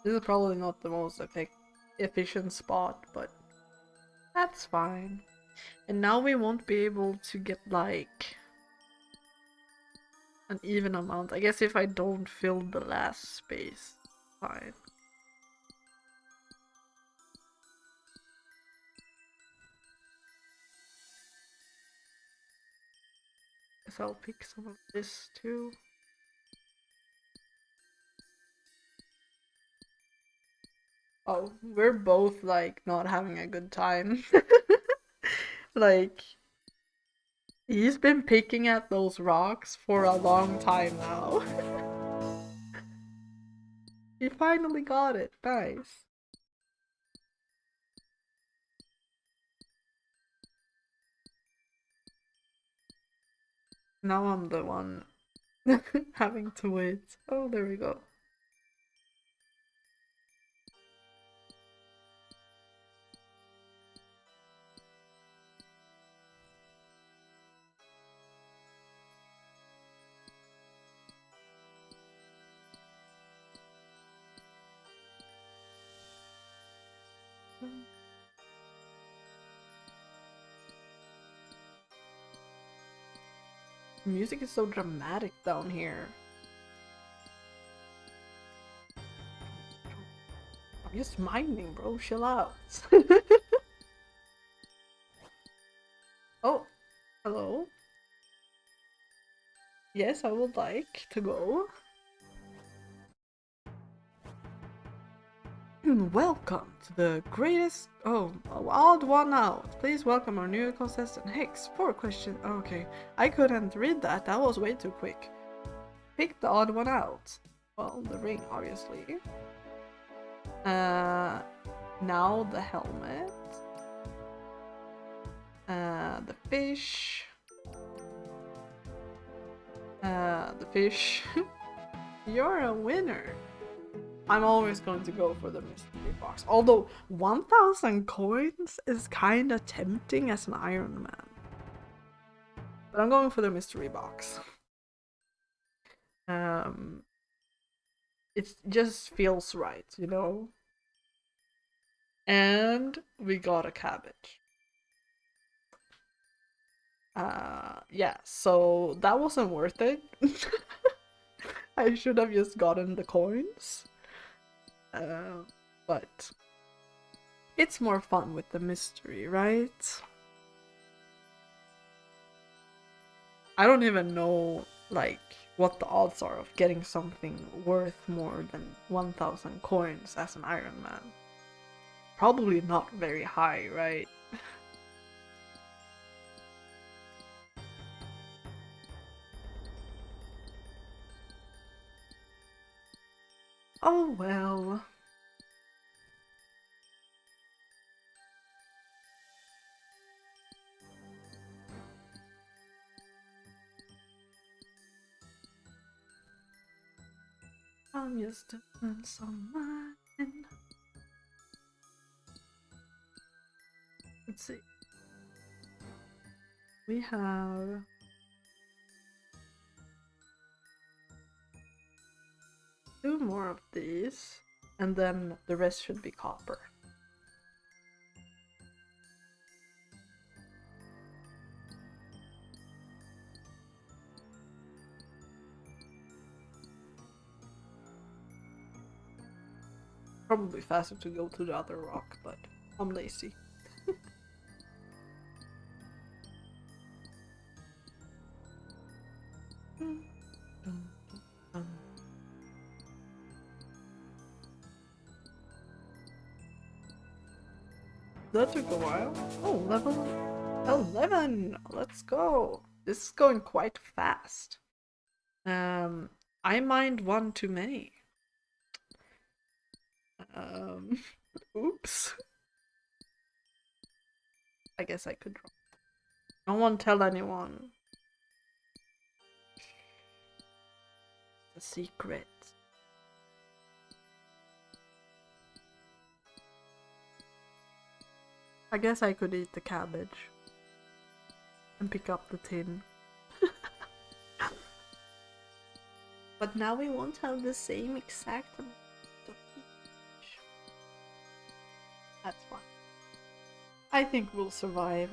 This is probably not the most efficient spot, but that's fine. And now we won't be able to get like an even amount. I guess if I don't fill the last space, fine. Guess I'll pick some of this too. Oh, we're both like not having a good time. Like, he's been picking at those rocks for a long time now. He finally got it. Nice. Now I'm the one having to wait. Oh, there we go. The music is so dramatic down here. I'm just mining, bro. Chill out. Oh, hello. Yes, I would like to go. Welcome to the greatest... Oh, odd one out. Please welcome our new contestant, Hex. 4 questions. Okay, I couldn't read that. That was way too quick. Pick the odd one out. Well, the ring, obviously. Now the helmet. The fish. The fish. You're a winner. I'm always going to go for the mystery box. Although 1000 coins is kind of tempting as an Iron Man. But I'm going for the mystery box. it just feels right, you know? And we got a cabbage. Yeah, so that wasn't worth it. I should have just gotten the coins. But it's more fun with the mystery, right? I don't even know, like, what the odds are of getting something worth more than 1,000 coins as an Iron Man. Probably not very high, right? Oh well. I'm just doing some mining. Let's see. We have 2 more of these, and then the rest should be copper. Probably faster to go to the other rock, but I'm lazy. That took a while. Oh, level 11! Let's go! This is going quite fast. I mined 1 too many. Oops. I guess I could drop. No one tell anyone. It's a secret. I guess I could eat the cabbage. And pick up the tin. But now we won't have the same exact amount of each. That's fine. I think we'll survive.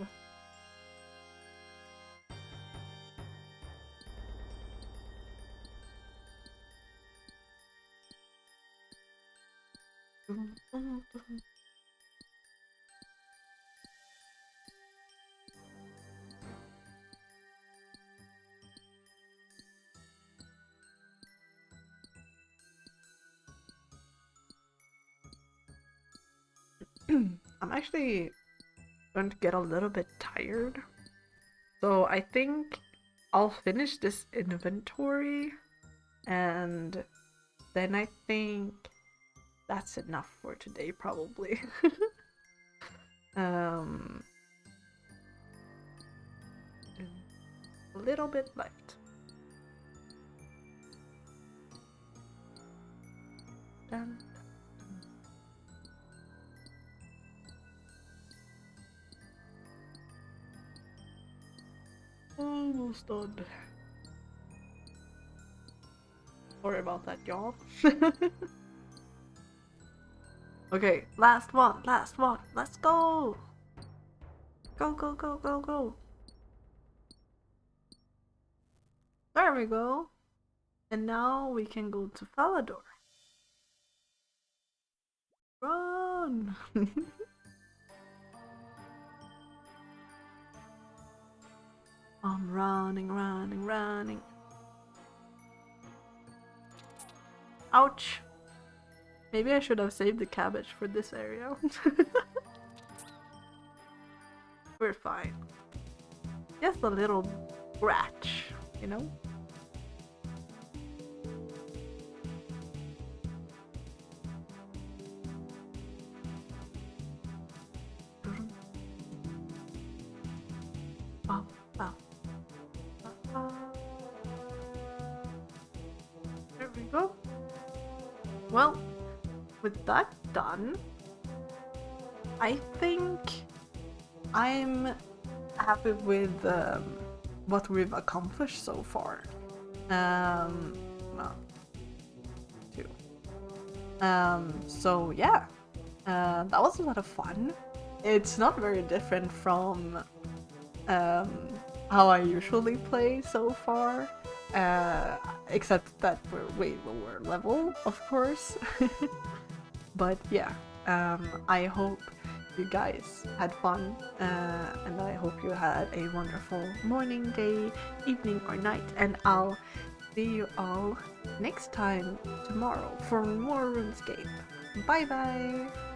I'm actually going to get a little bit tired. So I think I'll finish this inventory and then I think that's enough for today probably. A little bit left. Dun. Almost done. Sorry about that, y'all. Okay, last one, let's go! Go, go, go, go, go! There we go! And now we can go to Falador. Run! I'm running, running, running. Ouch! Maybe I should have saved the cabbage for this area. We're fine. Just a little scratch, you know? Oh, oh. There we go. Well, with that done, I think I'm happy with what we've accomplished so far. 1, 2, So yeah, that was a lot of fun. It's not very different from um, how I usually play so far, except that we're way lower level, of course. But yeah, I hope you guys had fun, and I hope you had a wonderful morning, day, evening, or night, and I'll see you all next time tomorrow for more RuneScape. Bye bye!